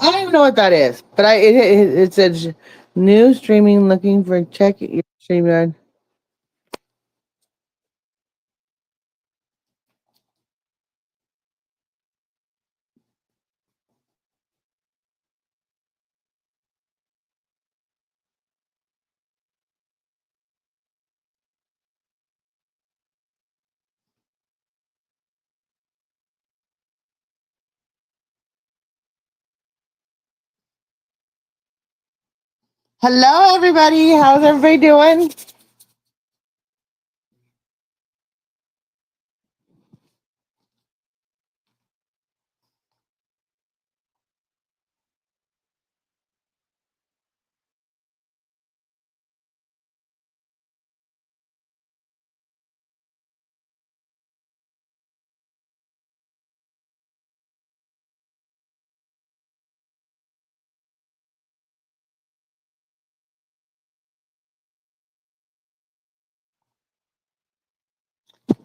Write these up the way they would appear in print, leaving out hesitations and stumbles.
I don't even know what that is, but it says new streaming looking for check your StreamYard. Hello, everybody. How's everybody doing?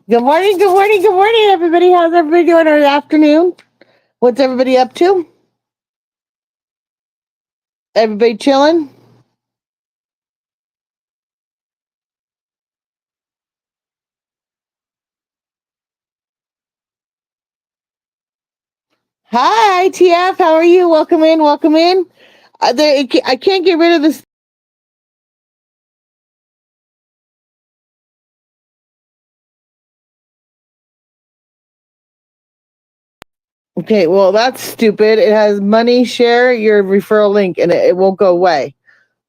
Good morning, good morning, good morning, everybody. How's everybody doing this afternoon? What's everybody up to? Everybody chilling? Hi, ITF. How are you? Welcome in, welcome in. I can't get rid of this. Okay, well, that's stupid. It has money, share your referral link, and it won't go away.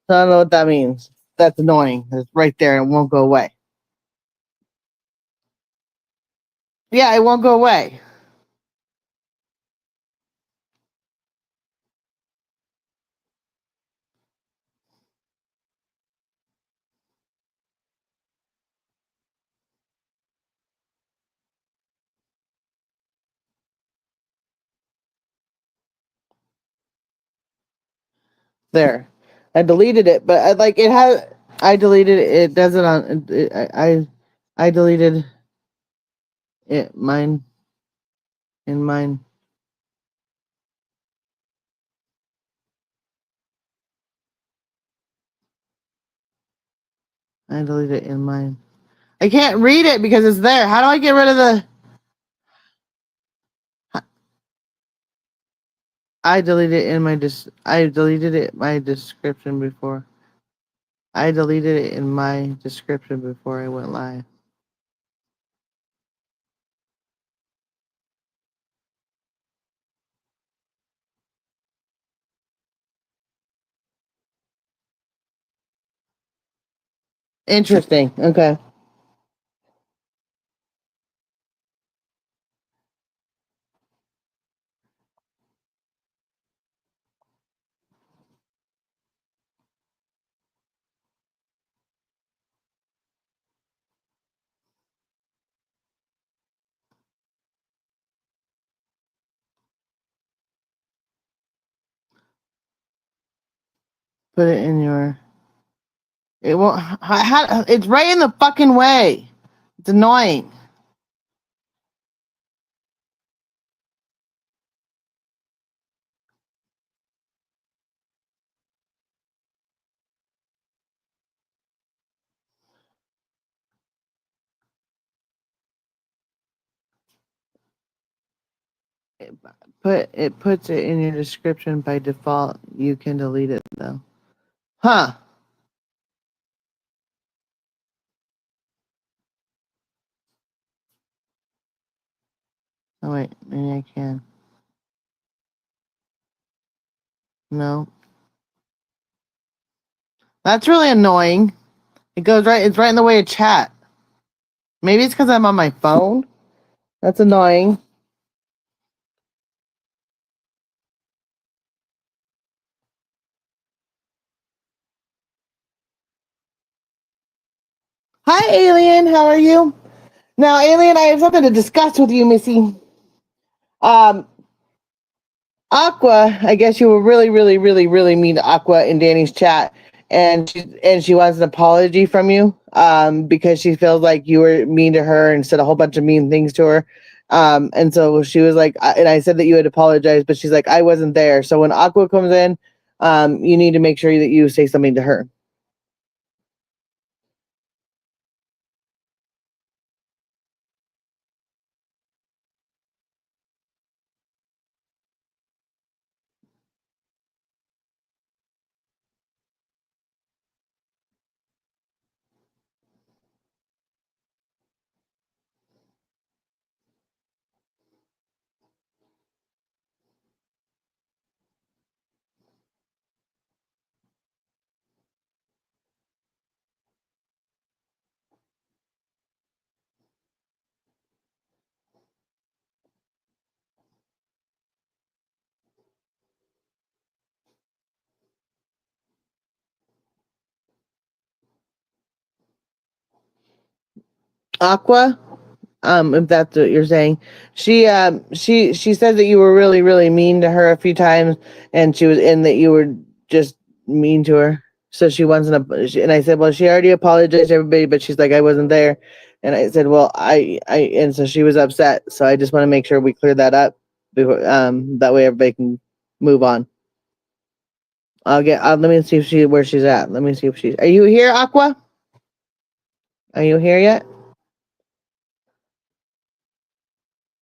So I don't know what that means. That's annoying. It's right there and it won't go away. Yeah, it won't go away. There. I deleted it, but it has. I deleted it. It does it on. I deleted it. Mine. In mine. I deleted it in mine. I can't read it because it's there. How do I get rid of the? I deleted it in my I deleted it my description before. I deleted it in my description before I went live. Interesting. Okay. Put it in your. It won't. It's right in the fucking way. It's annoying. It puts it in your description by default. You can delete it though. Huh. Oh wait, maybe I can. No. That's really annoying. It's right in the way of chat. Maybe it's because I'm on my phone. That's annoying. Hi, Alien. How are you? Now, Alien, I have something to discuss with you, Missy. Um, Aqua, I guess you were really, really, really, really mean to Aqua in Danny's chat, and she wants an apology from you. Because she feels like you were mean to her and said a whole bunch of mean things to her. And so she was like, and I said that you had apologized, but she's like, I wasn't there. So when Aqua comes in, you need to make sure that you say something to her. Aqua, if that's what you're saying, she said that you were really really mean to her a few times, and she was in that you were just mean to her. So she wants and I said, well, she already apologized to everybody, but she's like, I wasn't there, and I said, well, and so she was upset. So I just want to make sure we clear that up before, that way everybody can move on. Let me see if where she's at. Let me see if she's. Are you here, Aqua? Are you here yet?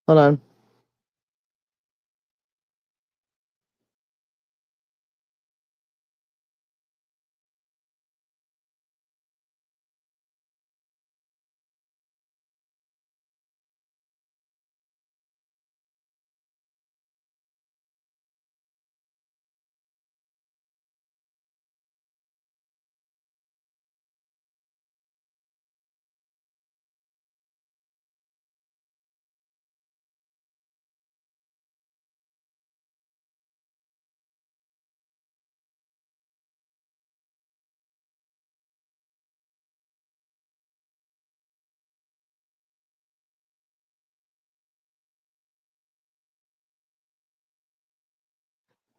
Hold on.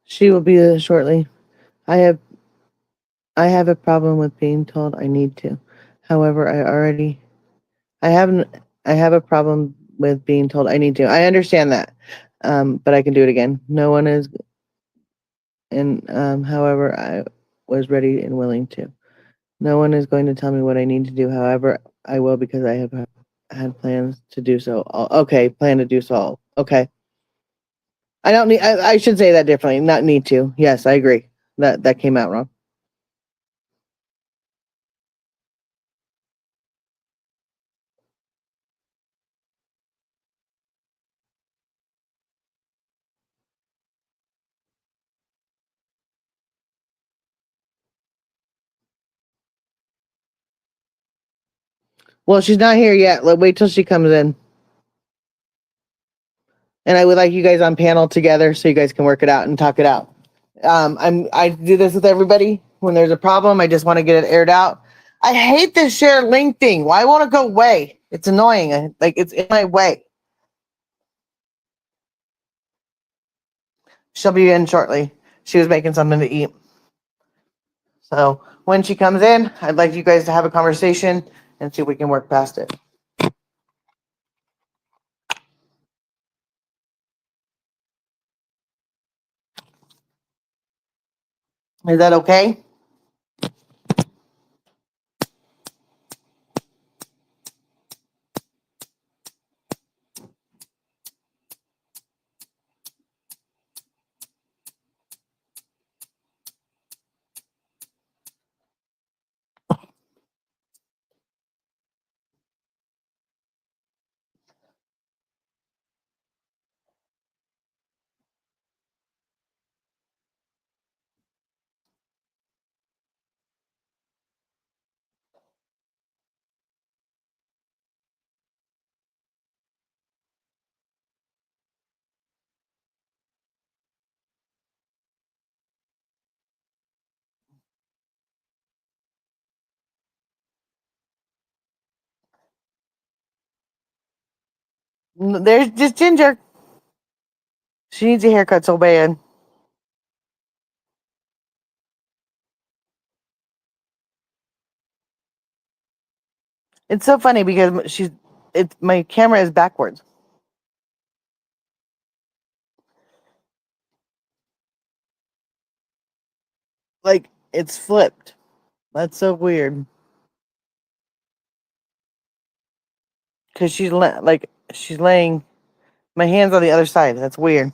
She will be there shortly. I have I have a problem with being told I need to. However, I haven't I have a problem with being told I need to. I understand that. But I can do it again. No one is and however I was ready and willing to. No one is going to tell me what I need to do. However, I will because I have had plans to do so. Okay, plan to do so. Okay. I don't need I should say that differently. Not need to. Yes, I agree. That came out wrong. Well, she's not here yet. Wait till she comes in. And I would like you guys on panel together so you guys can work it out and talk it out. I do this with everybody when there's a problem. I just want to get it aired out. I hate this share link thing. Why won't it go away? It's annoying. Like it's in my way. She'll be in shortly. She was making something to eat. So when she comes in, I'd like you guys to have a conversation and see if we can work past it. Is that okay? There's just Ginger. She needs a haircut so bad. It's so funny because my camera is backwards. Like it's flipped. That's so weird. Cause she's laying. My hand's on the other side. That's weird.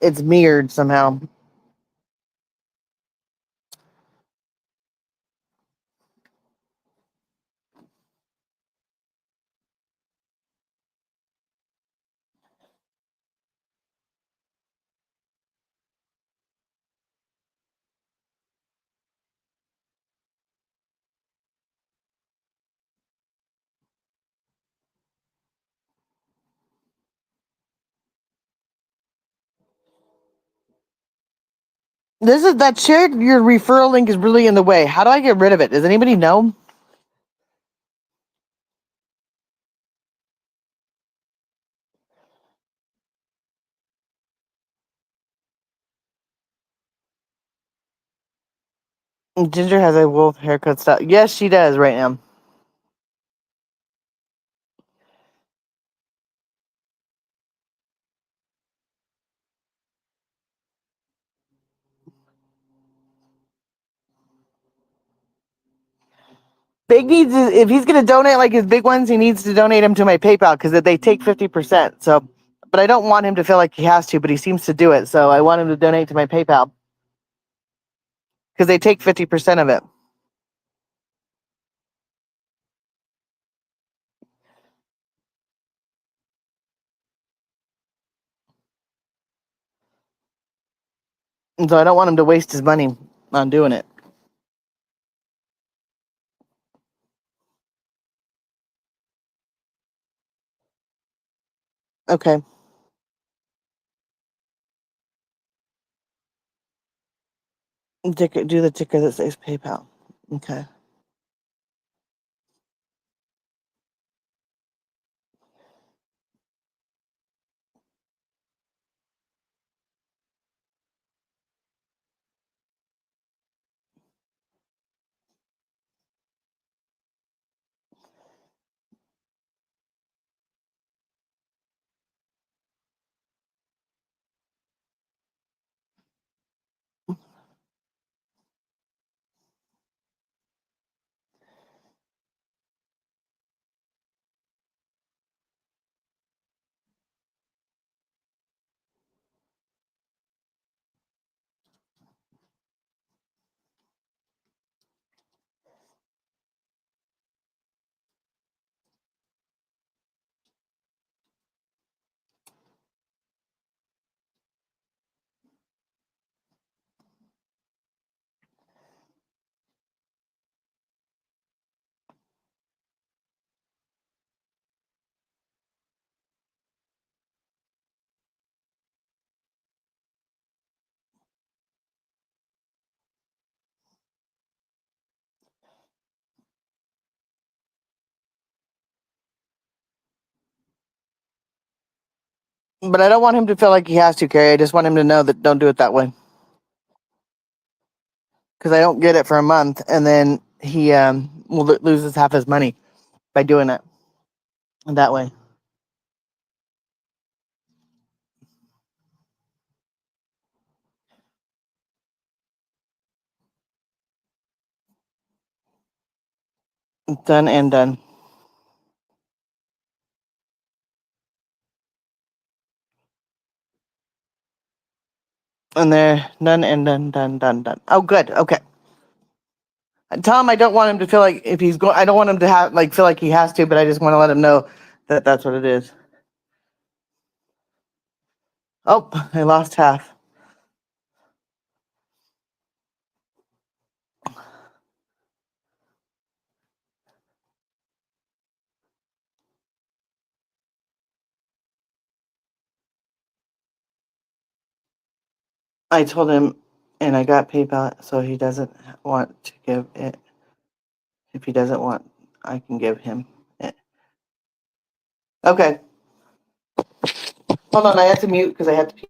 It's mirrored somehow. This is that shared your referral link is really in the way. How do I get rid of it? Does anybody know? Ginger has a wolf haircut style. Yes, she does right now. Big needs if he's gonna donate like his big ones, he needs to donate them to my PayPal because they take 50%. So, but I don't want him to feel like he has to, but he seems to do it. So I want him to donate to my PayPal because they take 50% of it. And so I don't want him to waste his money on doing it. Okay. Do the ticker that says PayPal. Okay. But I don't want him to feel like he has to, Carrie. I just want him to know that don't do it that way. Because I don't get it for a month, and then he loses half his money by doing it that way. Done and done. And they're done and done. Oh, good. Okay. Tell him I don't want him to feel like if he's going. I don't want him to have like feel like he has to, but I just want to let him know that that's what it is. Oh, I lost half. I told him, and I got PayPal, so he doesn't want to give it. If he doesn't want, I can give him it. Okay. Hold on, I have to mute because I have to.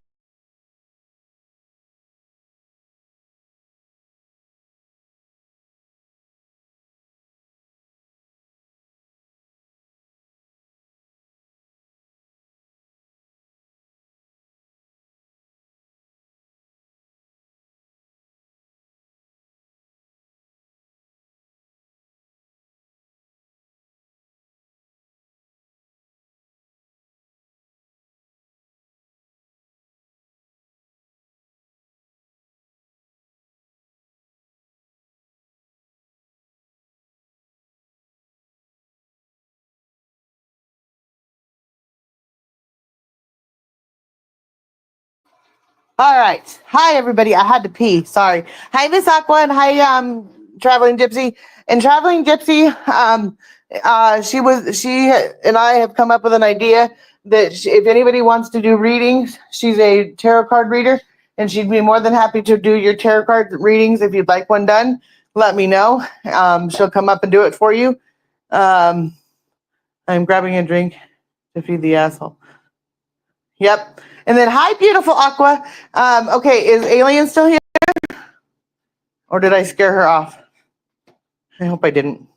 All right. Hi, everybody. I had to pee. Sorry. Hi, Miss Aqua, and hi, Traveling Gypsy. And Traveling Gypsy, she and I have come up with an idea that if anybody wants to do readings, she's a tarot card reader, and she'd be more than happy to do your tarot card readings. If you'd like one done, let me know. She'll come up and do it for you. Um, I'm grabbing a drink to feed the asshole. Yep. And then, hi, beautiful Aqua. Okay, is Alien still here? Or did I scare her off? I hope I didn't.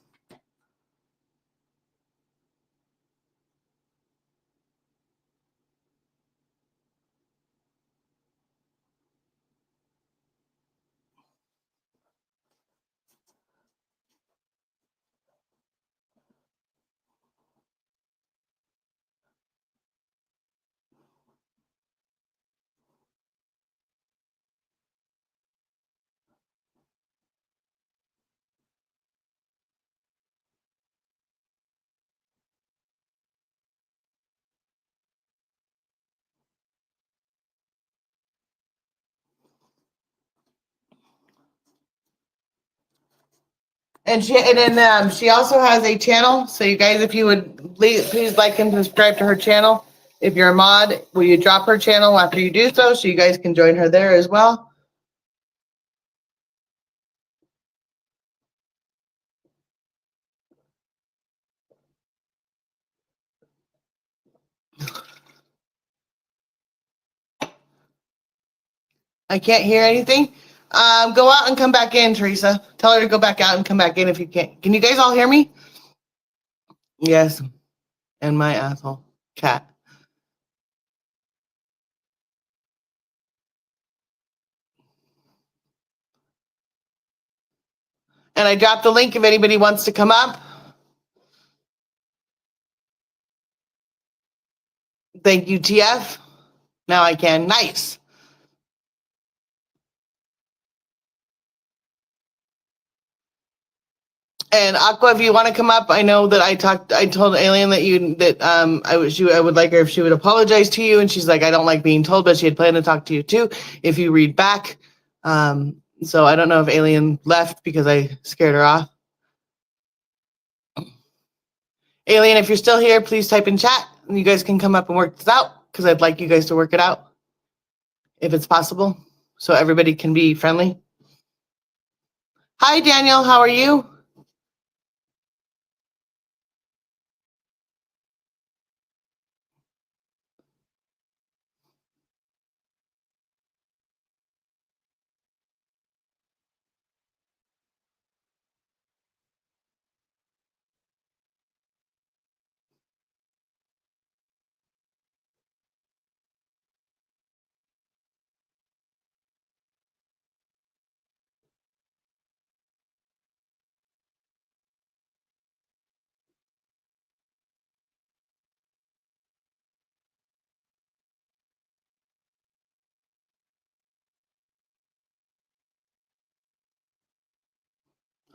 She also has a channel. So you guys, if you would please like and subscribe to her channel. If you're a mod, will you drop her channel after you do so you guys can join her there as well? I can't hear anything. Go out and come back in, Teresa. Tell her to go back out and come back in if you can't. Can you guys all hear me? Yes. And my asshole cat. And I dropped the link if anybody wants to come up. Thank you, TF. Now I can. Nice. And Aqua, if you want to come up, I know that I told Alien that I would like her if she would apologize to you, and she's like, I don't like being told, but she had planned to talk to you too if you read back. So I don't know if Alien left because I scared her off. Alien, if you're still here, please type in chat, and you guys can come up and work this out because I'd like you guys to work it out if it's possible, so everybody can be friendly. Hi, Daniel. How are you?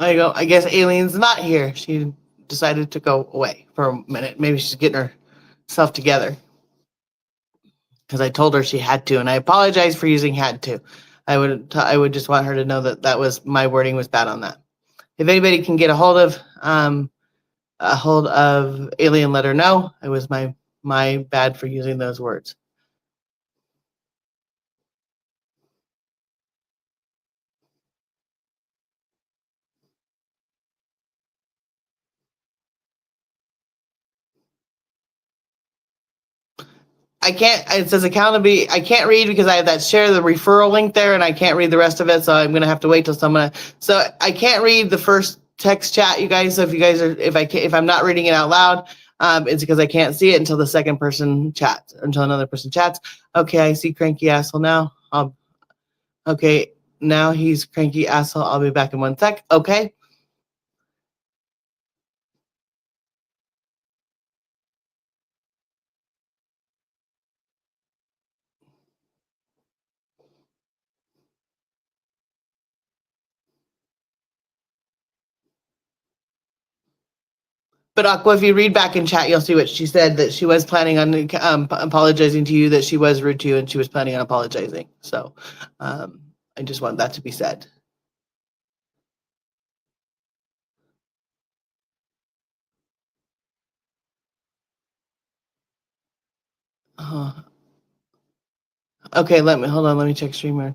I go. I guess Alien's not here. She decided to go away for a minute. Maybe she's getting herself together because I told her she had to, and I apologize for using had to. I would just want her to know that that was my wording was bad on that. If anybody can get a hold of Alien, let her know. It was my bad for using those words. I can't. It says accountability. I can't read because I have that share the referral link there, and I can't read the rest of it. So I'm gonna have to wait till someone. So I can't read the first text chat, you guys. So if you guys are, if I'm not reading it out loud, it's because I can't see it until the second person chats, until another person chats. Okay, I see cranky asshole now. Okay, now he's cranky asshole. I'll be back in 1 sec. Okay. But Aqua, if you read back in chat, you'll see what she said, that she was planning on apologizing to you, that she was rude to you, and she was planning on apologizing. So I just want that to be said. Okay, hold on, let me check StreamYard.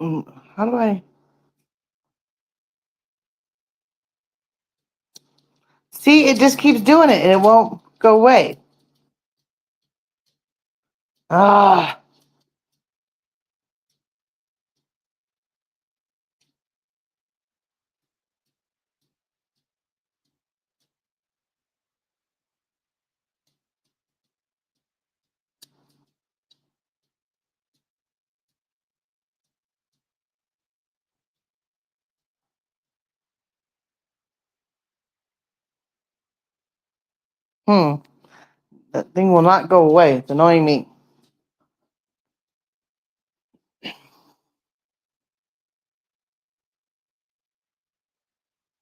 How do I see? It just keeps doing it, and it won't go away. Ah. That thing will not go away. It's annoying me.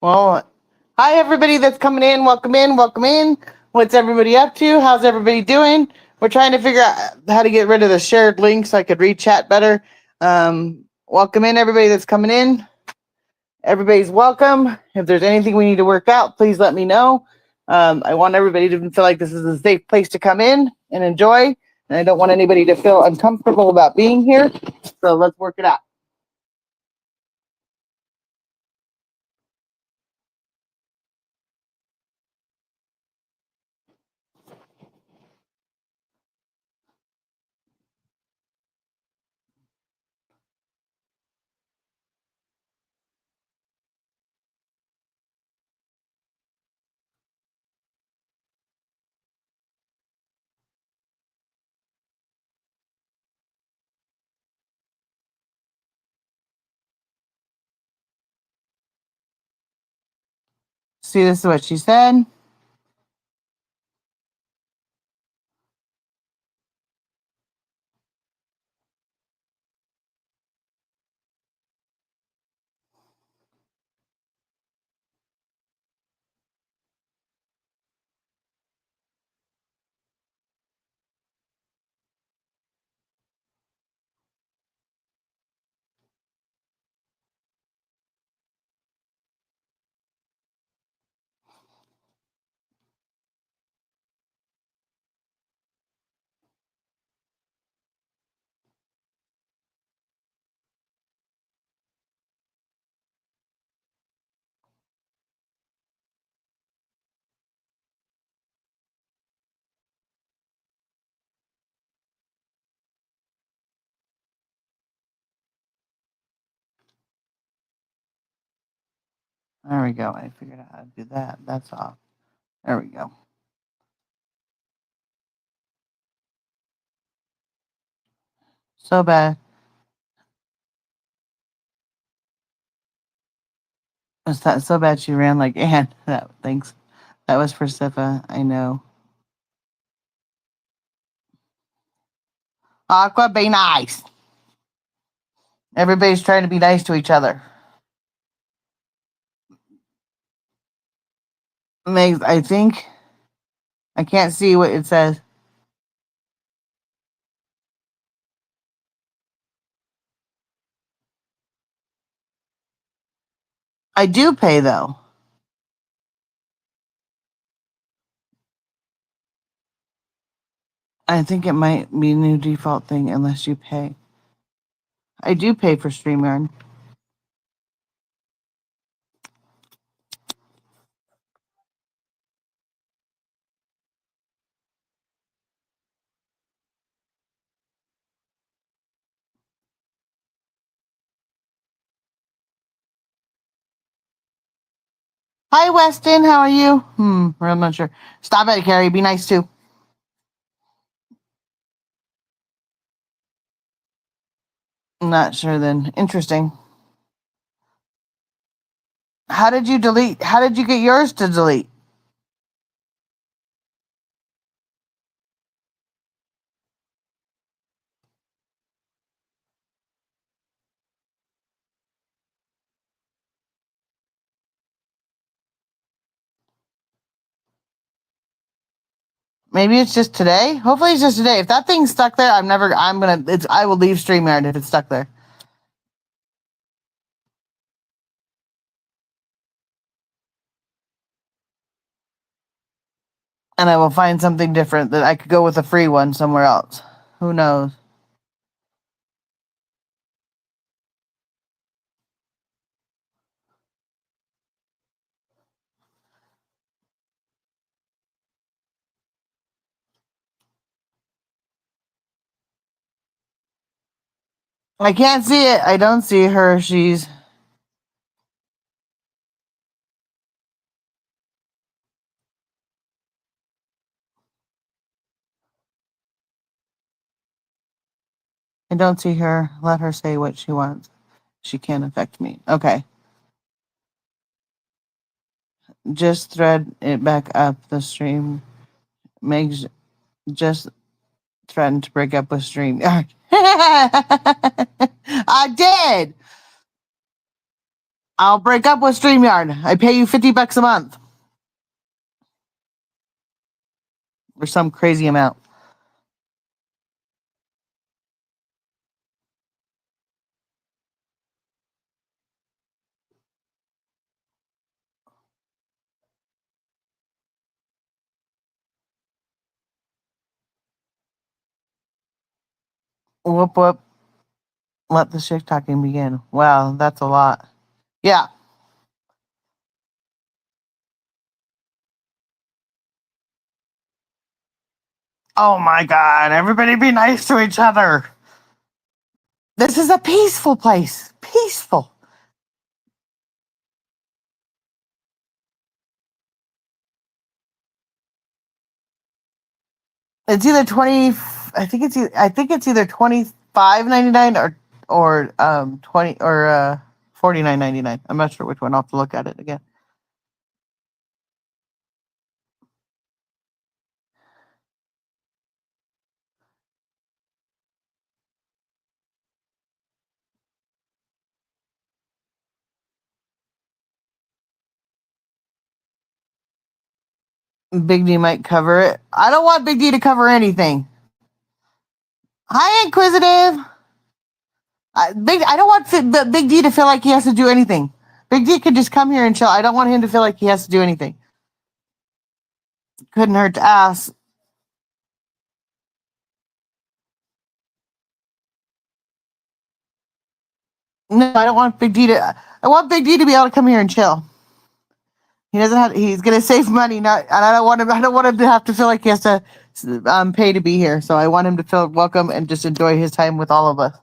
Well, hi everybody that's coming in. Welcome in. Welcome in. What's everybody up to? How's everybody doing? We're trying to figure out how to get rid of the shared link so I could read chat better. Welcome in everybody that's coming in. Everybody's welcome. If there's anything we need to work out, please let me know. I want everybody to feel like this is a safe place to come in and enjoy. And I don't want anybody to feel uncomfortable about being here. So let's work it out. See, this is what she said. There we go. I figured out how to do that. That's off. There we go. So bad. Was that so bad she ran like Anne? That thanks. That was for Sifa. I know. Aqua, be nice. Everybody's trying to be nice to each other. Megs, I think I can't see what it says. I do pay though. I think it might be a new default thing unless you pay. I do pay for StreamYard. Hi, Weston. How are you? I'm not sure. Stop it, Carrie. Be nice too. I'm not sure then. Interesting. How did you delete? How did you get yours to delete? Maybe it's just today. Hopefully it's just today. If that thing's stuck there, I'm never. I'm gonna. It's. I will leave Streamyard if it's stuck there, and I will find something different that I could go with a free one somewhere else. Who knows? I can't see it. I don't see her. She's. I don't see her. Let her say what she wants. She can't affect me. Okay. Just thread it back up the stream. Meg's just threatened to break up with stream. I did. I'll break up with StreamYard. I pay you $50 a month or some crazy amount. Whoop whoop. Let the shit talking begin. Wow, that's a lot. Yeah. Oh my god. Everybody be nice to each other. This is a peaceful place. Peaceful. It's either 20. I think it's either 25.99 or 20 or 49.99. I'm not sure which one. I'll have to look at it again. Big D might cover it. I don't want Big D to cover anything. Hi, Inquisitive. I don't want Big D to feel like he has to do anything. Big D could just come here and chill. I don't want him to feel like he has to do anything. Couldn't hurt to ask. No, I don't want Big D to. I want Big D to be able to come here and chill. He doesn't have. He's gonna save money. Not, and I don't want him. I don't want him to have to feel like he has to pay to be here. So I want him to feel welcome and just enjoy his time with all of us.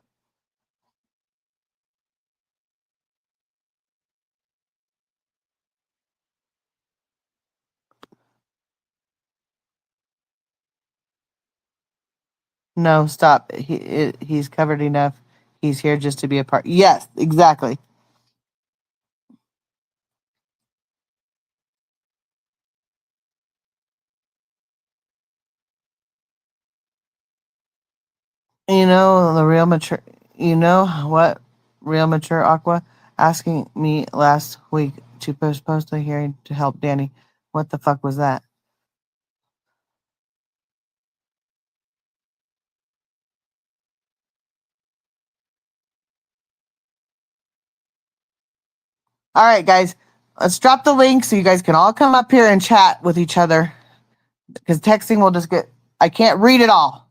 No, stop. He's covered enough. He's here just to be a part. Yes, exactly. You know the real mature. You know what? Real mature Aqua asking me last week to postpone the hearing to help Danny. What the fuck was that? All right, guys, let's drop the link so you guys can all come up here and chat with each other because texting will just get. I can't read it all.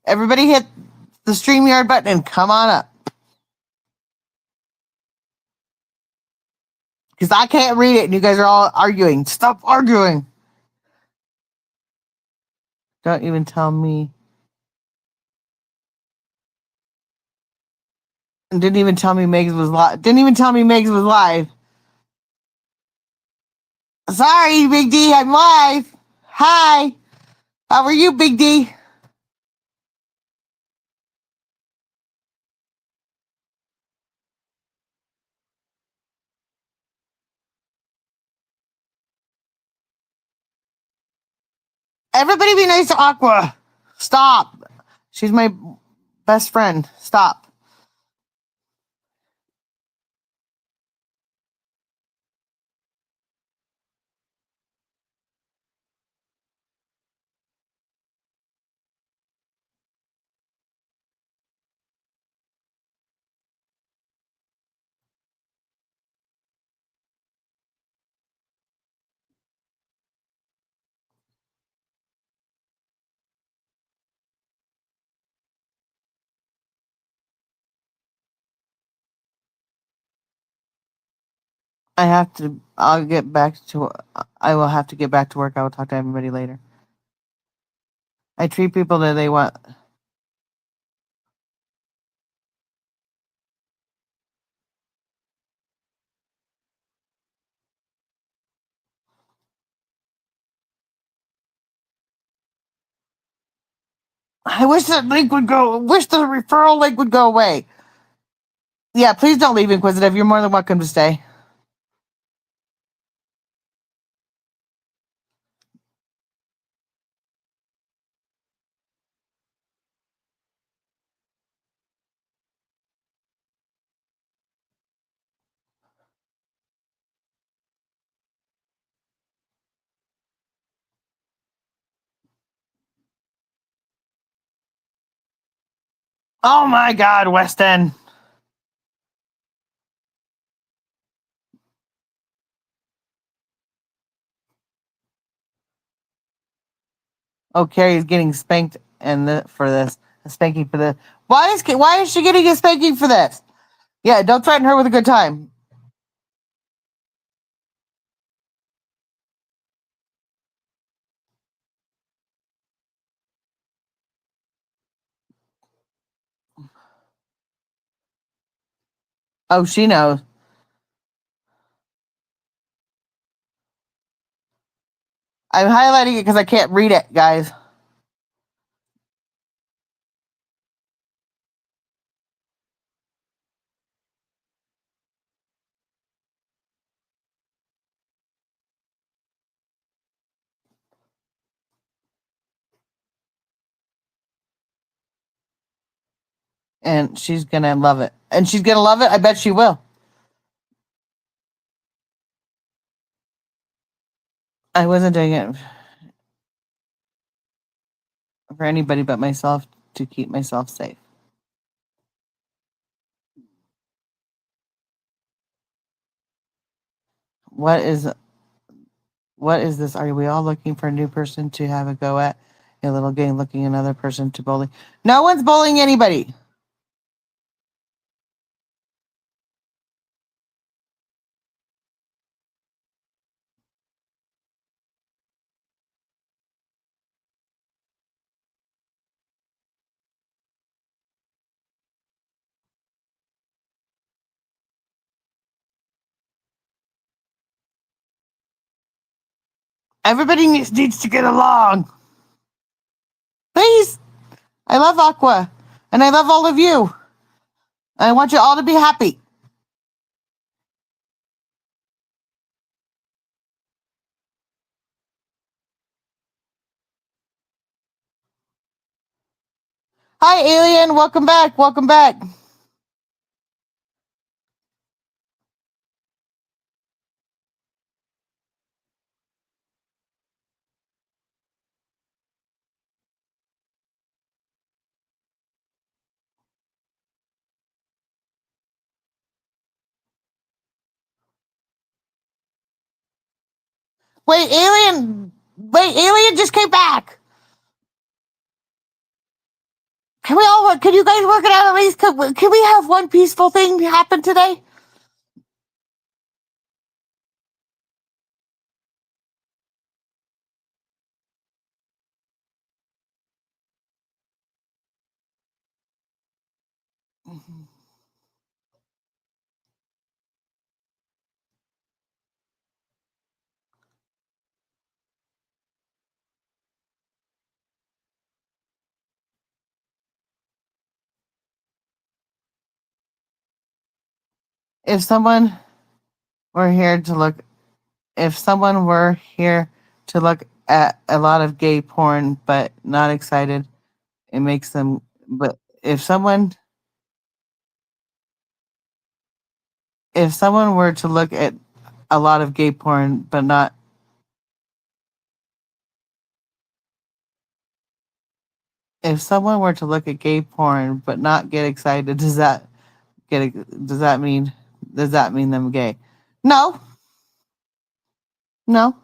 Everybody hit the StreamYard button and come on up. Because I can't read it and you guys are all arguing. Stop arguing. Don't even tell me. Didn't even tell me Megs was live. Didn't even tell me Megs was live. Sorry, Big D, I'm live. Hi. How are you, Big D? Everybody be nice to Aqua. Stop. She's my best friend. Stop. I'll get back to, I will have to get back to work. I will talk to everybody later. I treat people that they want. I wish that link would go. Wish the referral link would go away. Yeah, please don't leave, Inquisitive. You're more than welcome to stay. Oh my God, Weston. Oh, Carrie's getting spanked for this. A spanking for this. Why is she getting a spanking for this? Yeah, don't threaten her with a good time. Oh, she knows. I'm highlighting it because I can't read it, guys. And she's gonna love it. And she's gonna love it. I bet she will. I wasn't doing it for anybody but myself to keep myself safe. What is this? Are we all looking for a new person to have a go at? A little game looking another person to bully. No one's bullying anybody. Everybody needs to get along. Please. I love Aqua. And I love all of you. I want you all to be happy. Hi, Alien. Welcome back. Welcome back. Wait, Alien. Wait, Alien just came back. Can we all work? Can you guys work it out at least? Can we have one peaceful thing happen today? If someone were here to look, if someone were here to look at a lot of gay porn but not excited, it makes them. But if someone were to look at a lot of gay porn but not if someone were to look at gay porn but not get excited, does that mean them gay? No, no.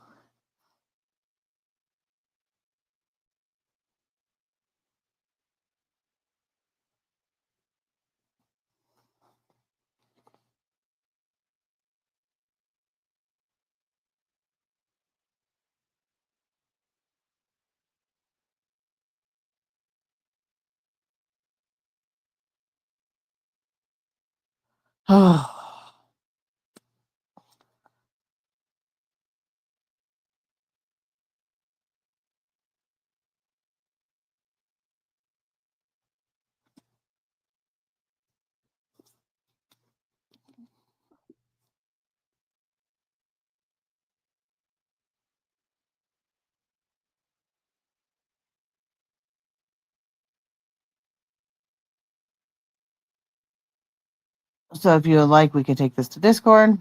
So if you would like, we could take this to Discord.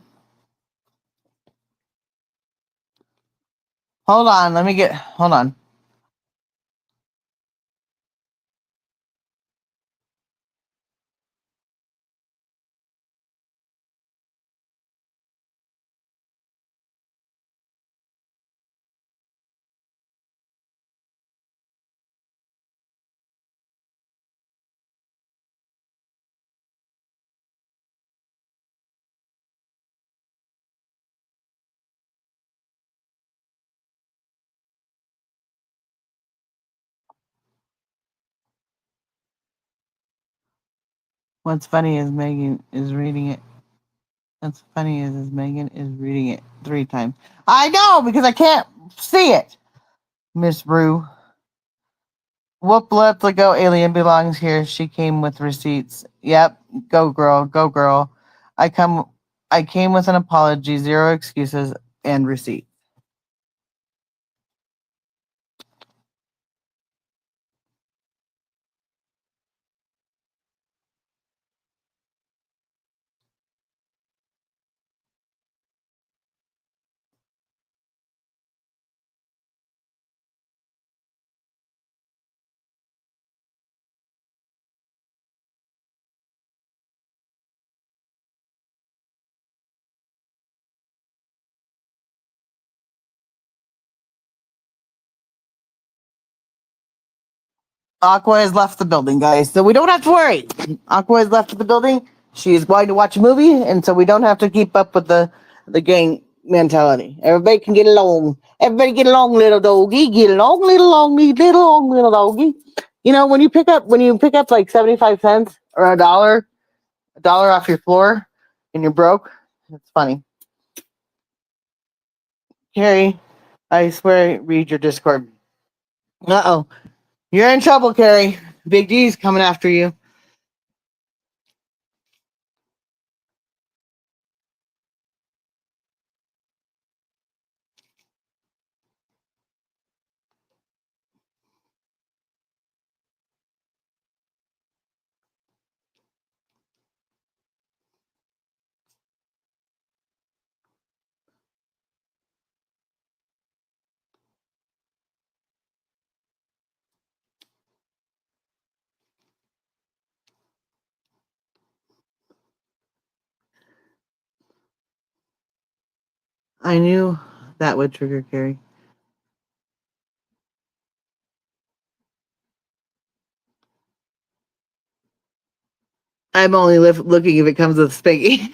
Hold on, hold on. What's funny is Megan is reading it. What's funny is Megan is reading it 3 times. I know because I can't see it. Miss Brew. Whoop, let the go alien belongs here. She came with receipts. Yep, go girl, go girl. I come I came with an apology, zero excuses, and receipt. Aqua has left the building, guys, so we don't have to worry. Aqua has left the building. She is going to watch a movie, and so we don't have to keep up with the gang mentality. Everybody can get along. Everybody get along, little doggy. Get along, little doggy. You know, when you pick up like 75 cents or a dollar off your floor, and you're broke, it's funny. Carrie, I swear, read your Discord. Uh-oh. You're in trouble, Carrie. Big D's coming after you. I knew that would trigger Carrie. I'm only looking if it comes with spanking.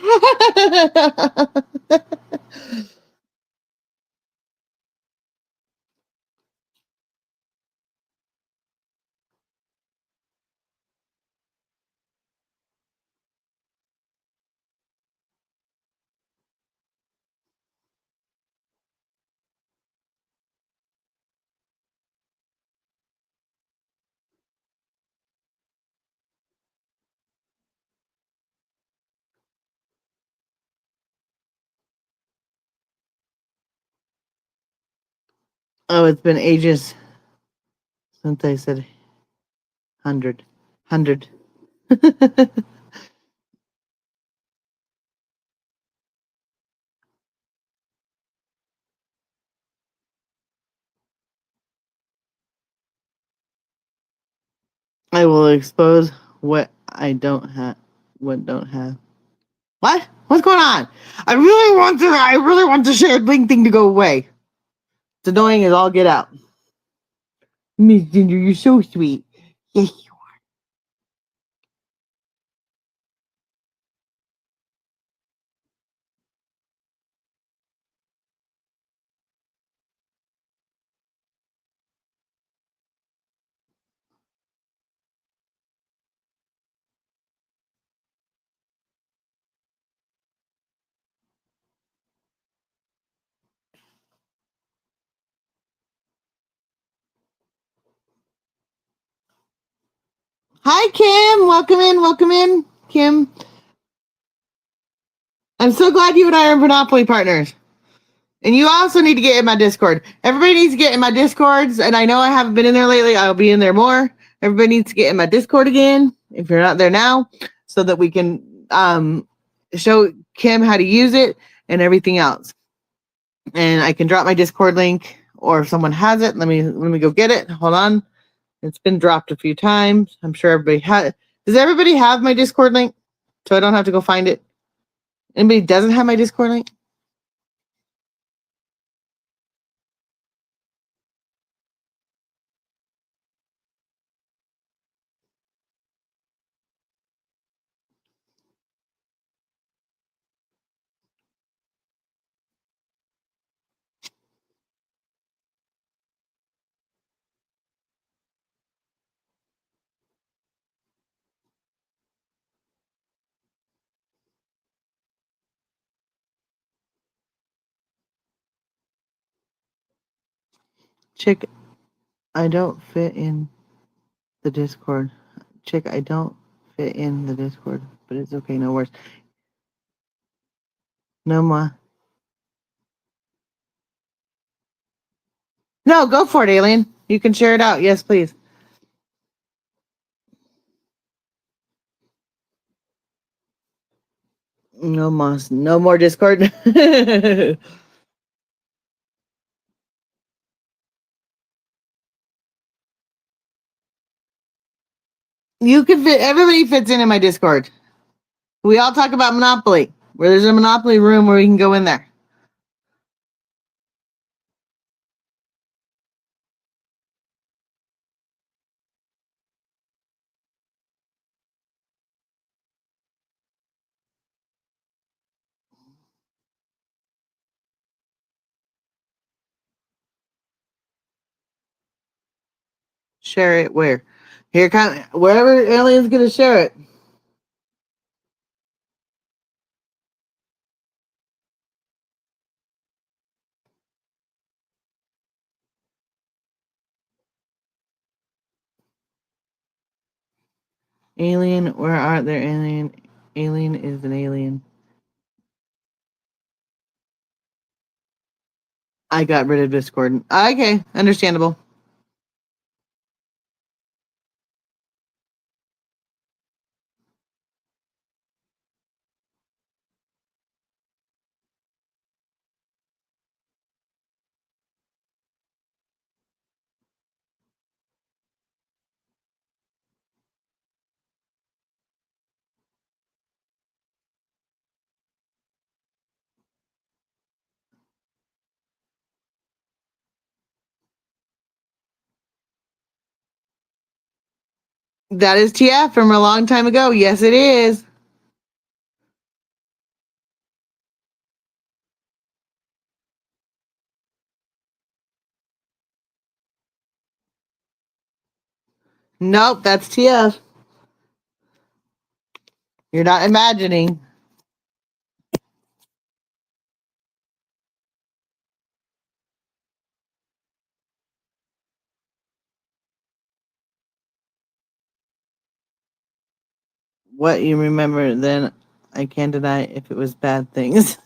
Oh, it's been ages since I said 100. 100. I will expose what I don't have. What don't have. What? What's going on? I really want the shared link thing to go away. It's annoying as all get out. Miss Ginger, you're so sweet. Yes. Hi, Kim. Welcome in. Welcome in, Kim. I'm so glad you and I are Monopoly partners. And you also need to get in my Discord. Everybody needs to get in my Discords. And I know I haven't been in there lately. I'll be in there more. Everybody needs to get in my Discord again if you're not there now, so that we can show Kim how to use it and everything else. And I can drop my Discord link, or if someone has it, let me go get it. Hold on. It's been dropped a few times. I'm sure everybody has. Does everybody have my Discord link? So I don't have to go find it. Anybody doesn't have my Discord link? Chick, I don't fit in the Discord. Chick, I don't fit in the Discord, but it's okay. No worries. No more. No, go for it, Alien. You can share it out. Yes, please. No more. No more Discord. You can fit. Everybody fits in my Discord. We all talk about Monopoly. Where there's a Monopoly room where we can go in there. Share it where? Here, come wherever Alien's gonna share it. Alien, where are there? Alien, Alien is an alien. I got rid of Discord. Okay, understandable. That is TF from a long time ago. Yes, it is. Nope, that's TF. You're not imagining. What you remember, then I can't deny if it was bad things.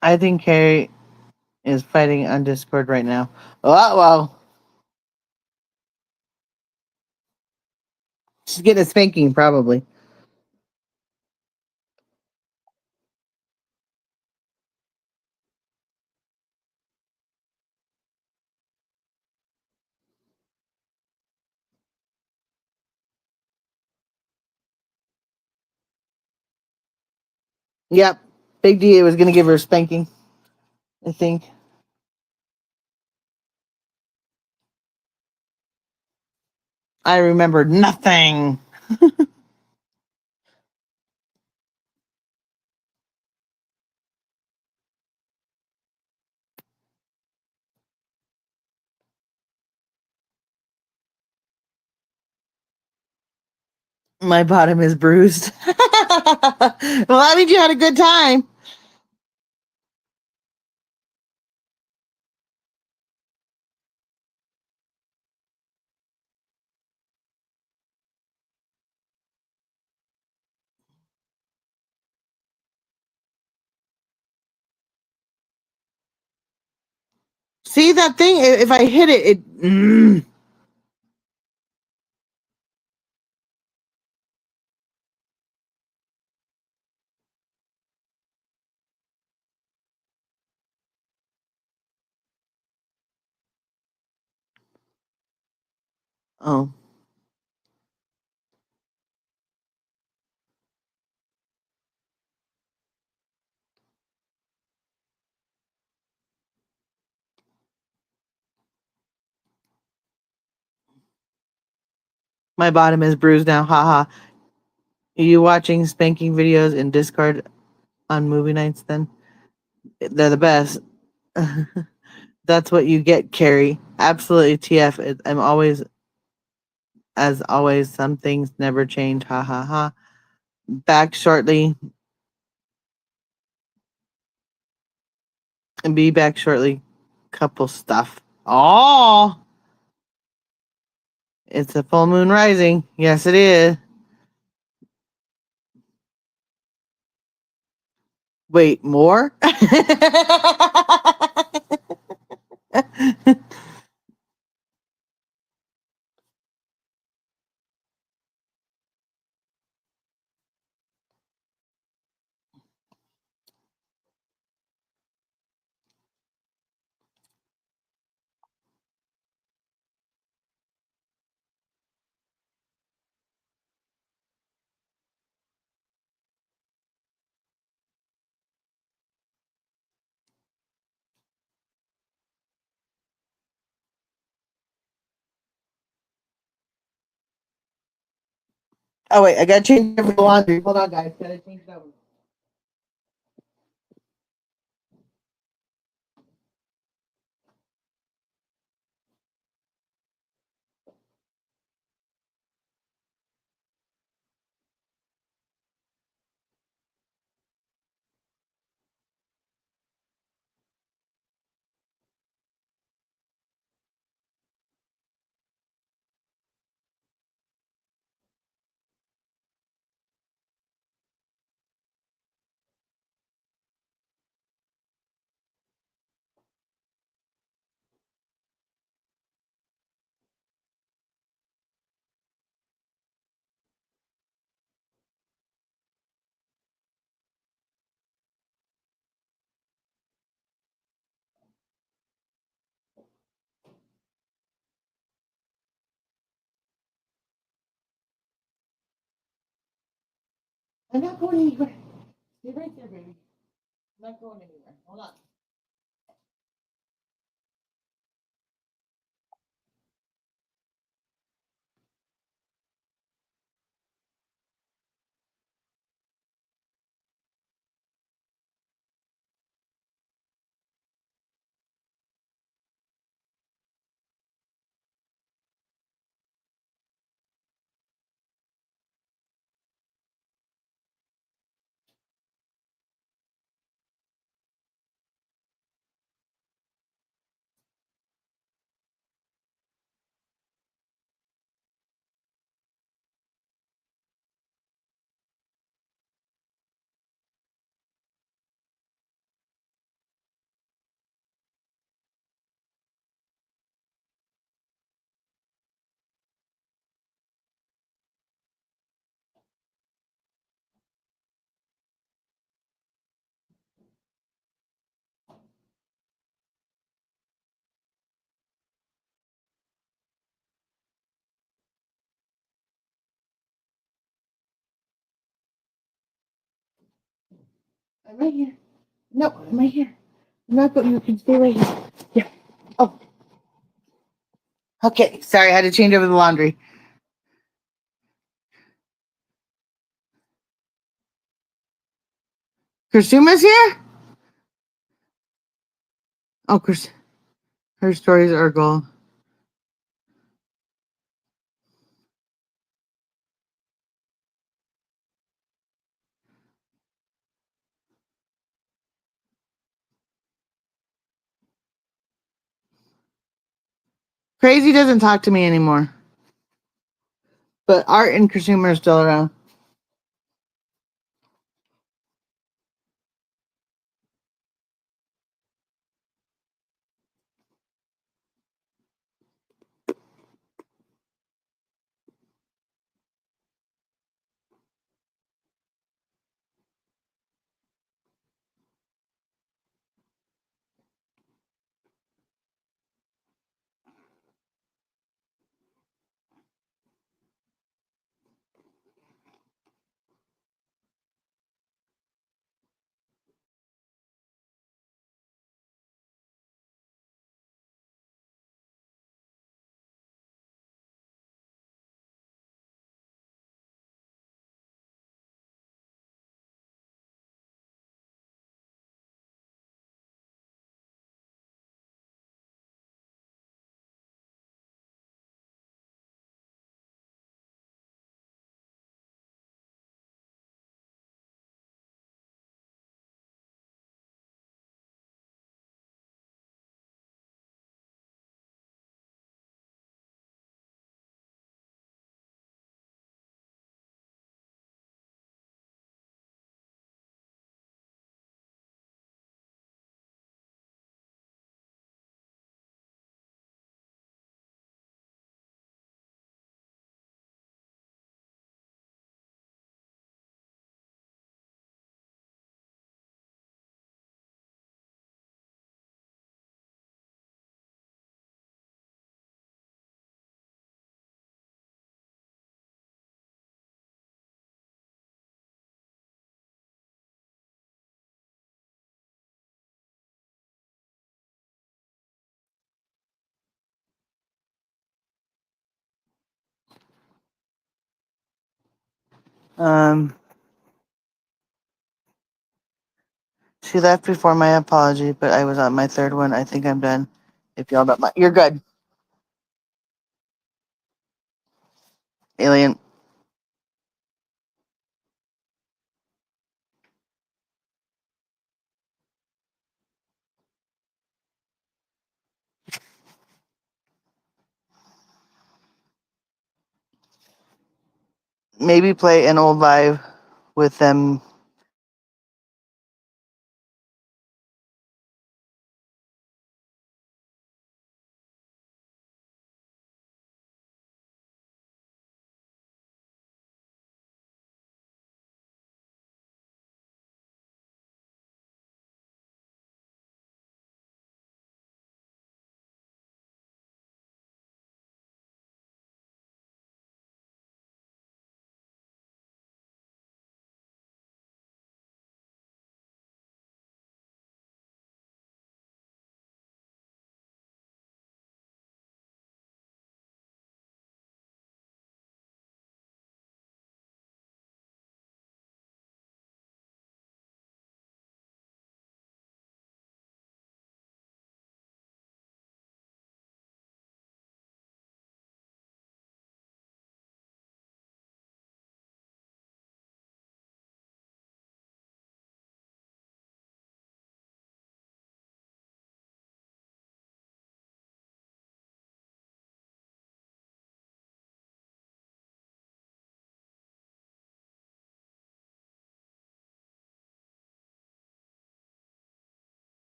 I think Carrie is fighting on Discord right now. Oh, well. She's getting a spanking, probably. Yep. Big D was going to give her a spanking, I think. I remember nothing. My bottom is bruised. Well, that means you had a good time. See that thing? If I hit it, it. Oh. My bottom is bruised now. Haha. Are you watching spanking videos in Discord on movie nights then? They're the best. That's what you get, Carrie. Absolutely TF. I'm always, as always, some things never change. Ha ha ha. Back shortly. And be back shortly. Couple stuff. Oh, it's a full moon rising. Yes, it is. Wait, more? Oh, wait, I gotta change over the laundry. Hold on, guys. Gotta change it over. I'm not going anywhere. Stay right there, baby. I'm not going anywhere. Hold on. I'm right here. No, I'm right here. I'm not going. You can stay right here. Yeah. Oh, okay. Sorry, I had to change over the laundry. Kursuma's here? Oh, her stories are gold. Crazy doesn't talk to me anymore. But Art and Kursuma are still around. Um, she left before my apology, but I was on my third one. I think I'm done. If y'all don't mind, you're good. Alien. Maybe play an old live with them.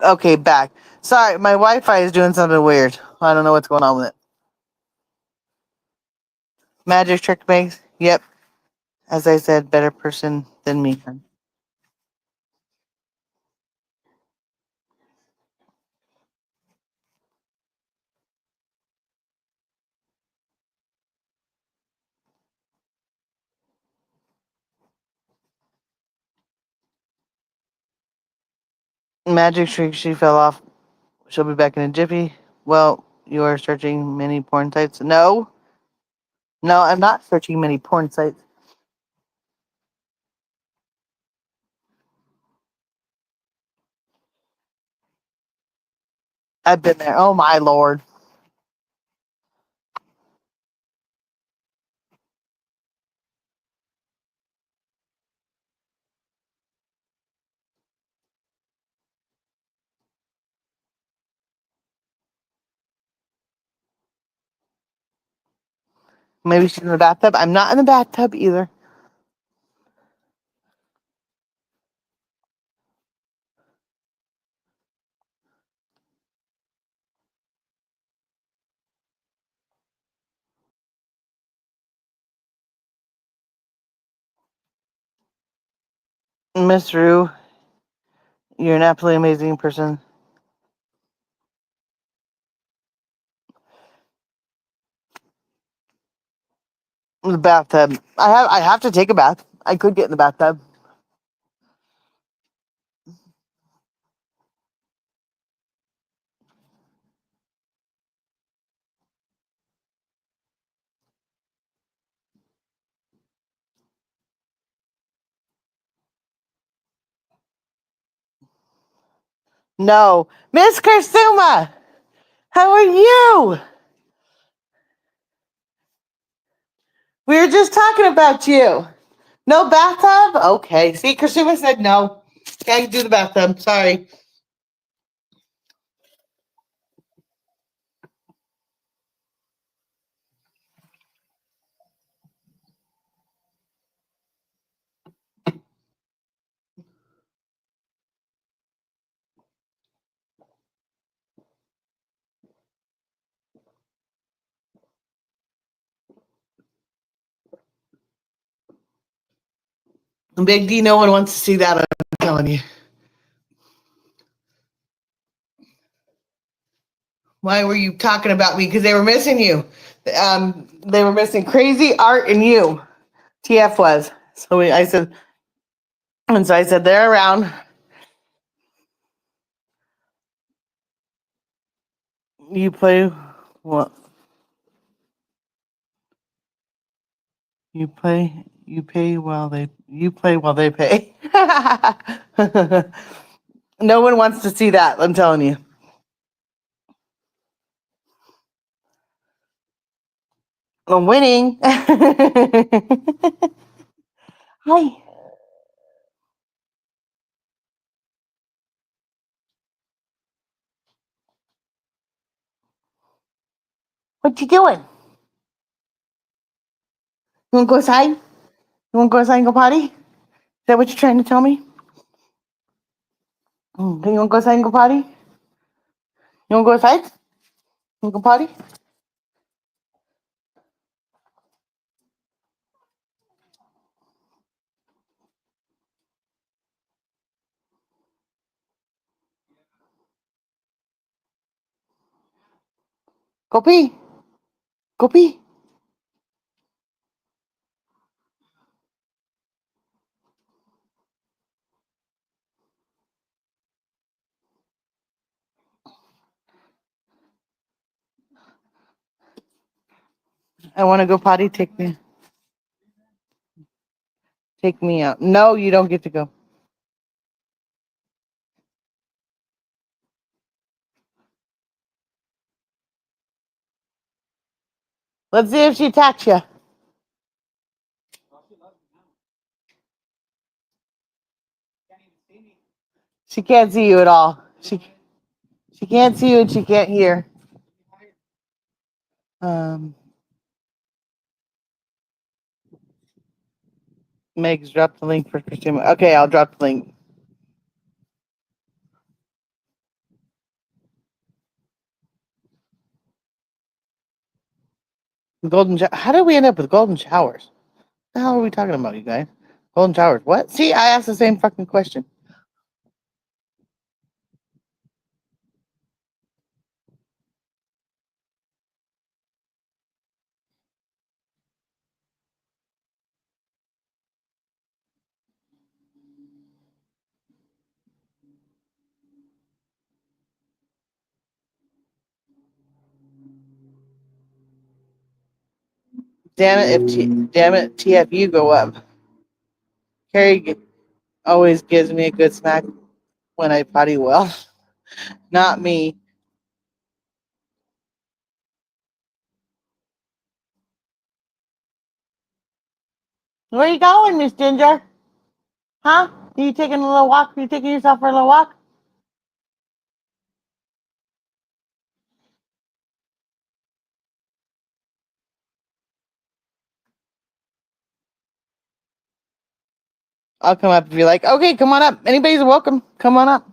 Okay, back. Sorry, my Wi-Fi is doing something weird. I don't know what's going on with it. Magic trick makes. Yep. As I said, better person than me. Magic trick. She fell off. She'll be back in a jiffy. Well, you are searching many porn sites. No, no, I'm not searching many porn sites. I've been there. Oh my lord. Maybe she's in the bathtub. I'm not in the bathtub either. Miss Rue, you're an absolutely amazing person. The bathtub. I have to take a bath. I could get in the bathtub. No. Miss Karsuma, how are you? We were just talking about you. No bathtub? Okay. See, Karsuma said no. Can't do the bathtub. Sorry. Big D, no one wants to see that. I'm telling you. Why were you talking about me? Because they were missing you. They were missing Crazy Art and you. TF was. I said, and so I said they're around. You play what? You play while they pay. No one wants to see that. I'm telling you. I'm winning. Hi. What you doing? You want to go outside? You want to go outside and go potty? Is that what you're trying to tell me? You want to go outside and go potty? You want to go outside? You want to go potty? Go pee. Go pee. I want to go potty. Take me out. No, you don't get to go. Let's see if she attacks you. She can't see you at all. She can't see you and she can't hear. Um, Meg's dropped the link for Christina. Okay, I'll drop the link. How did we end up with golden showers? What the hell are we talking about, you guys? Golden showers. What? See, I asked the same fucking question. Damn it, TF, you go up. Carrie always gives me a good smack when I potty well. Not me. Where you going, Miss Ginger? Huh? Are you taking a little walk? Are you taking yourself for a little walk? I'll come up and be like, okay, come on up. Anybody's welcome. Come on up.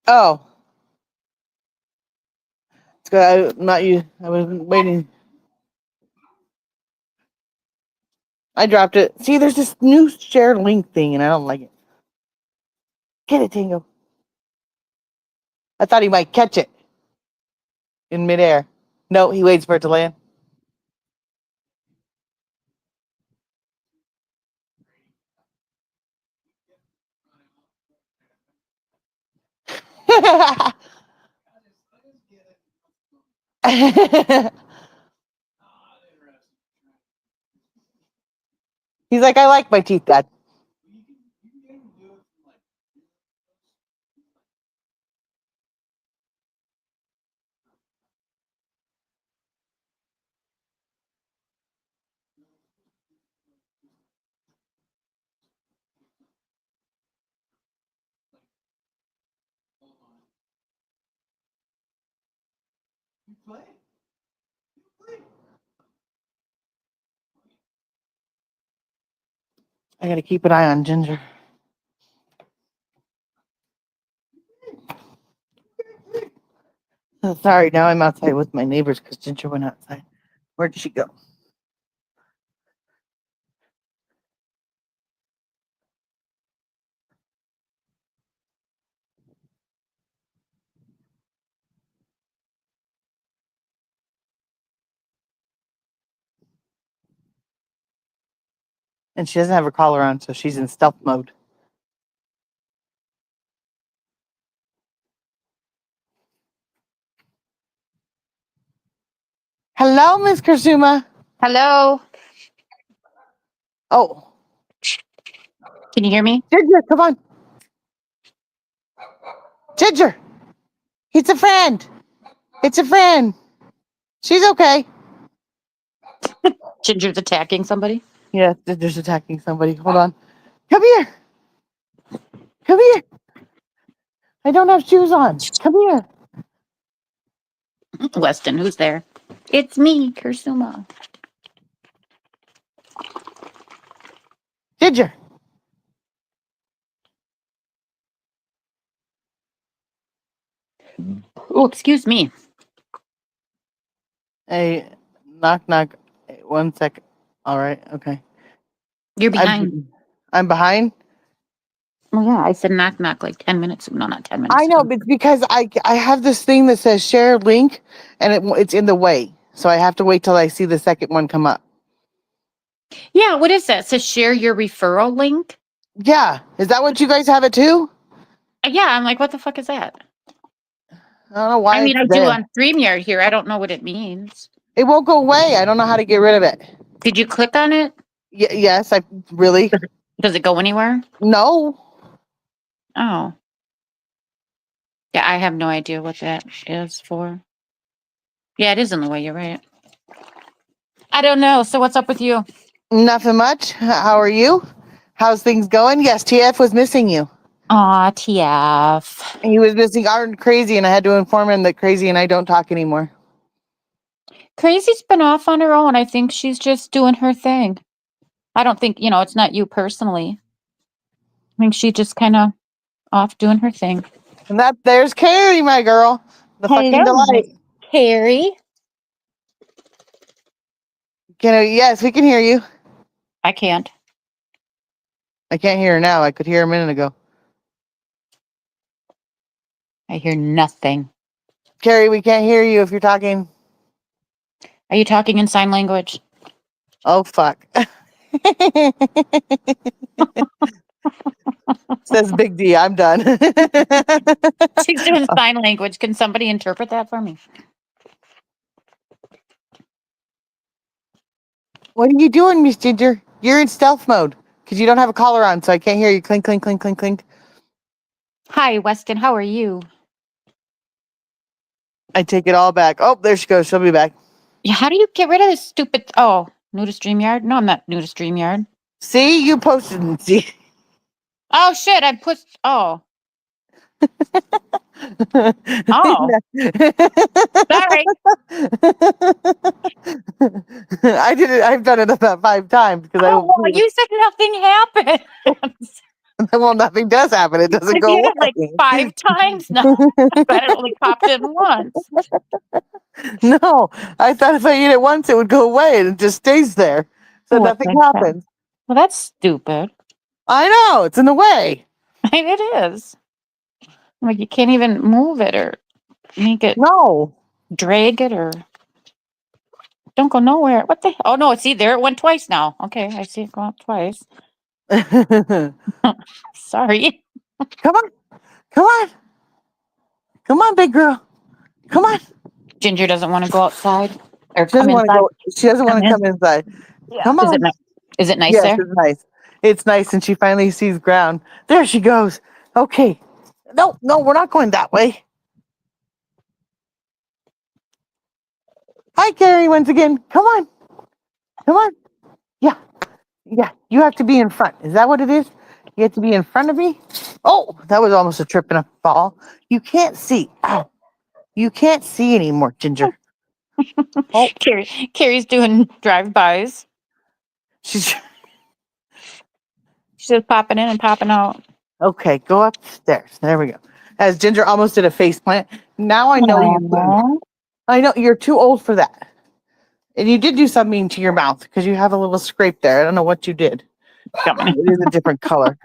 Oh, it's good. I'm not you. I was waiting. I dropped it. See, there's this new shared link thing, and I don't like it. Get it, Tango. I thought he might catch it in midair. No, he waits for it to land. He's like, I like my teeth, Dad. I gotta keep an eye on Ginger. Oh, sorry, now I'm outside with my neighbors because Ginger went outside. Where did she go? And she doesn't have her collar on, so she's in stealth mode. Hello, Miss Kursuma. Hello. Oh, Can you hear me? Ginger, come on. Ginger, it's a friend. It's a friend. She's okay. Ginger's attacking somebody. Yeah, Ginger's attacking somebody. Hold on. Come here. Come here. I don't have shoes on. Come here. Weston, who's there? It's me, Kursuma. Ginger. Oh, excuse me. Hey, knock, knock. Hey, 1 sec. All right. Okay. You're behind. I'm behind. Oh yeah, I said knock knock like 10 minutes ago. No, not 10 minutes I know, ago. but because I have this thing that says share link, and it's in the way, so I have to wait till I see the second one come up. Yeah, what is that? It says share your referral link. Yeah, is that what you guys have it too? Yeah, I'm like, what the fuck is that? I don't know why. I mean, I it's do there. on StreamYard here. I don't know what it means. It won't go away. I don't know how to get rid of it. Did you click on it? Yes, I really. Does it go anywhere? No. Oh. Yeah, I have no idea what that is for. Yeah, it is in the way. You're right. I don't know. So what's up with you? Nothing much. How are you? How's things going? Yes, TF was missing you. Aw, TF. He was missing Crazy, and I had to inform him that Crazy and I don't talk anymore. Crazy's been off on her own. I think she's just doing her thing. I don't think, it's not you personally. I think she just kind of off doing her thing. And there's Carrie, my girl. The fucking Hello, Miss delight. Carrie. Yes, we can hear you. I can't. I can't hear her now. I could hear her a minute ago. I hear nothing. Carrie, we can't hear you if you're talking. Are you talking in sign language? Oh, fuck. Says Big D. I'm done. She's doing sign language. Can somebody interpret that for me? What are you doing, Miss Ginger? You're in stealth mode because you don't have a collar on, so I can't hear you. Clink, clink, clink, clink, clink. Hi, Weston. How are you? I take it all back. Oh, there she goes. She'll be back. Yeah, how do you get rid of this stupid? Oh, new to StreamYard? No, I'm not new to StreamYard. See, you posted. See. Oh shit! I put. Oh, oh. Sorry. I did it. I've done it about 5 times because I Oh, won't. well, you said nothing happened. Well, nothing does happen. It I doesn't did go it like away. 5 times now, but it only popped in once. No, I thought if I eat it once, it would go away and it just stays there. So What nothing the heck? happens. Well, that's stupid. I know. It's in the way. It is. Like you can't even move it or make it No. drag it or don't go nowhere. What the? Oh no! See there, it went twice now. Okay, I see it go up twice. Come Sorry. on. Come on. Come on, big girl. Come on. Ginger doesn't want to go outside or She come doesn't want to inside. go. She doesn't Come want to in. come inside. Yeah. Come Is it on. nice? Is it nice Yes, there? it's nice. It's nice. And she finally sees ground. There she goes. Okay. No, we're not going that way. Hi, Carrie, once again. Come on. Come on. Yeah. Yeah. You have to be in front. Is that what it is? You have to be in front of me? Oh, that was almost a trip and a fall. You can't see. Ow. You can't see anymore, Ginger. Oh, Carrie's doing drive-bys. she's She's just popping in and popping out. okay. Go upstairs. There we go. As Ginger almost did a face plant. Now I know you couldn't. Aw. I know you're too old for that. And you did do something to your mouth because you have a little scrape there. I don't know what you did. Come on. It is a different color.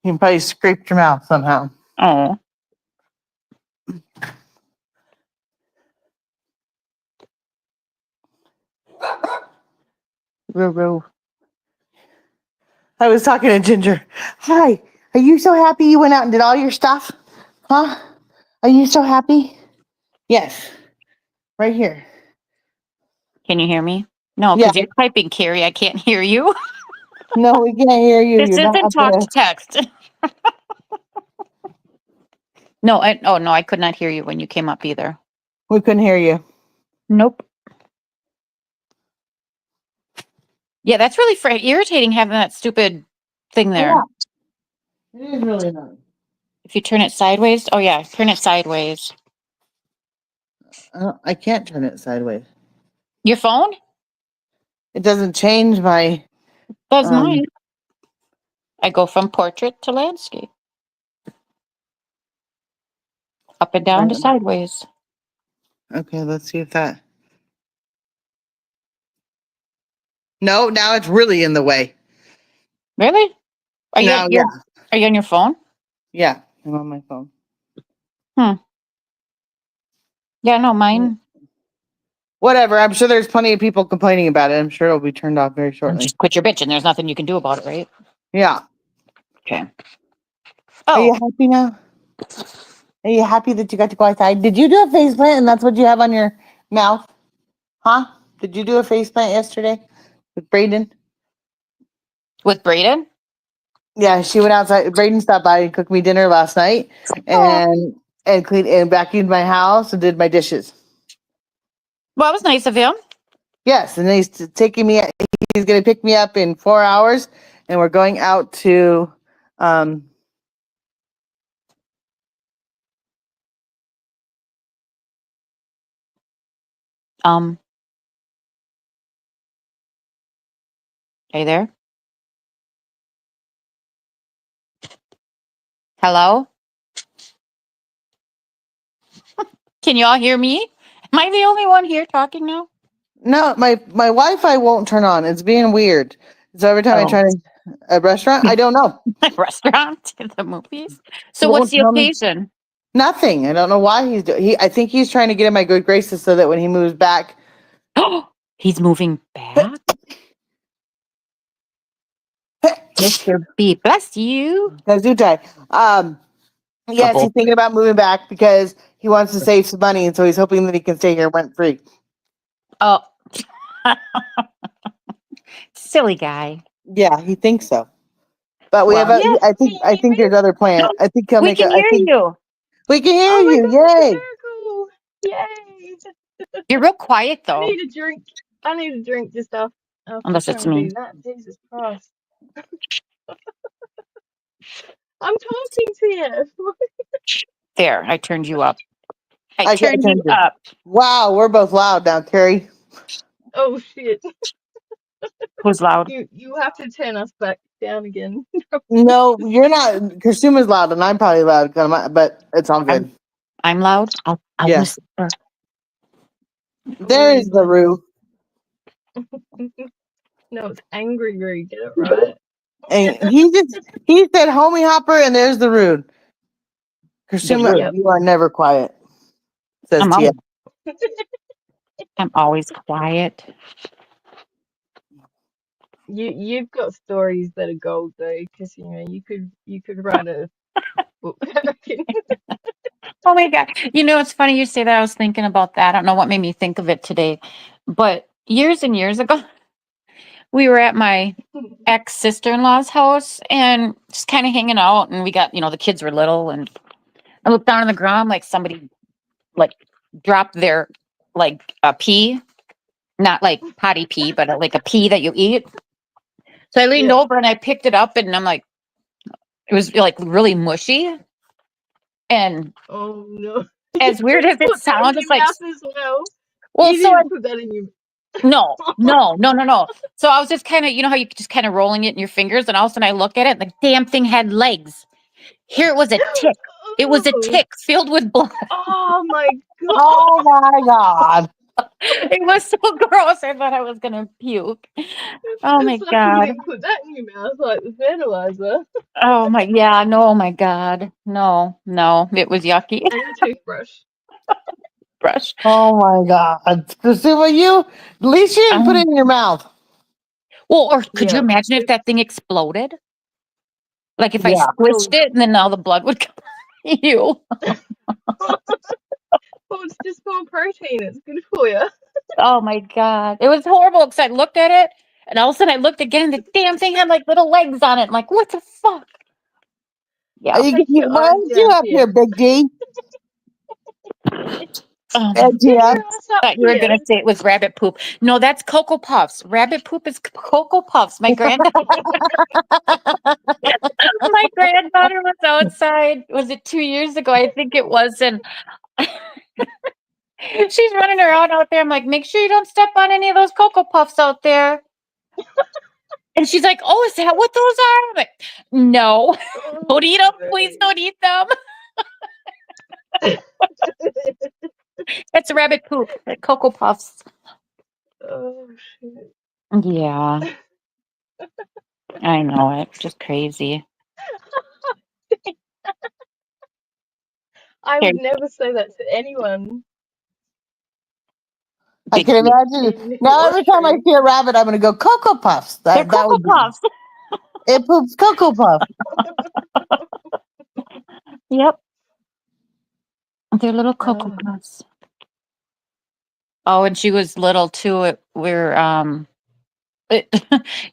You probably scraped your mouth somehow. Oh. Roo. I was talking to Ginger. Hi, are you so happy you went out and did all your stuff? Huh? Are you so happy? Yes. Right here. Can you hear me? No, Yeah. because you're typing, Carrie. I can't hear you. No, we can't hear you. This You're not isn't up talk there. to text. No, I could not hear you when you came up either. We couldn't hear you. Nope. Yeah, that's really irritating having that stupid thing there. Yeah. It is really annoying. If you turn it sideways, oh yeah, turn it sideways. I can't turn it sideways. Your phone? It doesn't change my. Does mine. I go from portrait to landscape. Up and down to sideways. Okay, let's see if that. No, now it's really in the way. Really? Are you, Now, you're, yeah. are you on your phone? Yeah, I'm on my phone. Yeah, no, mine. Whatever. I'm sure there's plenty of people complaining about it. I'm sure it'll be turned off very shortly. Just quit your bitching. There's nothing you can do about it, right? Yeah. Okay. Are you Oh, happy now? Are you happy that you got to go outside? Did you do a face plant and that's what you have on your mouth? Huh? Did you do a face plant yesterday with Braden? with Braden? Yeah, she went outside. Braden stopped by and cooked me dinner last night and cleaned and vacuumed my house and did my dishes. Well, it was nice of him. Yes, and he's taking me. He's going to pick me up in 4 hours, and we're going out to. Are you there? Hello? Can you all hear me? Am I the only one here talking now? No, my Wi-Fi won't turn on. It's being weird. So every time I Oh. try to a restaurant, I don't know. Restaurant, the movies. So It what's won't the tell me occasion? nothing. I don't know why he's doing. I think he's trying to get in my good graces so that when he moves back, Oh, he's moving back. Mr. B, bless you. Gazutai. Yes, Trouble. he's thinking about moving back because he wants to save some money, and so he's hoping that he can stay here rent free. Oh, silly guy. Yeah, he thinks so. But we have Well, a. Yes, I can you think hear there's other plan. I think he'll we make a. can I hear think you. we can hear Oh my you. god, Yay! it's a miracle! Yay! You're real quiet I though, need a drink. I need a drink just after unless it's trying to me. do that. Jesus Christ. I'm talking to you. There, I turned you up. I I turned you turned you. up. Wow, we're both loud now, Carrie. Oh shit. Who's loud? You have to turn us back down again. No, you're not. Karsuma's loud, and I'm probably loud, but it's all good. I'm loud. I'll Yeah. whisper. There's the Roo. No, it's angry Roo. Get it right. And he said homie hopper, and there's the rude. Karsuma, Rude. Yep. you are never quiet, says I'm Tia. always quiet. You've got stories that are gold though, because you could write a book. I reckon. Oh my God. You know, it's funny you say that. I was thinking about that. I don't know what made me think of it today. But years and years ago, we were at my ex sister-in-law's house and just kind of hanging out. And we got, the kids were little. And I looked down on the ground like somebody like dropped their like a pea, not like potty pea, but like a pea that you eat. So I leaned Yeah. over and I picked it up and I'm like, it was like really mushy. And Oh no. as weird as it Put that in sounds, it's your like, mouth as well. well, You so I didn't put that in your. no, no, no, no, no. So I was just kind of, how you just kind of rolling it in your fingers, and all of a sudden I look at it, the damn thing had legs. Here it was a tick. It was a Oh, tick filled with blood. oh my god. Oh my God. It was so gross. I thought I was gonna puke. Oh my It's lucky you God. didn't put that in your mouth like the fertilizer Oh my, yeah, no, oh my God. No, no, it was yucky. and your toothbrush. Brush. Oh my God. Karsuma, at least you didn't put it in your mouth. Well, or could you Yeah. imagine if that thing exploded? Like if I Yeah. squished it and then all the blood would come. Ew. Well, it's just more protein. It's good for you. Oh my God. It was horrible because I looked at it and all of a sudden I looked again. The damn thing had like little legs on it. I'm like, what the fuck? Yeah. Take your Why eyes aren't you down, up Tia. here, Big D? Oh, Get Tia. your ass up thought you were here. going to say it was rabbit poop. No, that's Cocoa Puffs. Rabbit poop is Cocoa Puffs. My granddaughter, my granddaughter was outside. Was it 2 years ago? I think it was. And she's running around out there. I'm like, make sure you don't step on any of those Cocoa Puffs out there. And she's like, oh, is that what those are? I'm like, no, don't eat them. Please don't eat them. It's rabbit poop. Like Cocoa Puffs. Oh shit. Yeah, I know it. Just crazy. I Here, would never say that to anyone. I big can deal. imagine. Even if it Now was every time I true. see a rabbit, I'm gonna go Cocoa Puffs. They're That Cocoa would be Puffs. it. Poops Cocoa Puff. Yep, they're little Cocoa Oh. Puffs. Oh, and she was little too. It,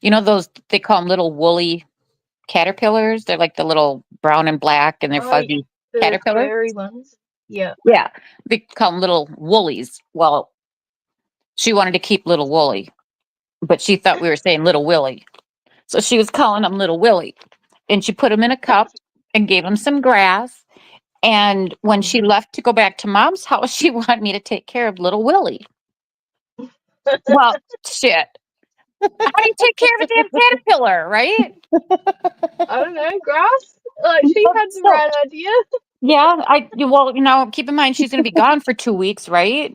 those they call them little woolly caterpillars. They're like the little brown and black, and they're Oh, fuzzy the caterpillars. furry ones. Yeah. Yeah, they call them little woolies. Well, she wanted to keep little woolly, but she thought we were saying little Willie. So she was calling him Little Willie. And she put him in a cup and gave him some grass. And when she left to go back to mom's house, she wanted me to take care of Little Willie. Well, shit. How do you take care of a damn caterpillar, right? I don't know, grass? She had the So- right idea. Yeah, keep in mind she's going to be gone for 2 weeks, right?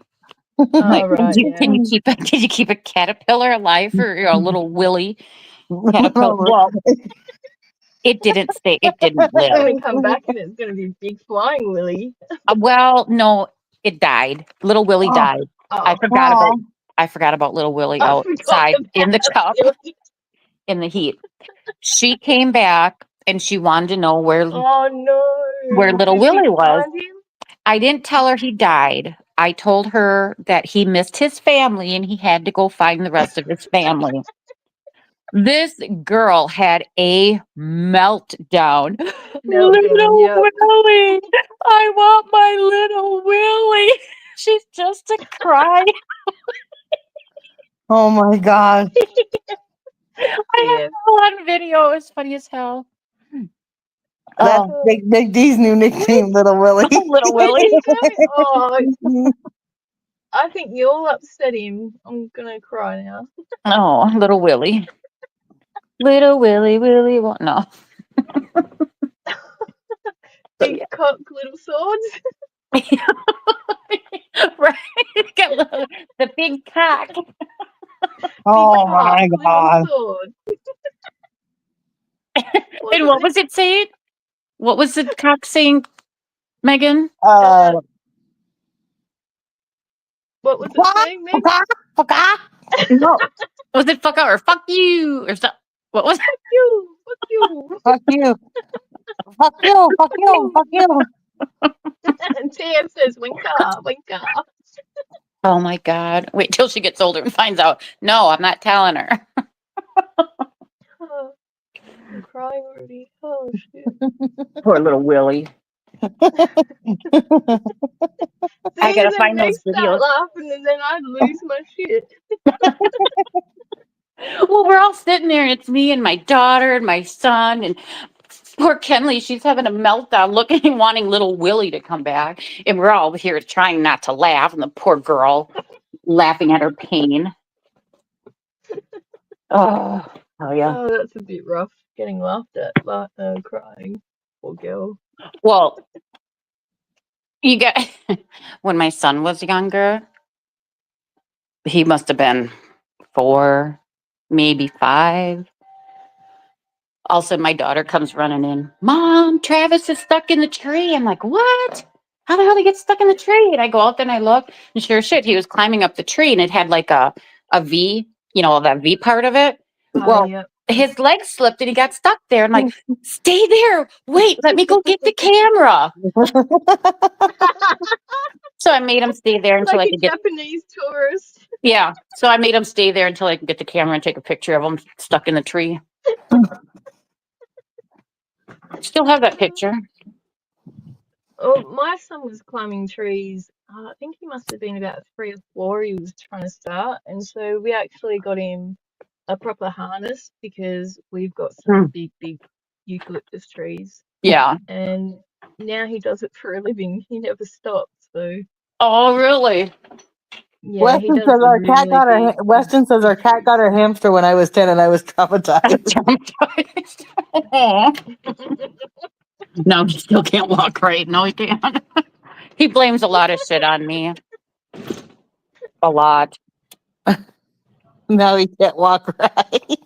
Like, Right, yeah. can you keep a caterpillar alive for a little Willy caterpillar? Well, it didn't stay. It didn't It's live. gonna come back and it's gonna be big flying Willy. Well, no, it died. Little Willy Oh. died. I Oh, forgot about. Aw. I forgot about little Willy I forgot outside in the about cup in the heat. She came back and she wanted to know where Oh no. little Did she Willy was. find him? I didn't tell her he died. I told her that he missed his family and he had to go find the rest of his family. This girl had a meltdown. Meltdown, yep. Willie, I want my little Willie. She's just a cry. Oh my god. I have Yeah. it all on video. It's funny as hell. That's Oh, Big D's new nickname, Little Willie. little Willie. Oh, I think you'll upset him. I'm gonna cry now. Oh, little Willie. Little Willie, Willie. Well, no. Big cock, little swords. Right. Got the big cock. Oh Big my cock, god. little sword. And what was it saying? What was the cock saying, Megan? Uh, What was it saying, Meg? No. Was it fuck out or fuck you or something? What was it? You, fuck you. fuck you. Fuck you. Fuck you. Fuck you. And TM says, winker, winker. Oh my God. Wait till she gets older and finds out. No, I'm not telling her. Oh, I'm crying already. Oh, shit. Poor little Willie. I gotta See, find then those Meg start videos. laughing and then I'd lose my shit. Well, we're all sitting there, and it's me and my daughter and my son and poor Kenley. She's having a meltdown, looking, wanting little Willie to come back, and we're all here trying not to laugh, and the poor girl laughing at her pain. Oh yeah. Oh, that's a bit rough. Getting laughed at, but crying. Poor girl. Well, you got when my son was younger, he must have been 4, maybe 5. All of a sudden, my daughter comes running in. Mom, Travis is stuck in the tree. I'm like, what? How the hell did he get stuck in the tree? And I go out there and I look, and sure as shit, he was climbing up the tree, and it had like a V, that V part of it. Well, Yep. his leg slipped and he got stuck there. I'm like, stay there. Wait, let me go get the camera. So I made him stay there until Like I a could get. Japanese tourist. Yeah. So I made him stay there until I could get the camera and take a picture of him stuck in the tree. Still have that picture. Oh, my son was climbing trees. I think he must have been about 3 or 4. He was trying to start, and so we actually got him a proper harness because we've got some big eucalyptus trees, Yeah. and now he does it for a living. He never stops. So Oh, really? yeah, he Weston does says a our cat really got her. big, Weston says our cat got her hamster when I was 10 and I was traumatized. Aw. No, he still can't walk right. No, he can't. He blames a lot of shit on me. A lot. Now he can't walk right.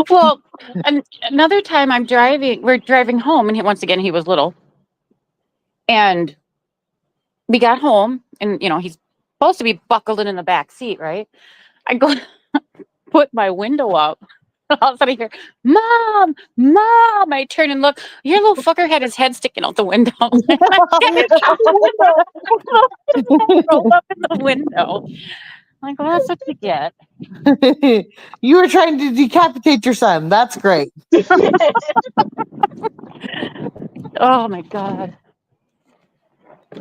Well, and another time we're driving home, and once again, he was little. And we got home, and, he's supposed to be buckled in the back seat, right? I go put my window up. All of a sudden I hear, Mom, Mom. I turn and look. Your little fucker had his head sticking out the window. Rolled up in the window. I'm like, well, that's what you get. You were trying to decapitate your son. That's great. Oh my God.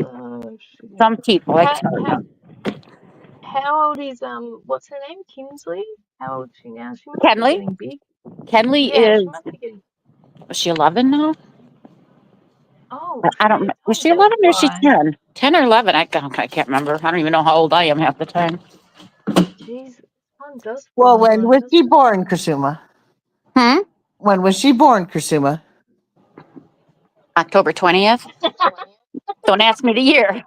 Oh, shit. Some people, I How, tell you. how old is what's her name? Kinsley? How old is she now? She must Kenley? be getting big. Kenley Yeah, is, she must be getting. is she 11 now? Oh, I don't shit. know. Oh, Is she that's 11 or is she fine. 10? 10 or 11? I can't remember. I don't even know how old I am half the time. Jeez, time does Well, fly when by, was she doesn't it? born, Kasuma? Hmm? When was she born, Kursuma? October 20th. Don't ask me the year.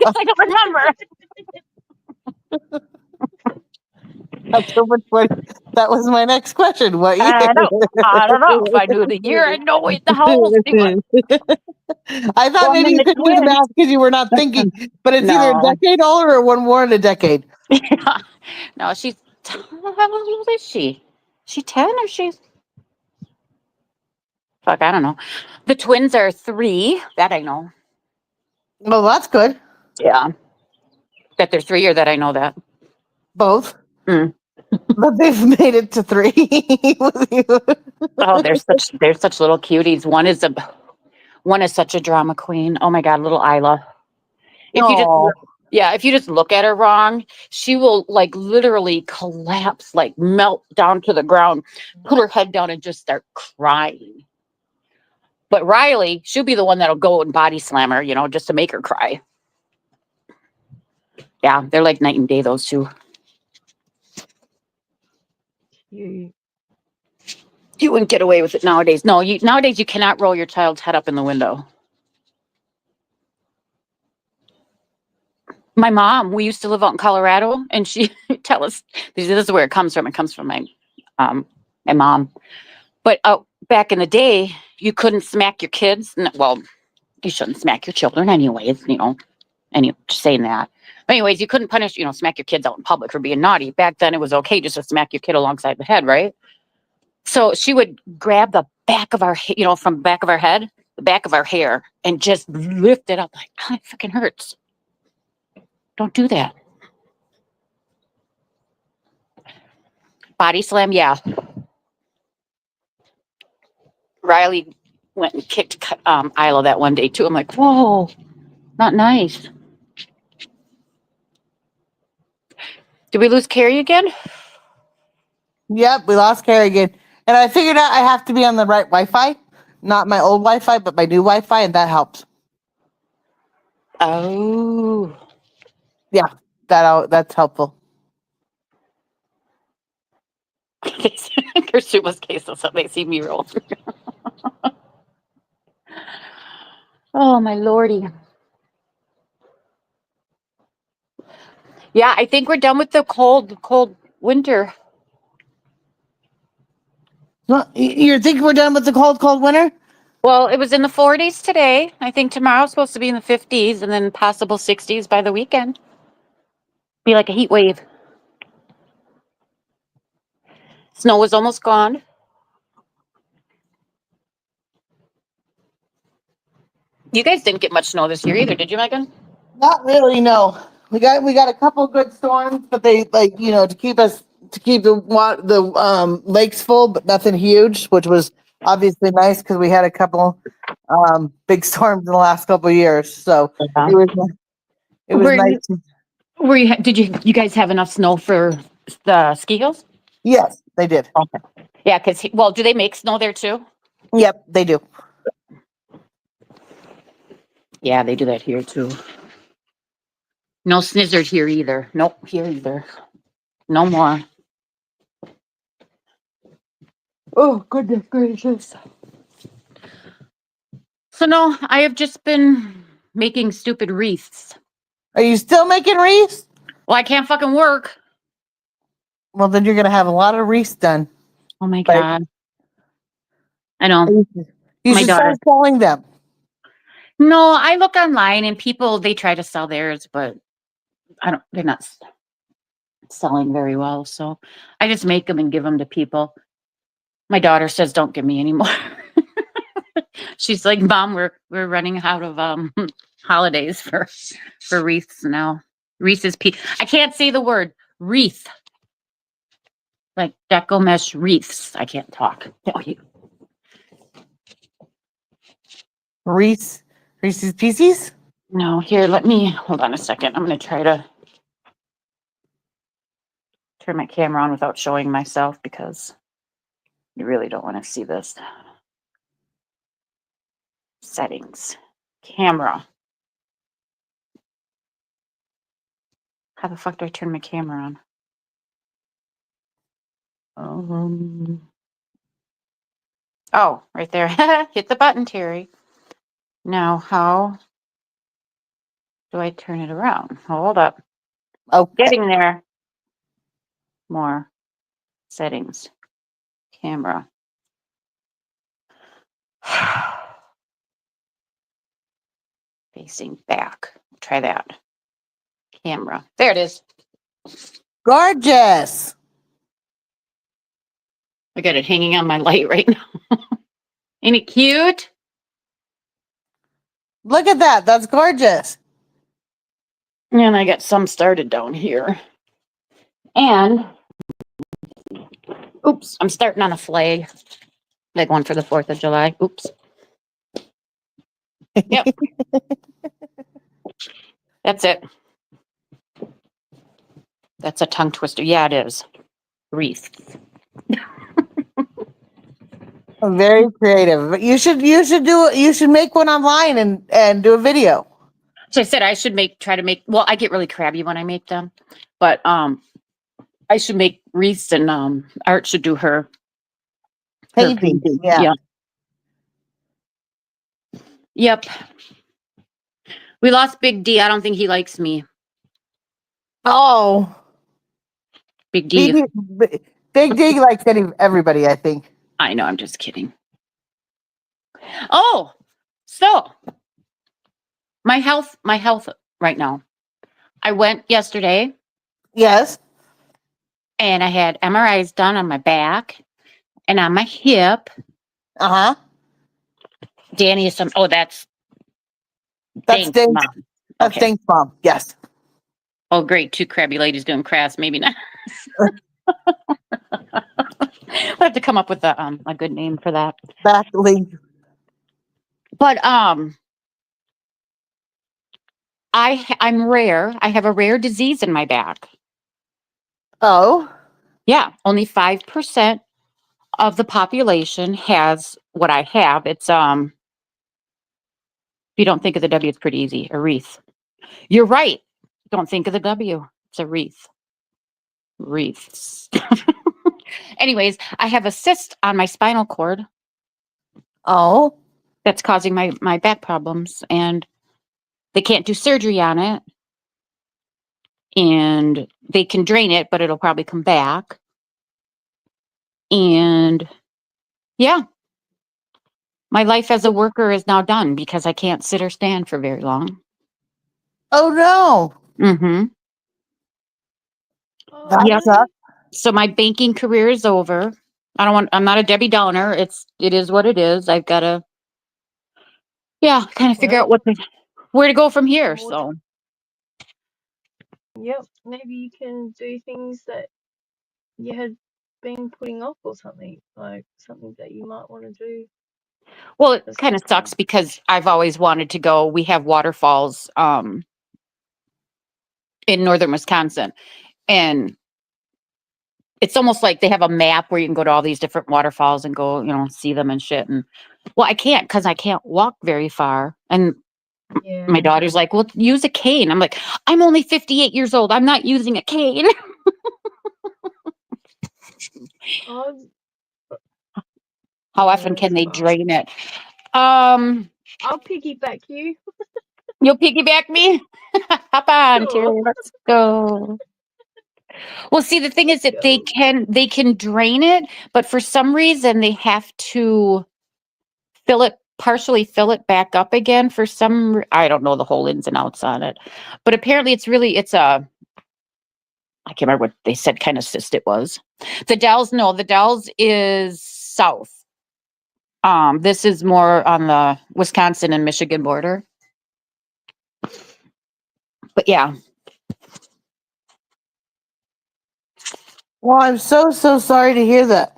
I don't remember. October 20. That was my next question. What year? I don't know. If I knew the year, I'd know what the how old she was. I thought Well, I'm maybe in you the couldn't do the twins. math because you were not thinking, but it's either a No. decade older or one more in a decade. No, she's how old is she? She 10 or she's fuck, I don't know. The twins are 3. That I know. Well, that's good. Yeah. That they're 3 or that I know that. Both. Mm. But they've made it to 3 with you. Oh, they're such little cuties. One is such a drama queen. Oh my god, little Isla. If you just Oh, yeah, if you just look at her wrong, she will like literally collapse, like melt down to the ground, put her head down and just start crying. But Riley, she'll be the one that'll go and body slam her, just to make her cry. Yeah, they're like night and day, those two. You. You wouldn't get away with it nowadays. No, nowadays you cannot roll your child's head up in the window. My mom, we used to live out in Colorado, and she tell us this is where it comes from. It comes from my mom. But back in the day, you couldn't smack your kids. Well, you shouldn't smack your children, anyways. Just saying that. Anyways, you couldn't punish, smack your kids out in public for being naughty. Back then, it was okay just to smack your kid alongside the head, right? So she would grab the back of our, from the back of our head, the back of our hair, and just lift it up like, oh, it fucking hurts. Don't do that. Body slam, yeah. Riley went and kicked Isla that one day too. I'm like, whoa, not nice. Did we lose Carrie again? yep, we lost Kerrigan. And I figured out I have to be on the right Wi-Fi, not my old Wi-Fi, but my new Wi-Fi, and that helps. Oh. Yeah, that's helpful. Kursuma's case of something they see me roll. Oh my lordy. Yeah, I think we're done with the cold winter. Well, you think we're done with the cold winter? Well, it was in the 40s today. I think tomorrow's supposed to be in the 50s and then possible 60s by the weekend. Be like a heat wave. Snow was almost gone. You guys didn't get much snow this year either, did you, Megan? Not really. No, we got a couple good storms, but they to keep the lakes full, but nothing huge, which was obviously nice because we had a couple big storms in the last couple of years. So Yeah. it was nice. Did you guys have enough snow for the ski hills? Yes, they did. Okay. Yeah, well, do they make snow there too? Yep, they do. Yeah, they do that here too. No snizzard here either. Nope, here either. No more. Oh, goodness gracious. So no, I have just been making stupid wreaths. Are you still making wreaths? Well, I can't fucking work. Well, then you're gonna have a lot of wreaths done. Oh my Like, God. I know. you My should daughter. start selling them. No, I look online and people, they try to sell theirs, but they're not selling very well. So I just make them and give them to people. My daughter says, don't give me any more. She's like, Mom, we're running out of holidays for wreaths now. Reese's I can't say the word wreath. Like deco mesh wreaths. I can't talk. Reese's Pieces. No, here, let me hold on a second. I'm gonna try to turn my camera on without showing myself because you really don't want to see this. Settings. Camera. How the fuck do I turn my camera on? Oh, right there. Hit the button, Terry. Now, how do I turn it around? Hold up. Okay. Getting there. More settings. Camera. Facing back. Try that. Camera. There it is. Gorgeous. I got it hanging on my light right now. Ain't it cute? Look at that. That's gorgeous. And I got some started down here. And, oops, I'm starting on a flag. Like one for the 4th of July. Oops. Yep. That's it. That's a tongue twister. Yeah, it is. Wreath. Very creative. You should make one online and do a video. So I said I should try to make, well, I get really crabby when I make them, but I should make wreaths, and Art should do her Painting. Yeah. Yep. We lost Big D. I don't think he likes me. Oh. Big D. Big D likes everybody, I think. I know, I'm just kidding. Oh, so my health right now. I went yesterday Yes. and I had MRIs done on my back and on my hip. Uh-huh. Danny is that's That's Dank's mom. That's Okay. Dank's mom. Yes. Oh, great. 2 crabby ladies doing crafts. Maybe not. We'll have to come up with a good name for that. Back link. But I'm rare. I have a rare disease in my back. Oh. Yeah, only 5% of the population has what I have. It's if you don't think of the W, it's pretty easy. A wreath. You're right. Don't think of the W. It's a wreath. Wreaths. Anyways, I have a cyst on my spinal cord Oh. that's causing my back problems, and they can't do surgery on it. And they can drain it, but it'll probably come back. And yeah, my life as a worker is now done because I can't sit or stand for very long. Oh no. Mm-hmm. Oh, That Yep. sucks. So my banking career is over. I'm not a Debbie Downer. It is what it is. I've got to, kind of figure out where to go from here. More So Yep, maybe you can do things that you had been putting off or something, like something that you might want to do. well, it this kind of summer. sucks because I've always wanted to go. We have waterfalls in northern Wisconsin, and it's almost like they have a map where you can go to all these different waterfalls and go, see them and shit. And well, I can't because I can't walk very far. And Yeah. my daughter's like, well, use a cane. I'm like, I'm only 58 years old. I'm not using a cane. I'll, How Yeah, often can that's they fine. drain it? I'll piggyback you. You'll piggyback me? Hop on, Sure. Terry. Let's go. Well, see, the thing is that they can drain it, but for some reason they have to partially fill it back up again for I don't know the whole ins and outs on it. But apparently it's a I can't remember what they said kind of cyst it was. The Dells is south. This is more on the Wisconsin and Michigan border. But yeah. Well, I'm so sorry to hear that.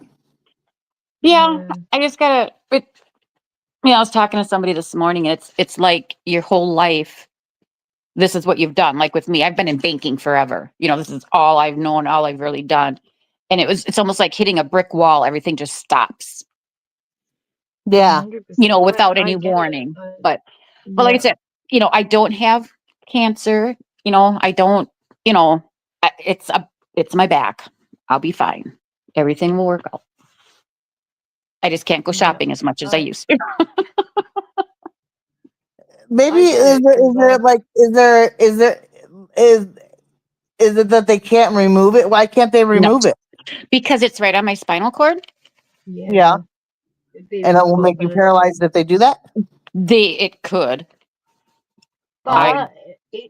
Yeah, I just gotta I was talking to somebody this morning, and it's like your whole life, this is what you've done. Like with me, I've been in banking forever. This is all I've known, all I've really done. And it's almost like hitting a brick wall. Everything just stops. Yeah. 100%. Without I any get it. warning. But like I Yeah. said, I don't have cancer. I don't, it's my back. I'll be fine. Everything will work out. I just can't go Yeah. shopping as much as I used to. Maybe I get it, 'cause is it that they can't remove it? Why can't they remove it? Because it's right on my spinal cord. Yeah. it'd be And it will a lot make you better. paralyzed if they do that? It could. But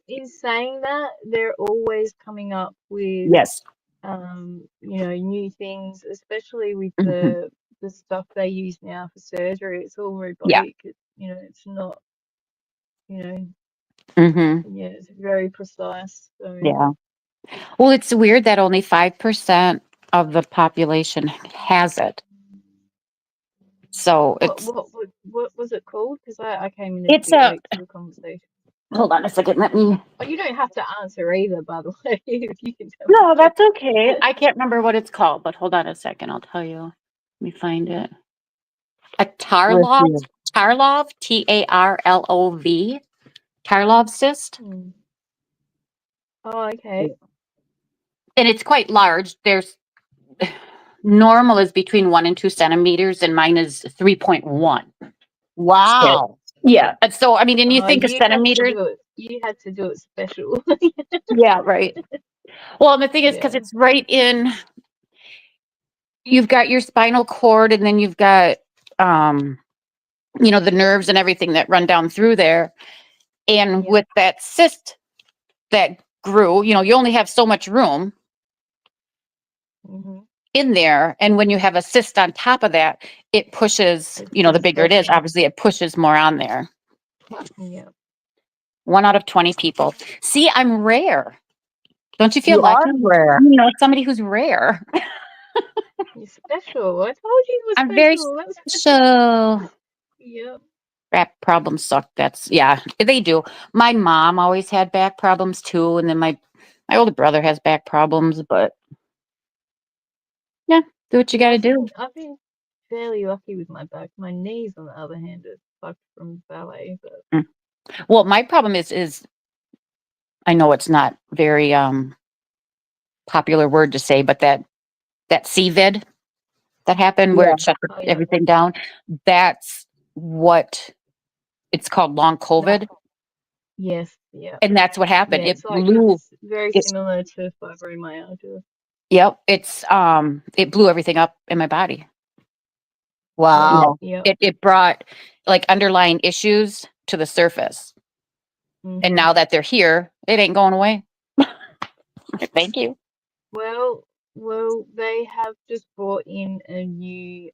in saying that, they're always coming up with Yes. new things, especially with Mhm. the stuff they use now for surgery. It's all Yeah. robotic. It's not, hmm it's very precise. So Yeah. Well, it's weird that only 5% of the population has it. So what was it called? Because I came in a it's bit a, late to the conversation. hold on a second. Let me, Oh, you don't have to answer either, by the way, if you can tell me. no, that's okay. I can't remember what it's called, but hold on a second. I'll tell you. Let me find it. A Tarlov, you. Tarlov, Tarlov, Tarlov cyst. Hmm. Oh, okay. And it's quite large. There's normal is between 1 and 2 centimeters, and mine is 3.1. Wow. Yeah. And so, I mean, and you think a You had to centimeter. do it. You had to do it special. Yeah, right. Well, and the thing is, because Yeah. it's right in, you've got your spinal cord, and then you've got, the nerves and everything that run down through there. And Yeah. with that cyst that grew, you only have so much room hmm in there. And when you have a cyst on top of that, it pushes, It the pushes bigger it is, everything. obviously it pushes more on there. Yeah. 1 out of 20 people. See, I'm rare. Don't you feel You are lucky? rare. Somebody who's rare. You're special. I told you you were I'm very special. That's special. yeah. Back problems suck. Yeah, they do. My mom always had back problems too, and then my older brother has back problems, but yeah, do what you got to do. I've been fairly lucky with my back. My knees, on the other hand, are fucked from ballet. But Well, my problem is I know it's not very popular word to say, but that CVID that happened where Yeah. it shut oh yeah, everything down, that's what it's called, long COVID. yes, yeah, And that's what happened. yeah. It It's like blew it's very it's similar to fibromyalgia. Yep, it blew everything up in my body. Yeah, Wow. yeah. It brought like underlying issues to the surface. And hmm now that they're here, it ain't going away. Thank you. Well, they have just brought in a new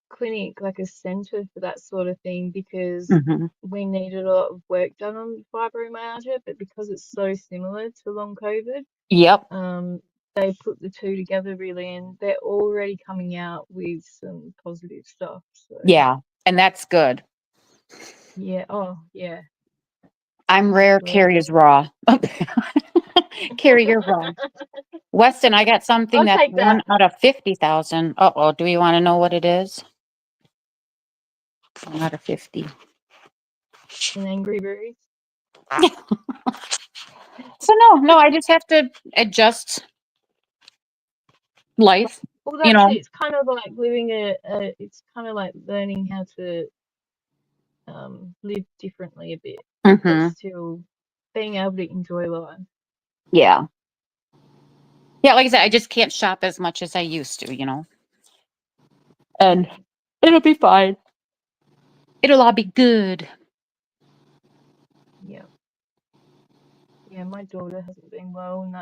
clinic, like a center for that sort of thing, because hmm we needed a lot of work done on fibromyalgia, but because it's so similar to long COVID, Yep. they put the two together really, and they're already coming out with some positive stuff. So Yeah. And that's good. yeah, oh yeah, I'm rare, Carrie absolutely. is raw. Carrie, you're raw. Weston, I got something I'll that's take 1 that. out of 50,000. Uh-oh, do you want to know what it is? 1 out of 50. An Angry Birds. So no, I just have to adjust life, Well, you that's it. know. It's kind of like living it's kind of like learning how to live differently a bit, but hmm still being able to enjoy life. Yeah. Yeah, like I said, I just can't shop as much as I used to. And it'll be fine. It'll all be good. Yeah. Yeah, my daughter hasn't been well, and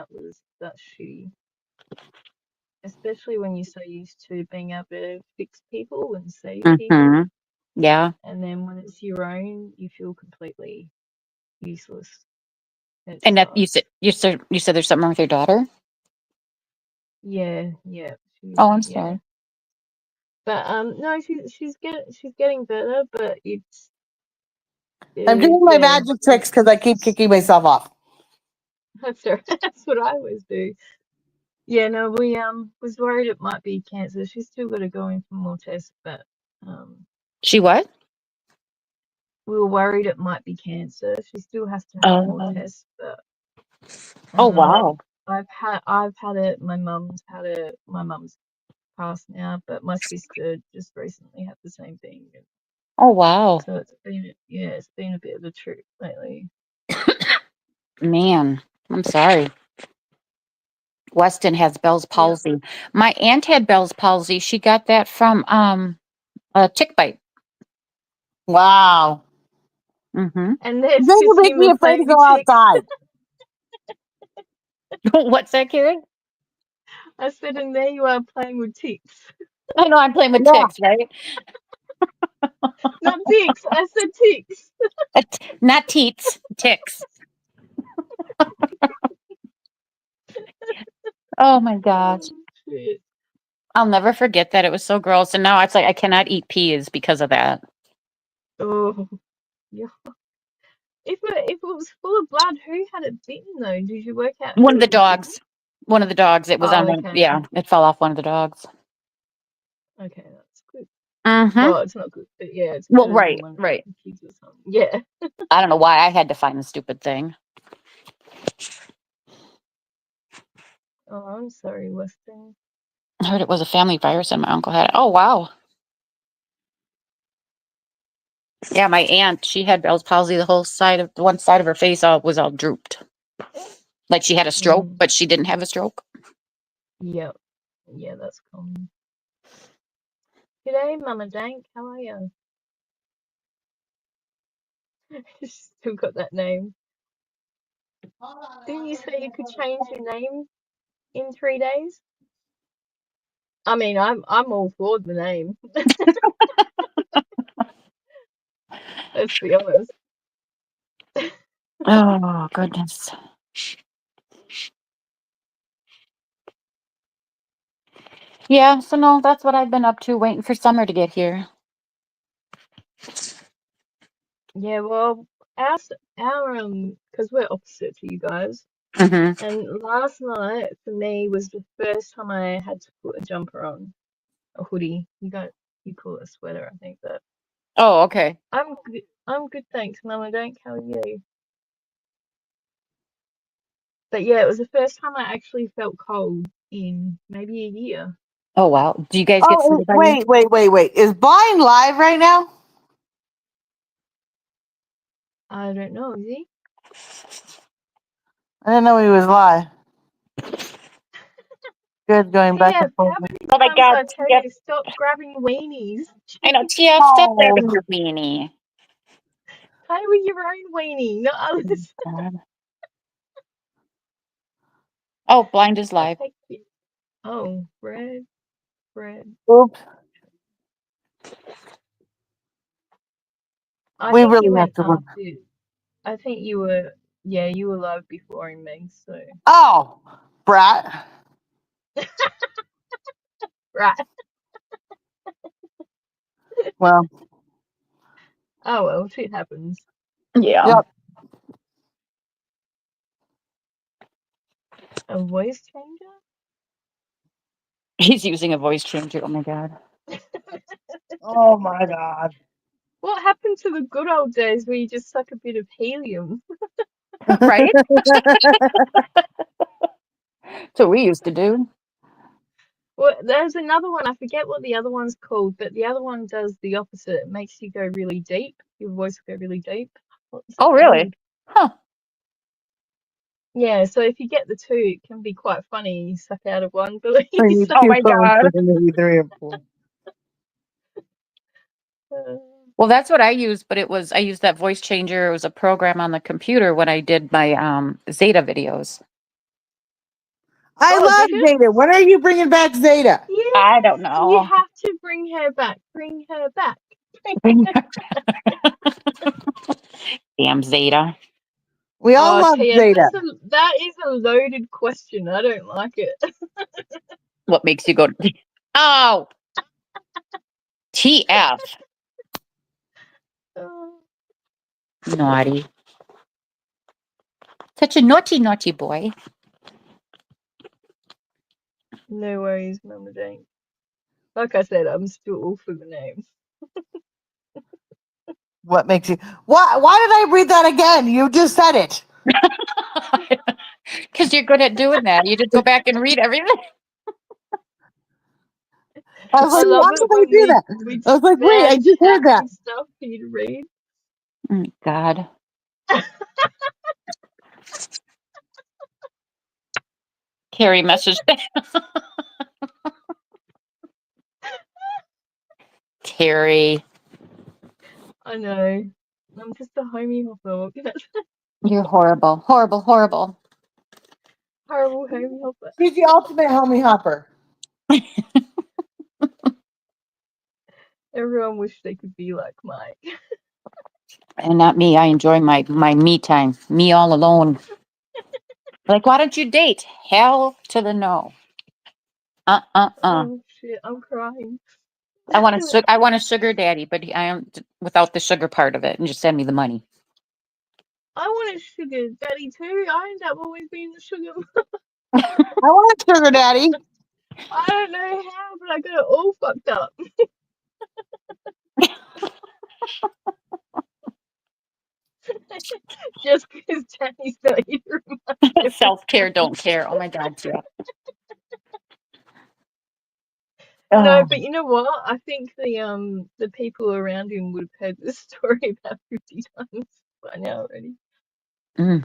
that's shitty. Especially when you're so used to being able to fix people and save people, hmm Yeah. and then when it's your own, you feel completely useless. It And that sucks. you said there's something wrong with your daughter? Yeah, yeah, Oh, I'm yeah. sorry. But no, she's getting better, but it's I'm doing my yeah, magic tricks because I keep kicking myself off. that's what I always do. Yeah, no, we was worried it might be cancer. She's still got to go in for more tests, but She what? we were worried it might be cancer. She still has to have more Oh. tests, but Oh, wow. I've had it. My mum's passed now, but my sister just recently had the same thing. Oh, wow. So it's been a bit of a trip lately. Man, I'm sorry. Weston has Bell's palsy. My aunt had Bell's palsy. She got that from a tick bite. Wow. Mm-hmm. And there's Then you make me Kasima afraid to playing with go ticks. outside. What's that, Karen? I said, and there you are playing with ticks. I know I'm playing with Yeah. ticks, right? Not ticks. I said ticks. Not teats, ticks. Oh my gosh. Oh, shit. I'll never forget that. It was so gross. And now it's like I cannot eat peas because of that. Oh, yeah. If it was full of blood, who had it bitten though? Did you work out One who of the it was bitten? dogs. One of the dogs. It was Oh, on one. okay. Yeah, it fell off one of the dogs. Okay, that's good. Mm-hmm. Well, it's not good, but yeah, it's Well, better than right, one of right. the kids or something. Yeah. I don't know why I had to find the stupid thing. Oh, I'm sorry, Weston. I heard it was a family virus and my uncle had it. Oh, wow. Yeah, my aunt, she had Bell's palsy. The whole side of one side of her face was all drooped. Like she had a stroke, Mm, but she didn't have a stroke. yeah. Yeah, that's common. G'day, Mama Dank. How are you? Still got that name. Didn't you say you could change your name in 3 days? I mean, I'm all for the name. Let's be honest. Oh, goodness. Yeah, so no, that's what I've been up to, waiting for summer to get here. Yeah, well, because we're opposite to you guys. Mm-hmm. And last night for me was the first time I had to put a jumper on, a hoodie. You call it a sweater, I think. But Oh, okay. I'm good. I'm good, thanks, Mama Dank. How are you? But yeah, it was the first time I actually felt cold in maybe a year. Oh, wow. Do you guys get Oh, snowed by you? wait. Is Blind live right now? I don't know, is he? I didn't know he was live. Good, going back TF, and forth. how many Oh my times God, I tell TF. you stop grabbing weenies? I know, TF, stop Oh, grabbing your weenie. Play with your own weenie, not others. God. Oh, Blind is I'll live. take it. Oh, bread. oops. I We think you really have went to work. after. I think you were. Yeah, you were live before me. So Oh, brat. right. Well, Oh well, shit happens. Yeah. yep. A voice changer? He's using a voice changer. Oh my God. Oh my God. What happened to the good old days where you just suck a bit of helium? Right? That's what we used to do. Well, there's another one. I forget what the other one's called, but the other one does the opposite. It makes you go really deep. Your voice will go really deep. What's it Oh, really? called? Huh. Yeah, so if you get the two, it can be quite funny. You suck out of one, but you We need suck Oh two my phones, God. so maybe 3 or 4. uh, Well, that's what I used, but I used that voice changer. It was a program on the computer when I did my Zeta videos. I Oh, did love it? Zeta. When are you bringing back Zeta? I don't Yes, you know. have to bring her back. Bring her back. Damn Zeta. We all Oh, love TF, Zeta. that is a loaded question. I don't like it. What makes you go? Oh, TF. Oh, Naughty. Such a naughty, naughty boy. no worries, Mama Jane. Like I said, I'm still all for the name. What makes you? Why did I read that again? You just said it. Because you're good at doing that. You just go back and read everything. I was I like, love why it did when they do that? we'd I was like, wait, I spam just heard chat that. and stuff for you to read. Oh, God. Carrie messaged Carrie, I know. I'm just a homie hopper. you're horrible, horrible, horrible. Horrible homie hopper. She's the ultimate homie hopper. Everyone wished they could be like Mike. And not me. I enjoy my me time, me all alone. Like, why don't you date? Hell to the no. Oh shit, I'm crying. I want a sugar daddy, but I am without the sugar part of it, and just send me the money. I want a sugar daddy too. I end up always being the sugar. I want a sugar daddy. I don't know how, but I got it all fucked up. Just because Danny's not here. Self care, don't care. Oh my God, Jill. No, Oh, but you know what? I think the people around him would have heard this story about 50 times by now already. mm.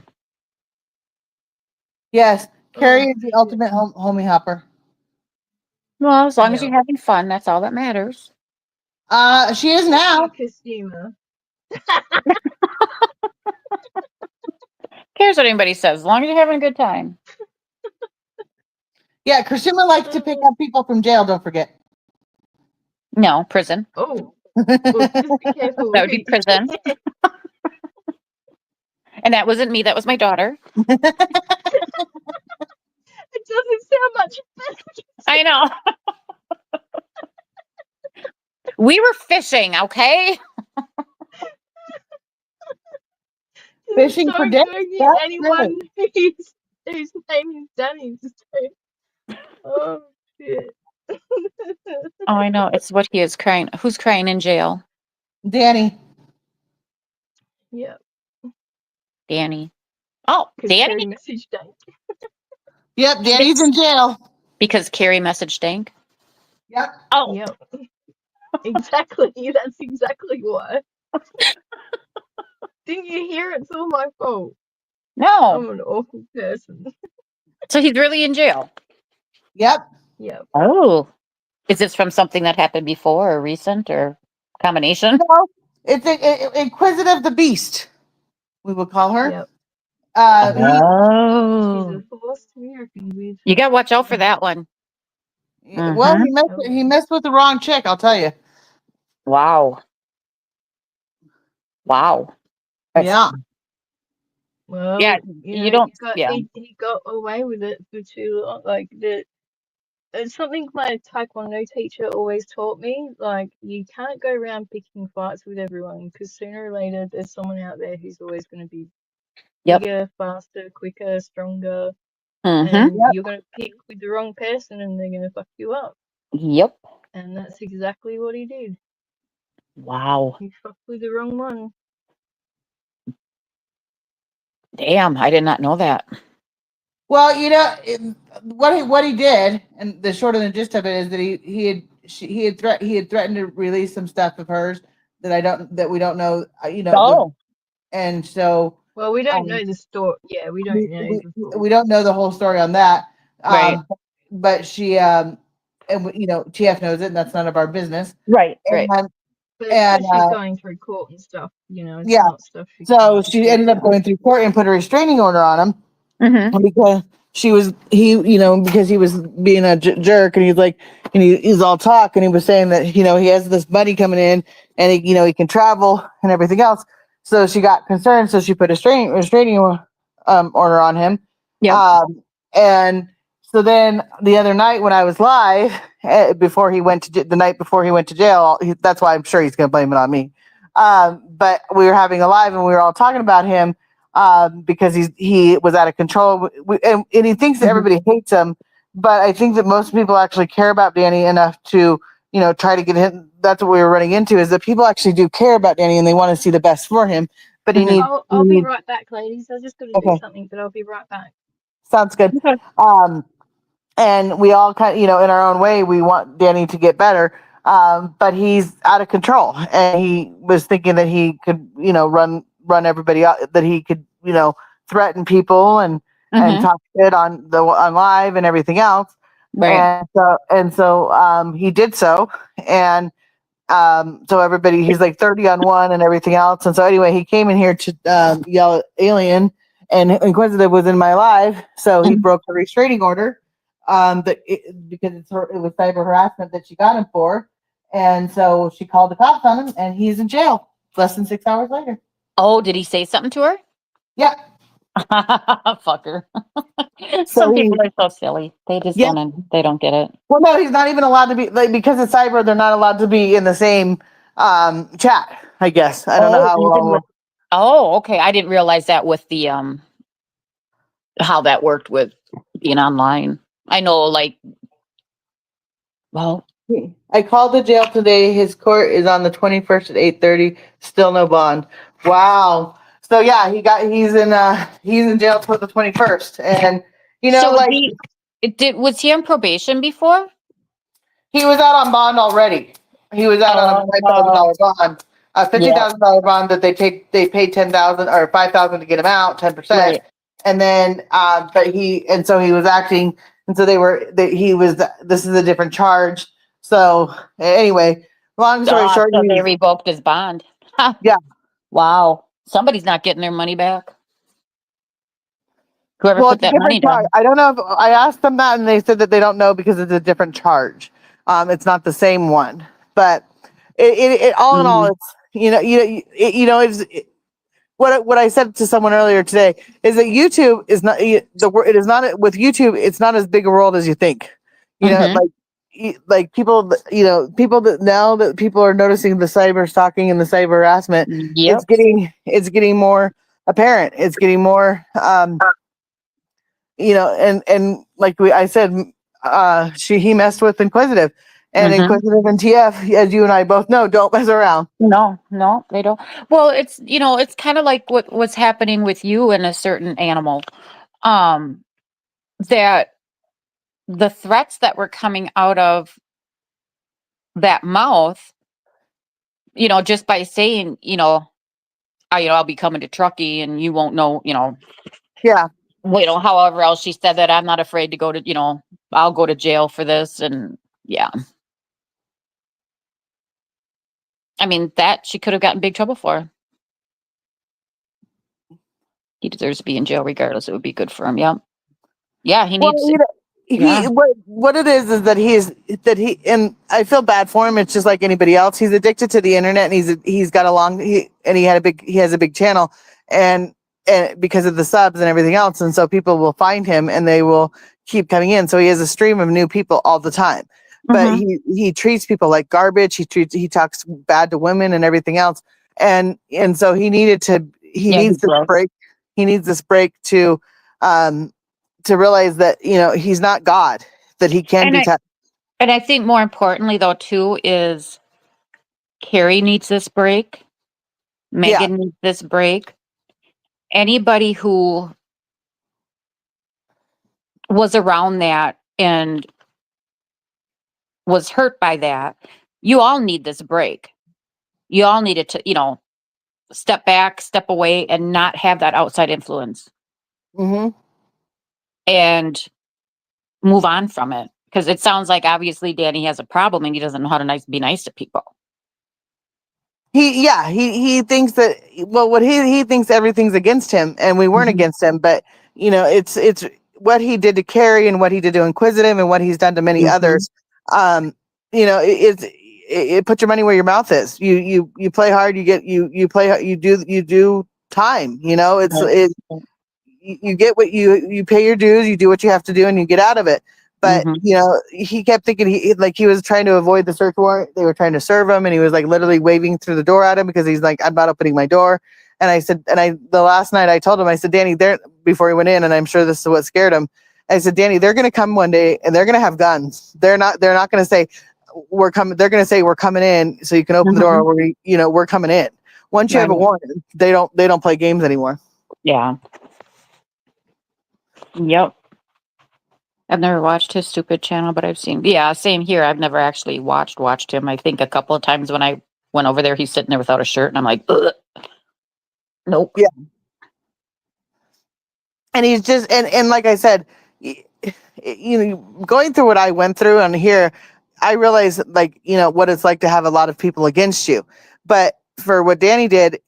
Yes, Carrie Oh is the shit. ultimate homie hopper. Well, as long as Yeah. you're having fun, that's all that matters. She is Thank now. you, Casima. Cares what anybody says, as long as you're having a good time. Yeah, Christina likes to pick up people from jail. Don't forget. No, prison. Oh, well, just be careful That with would be who. prison. And that wasn't me. That was my daughter. It doesn't sound much better. I know. We were fishing, okay? Fishing for Don't dick. go near That's anyone great. whose name is Danny. Just don't. Oh shit. Oh, I know. It's what he is crying. Who's crying in jail? Danny. Yeah, Danny. Oh, because Danny? Carrie messaged Danny. Yep, Danny's in jail. Because Carrie messaged Dank. Yep. Oh, Yep, exactly. That's exactly why. Didn't you hear? It's all my fault. no. I'm an awful person. So he's really in jail. Yep. Yep. Oh. Is this from something that happened before or recent or combination? No, it's Inquisitive the Beast. We would call her. Yep. He, She's Oh. a force to be reckoned with. You got to watch out for that one. well, Mhm. he messed with the wrong chick. I'll tell you. Wow. Wow. That's- Yeah. Well, Yeah, you you know, don't. Yeah. he got away with it for too long. Like it's something my taekwondo teacher always taught me. Like you can't go around picking fights with everyone because sooner or later there's someone out there who's always going to be Yep. bigger, faster, quicker, stronger, Mm-hmm. and Yep. you're going to pick with the wrong person and they're going to fuck you up. Yep. And that's exactly what he did. Wow. He fucked with the wrong one. Damn, I did not know that. Well, what he did, and the short of the gist of it is that he had threatened to release some stuff of hers that we don't know. And so Well, we don't um, know the story. Yeah, we don't know the full. we don't know the whole story on that. Right. But she TF knows it, and that's none of our business. Right. Right. But And, she's going through court and stuff, it's yeah. not stuff she So can she talk ended up about. going through court and put a restraining order on him. Mm-hmm. Because because he was being a jerk, and he's like, and he's all talk, and he was saying that he has this money coming in, and he can travel and everything else. So she got concerned, so she put a restraining order on him. Yeah. And so then the other night when I was live, before he went to the night before he went to jail, that's why I'm sure he's going to blame it on me. But we were having a live, and we were all talking about him. Because he was out of control, and he thinks that everybody hates him. But I think that most people actually care about Danny enough to, try to get him. That's what we were running into, is that people actually do care about Danny and they want to see the best for him. But he needs. I'll be right back, ladies. I just got to do Okay. something, but I'll be right back. Sounds good. Okay. and we all kind of, in our own way, we want Danny to get better. But he's out of control, and he was thinking that he could, run everybody out, that he could, threaten people and Mm-hmm. talk shit on live and everything else. Right. And so he did so, and so everybody, he's like 30 on one and everything else. And so anyway, he came in here to yell at Alien, and Inquisitive was in my live, so he Mhm. broke the restraining order, because it was cyber harassment that she got him for, and so she called the cops on him, and he's in jail less than 6 hours later. Oh, did he say something to her? Yeah. Fucker. So Some he, people are so silly. They just yeah. they don't get it. Well, no, he's not even allowed to be, like, because it's cyber. They're not allowed to be in the same chat. I guess I don't know Oh, how. even with, oh, okay. I didn't realize that with the how that worked with being online. I know, like, well, I called the jail today. His court is on the 21st at 8:30. Still no bond. Wow. So yeah, he's in jail till the 21st, and so like was he on probation before? he was out on bond already. He was out on a $5,000 bond, a Yeah, $50,000 bond that they paid 10,000 or 5,000 to get him out, 10%, right. and then so he was acting, and so this is a different charge. So anyway, long story short, So they revoked his bond. Ha, yeah. wow. Somebody's not getting their money back. Whoever Well, put it's a that money different charge. down. I don't know if I asked them that, and they said that they don't know because it's a different charge. It's not the same one, but it all in all, Mhm. it's what I said to someone earlier today is that YouTube is not it is not with YouTube. It's not as big a world as you think. Mhm. Like people, people that now that people are noticing the cyber stalking and the cyber harassment, Yep. it's getting more apparent. It's getting more and like I said, he messed with Inquisitive, and Mhm. Inquisitive and TF, as you and I both know, don't mess around. No, no, they don't. Well, it's it's kind of like what's happening with you and a certain animal. Um, that the threats that were coming out of that mouth, just by saying, I'll be coming to Truckee and you won't know, Yeah, however else she said that I'm not afraid to go to, I'll go to jail for this. And yeah, I mean, that she could have gotten big trouble for. He deserves to be in jail regardless. It would be good for him. Yeah. Yeah. He well, needs, he yeah. what it is that and I feel bad for him. It's just like anybody else. He's addicted to the internet, and he's got he has a big channel, and because of the subs and everything else, and so people will find him and they will keep coming in. So he has a stream of new people all the time. But Mm-hmm. he treats people like garbage. He talks bad to women and everything else, and so he Yeah. needs He's this gross. break. He needs this break um to realize that he's not God, that he can And be I, touched. and I think more importantly though, too, is Carrie needs this break. Yeah. Megan needs this break. Anybody who was around that and was hurt by that, you all need this break. You all needed to, step back, step away, and not have that outside influence Hmm. and move on from it. Because it sounds like obviously Danny has a problem and he doesn't know how to be nice to people. He thinks that, well, what he thinks everything's against him, and we weren't Mhm. against him, but it's what he did to Carrie and what he did to Inquisitive and what he's done to many Mhm. others. It put your money where your mouth is. You play hard, you do time. Right. You get what you pay your dues, you do what you have to do, and you get out of it. But Mhm. he kept thinking he was trying to avoid the search warrant. They were trying to serve him, and he was like literally waving through the door at him because he's like, I'm not opening my door. And I said, the last night I told him, I said, Danny, there, before he went in, and I'm sure this is what scared him. I said, Danny, they're going to come one day and they're going to have guns. They're not going to say we're coming. They're going to say we're coming in so you can open the door. Mhm. We're coming in. Once you have a Right. warrant, they don't play games anymore. Yeah. Yep. I've never watched his stupid channel, but I've seen. Yeah, same here. I've never actually watched him. I think a couple of times when I went over there, he's sitting there without a shirt, and I'm like, ugh, nope. Yeah. And he's just and like I said, you know, going through what I went through and here, I realized like, you know, what it's like to have a lot of people against you. But for what Danny did,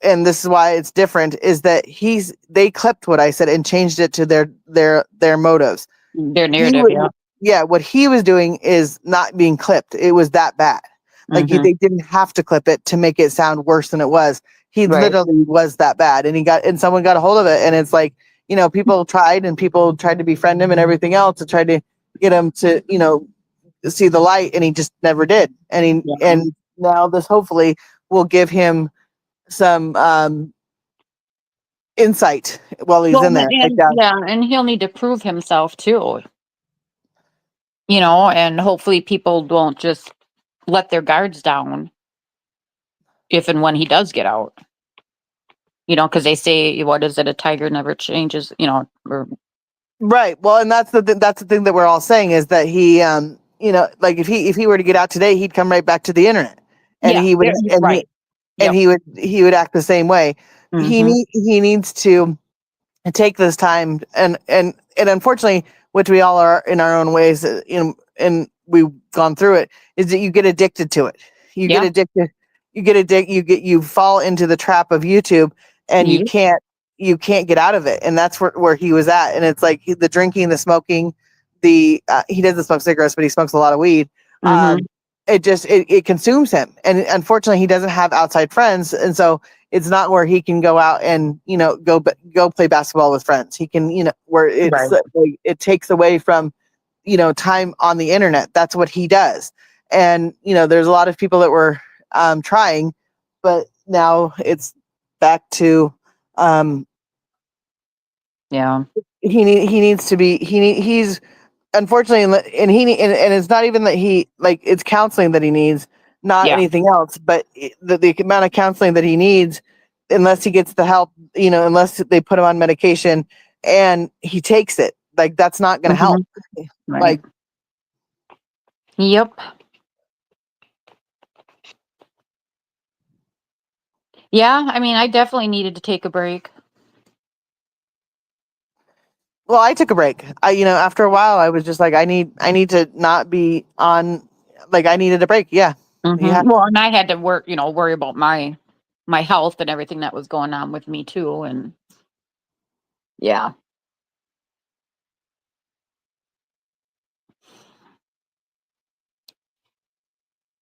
and this is why it's different, is that they clipped what I said and changed it to their motives. Their He narrative, was, yeah. yeah, what he was doing is not being clipped. It was that bad. Like Mhm. they didn't have to clip it to make it sound worse than it was. He Right. literally was that bad, and someone got a hold of it, and it's like, you know, people tried to befriend him and everything else to try to get him to, you know, see the light, and he just never did. Yeah. And now this hopefully will give him some insight while he's Well, in there. Like that. yeah, and he'll need to prove himself too. You know, and hopefully people won't just let their guards down if and when he does get out. You know, because they say, what is it? A tiger never changes. You know, or Right. Well, and that's the thing that we're all saying is that he, you know, like if he were to get out today, he'd come right back to the internet, and yeah, he would, right. and Yep. he would act the same way. Mhm. He needs to take this time, and unfortunately, which we all are in our own ways, and we've gone through it, is that you get addicted to it. You get Yeah. addicted. You fall into the trap of YouTube, and Yep. you can't get out of it. And that's where he was at. And it's like the drinking, the smoking, he doesn't smoke cigarettes, but he smokes a lot of weed. Mhm. It consumes him, and unfortunately, he doesn't have outside friends, and so it's not where he can go out and, you know, go play basketball with friends. He can, you know, where it's Right. like, it takes away from, you know, time on the internet. That's what he does. And, you know, there's a lot of people that were trying, but now it's back to Yeah. he needs to be he's unfortunately, and it's not even that it's counseling that he needs, not Yeah. anything else, but the amount of counseling that he needs, unless he gets the help, you know, unless they put him on medication and he takes it, like that's not going to help. Mhm. Right. Like, Yep. Yeah. I mean, I definitely needed to take a break. well, I took a break. You know, after a while, I was just like, I need to not be on. Like, I needed a break. Yeah, yeah. Well, and I had to worry about my health and everything that was going on with me too, and yeah.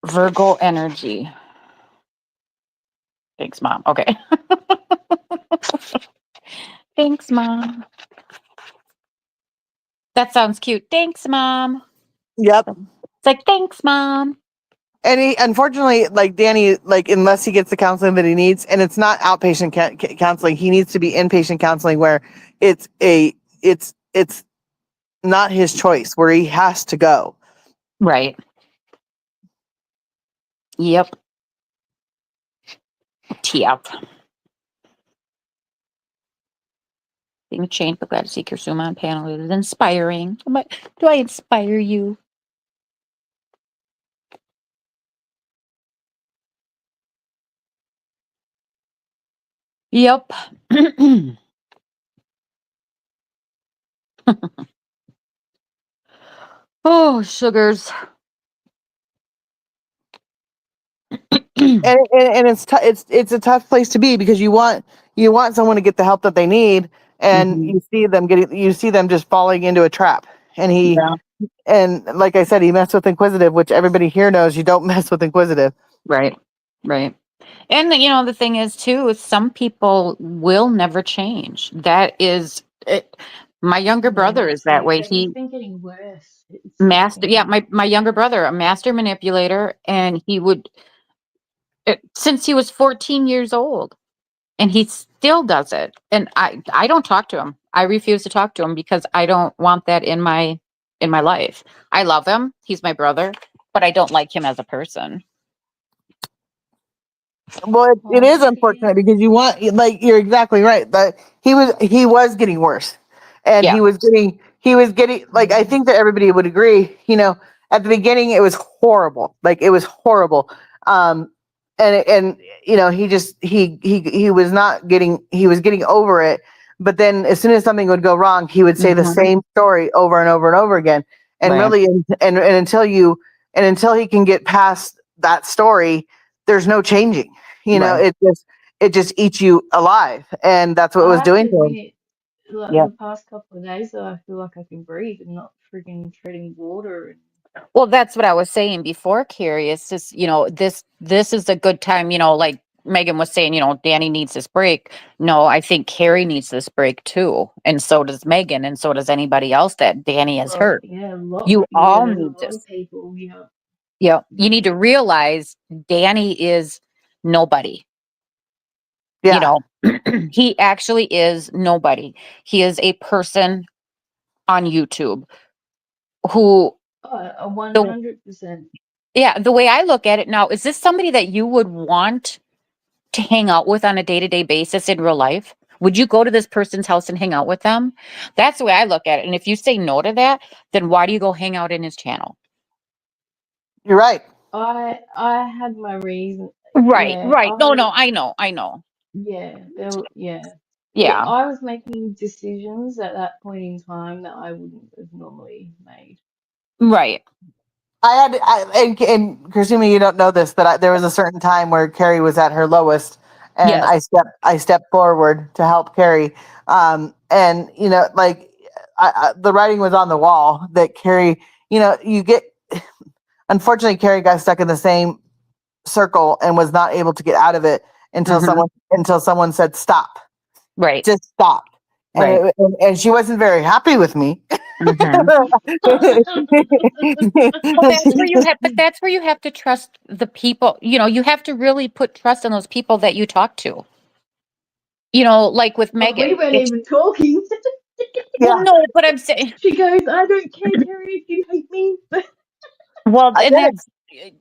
Virgo energy. Thanks, Mom. Okay. Thanks, Mom. That sounds cute. Thanks, Mom. Yep. It's like, thanks, Mom. And unfortunately, like Danny, like unless he gets the counseling that he needs, and it's not outpatient counseling, he needs to be inpatient counseling where it's not his choice, where he has to go. Right. Yep. TF. Being chained, but glad to see Kursuma on panel. It is inspiring. Do I inspire you? Yep. Oh, sugars. And it's a tough place to be because you want someone to get the help that they need, and Mhm. you see them just falling into a trap. And Yeah. and like I said, he messed with Inquisitive, which everybody here knows you don't mess with Inquisitive. Right. Right. And the thing is too, is some people will never change. That is it. My younger Yeah, brother is that's that it. way. But he's He been getting worse. It's master, yeah, insane. my younger brother, a master manipulator, and he would since he was 14 years old, and he still does it. And I don't talk to him. I refuse to talk to him because I don't want that in my life. I love him. He's my brother, but I don't like him as a person. Well, it Oh, is good for unfortunate you. because you want, like, you're exactly right, that he was getting worse, and Yeah. he was getting he was getting, like, I think that everybody would agree, at the beginning it was horrible. Like, it was horrible. And he was not getting, he was getting over it. But then as soon as something would go wrong, he would say the same story over and over and over again. And Right. really, and until he can get past that story, there's no changing. Right. It just eats you alive, and that's what it I was have to doing to him. admit, like Yeah. the past couple of days, though, I feel like I can breathe and not freaking treading water. Well, that's what I was saying before, Carrie. It's just, this is a good time, like Megan was saying, Danny needs this break. No, I think Carrie needs this break too. And so does Megan, and so does anybody else that Danny has Well, hurt. yeah, a lot. You Yeah, all there's a need lot this. of people. Yeah. Yeah. You need to realize Danny is nobody. Yeah. He actually is nobody. He is a person on YouTube who, A 100%. yeah, the way I look at it now, is this somebody that you would want to hang out with on a day-to-day basis in real life? Would you go to this person's house and hang out with them? That's the way I look at it. And if you say no to that, then why do you go hang out in his channel? You're right. I had my reason. Right, Yeah, right. No, I know. yeah, yeah. Yeah, I was making decisions at that point in time that I wouldn't have normally made. right. And Christina, you don't know this, but there was a certain time where Carrie was at her lowest, and Yes. I stepped forward to help Carrie. And like, the writing was on the wall that Carrie, unfortunately, Carrie got stuck in the same circle and was not able to get out of it until someone said stop, Right. just stop. Right. And she wasn't very happy with me. Mhm. Well, that's where you have to trust the people. You have to really put trust in those people that you talk to. Like with But we Megan. weren't even talking. Well, no, but I'm saying, She goes, I don't care, Carrie, if you hate me. But well, I and did. that's, it,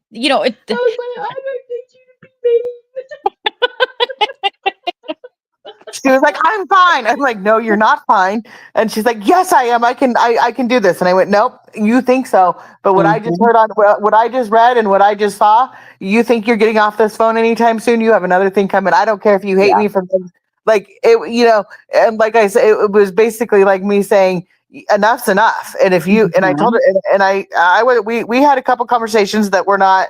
I was like, I don't need you to be mean. She was like, I'm fine. I'm like, no, you're not fine. And she's like, yes, I am. I can do this. And I went, nope, you think so. But what I just heard what I just read and what I just saw, you think you're getting off this phone anytime soon? You have another thing coming. I don't care if you hate me for like it, and like I said, it was basically like me saying, enough's enough. And if you, and I told her, and we had a couple conversations that were not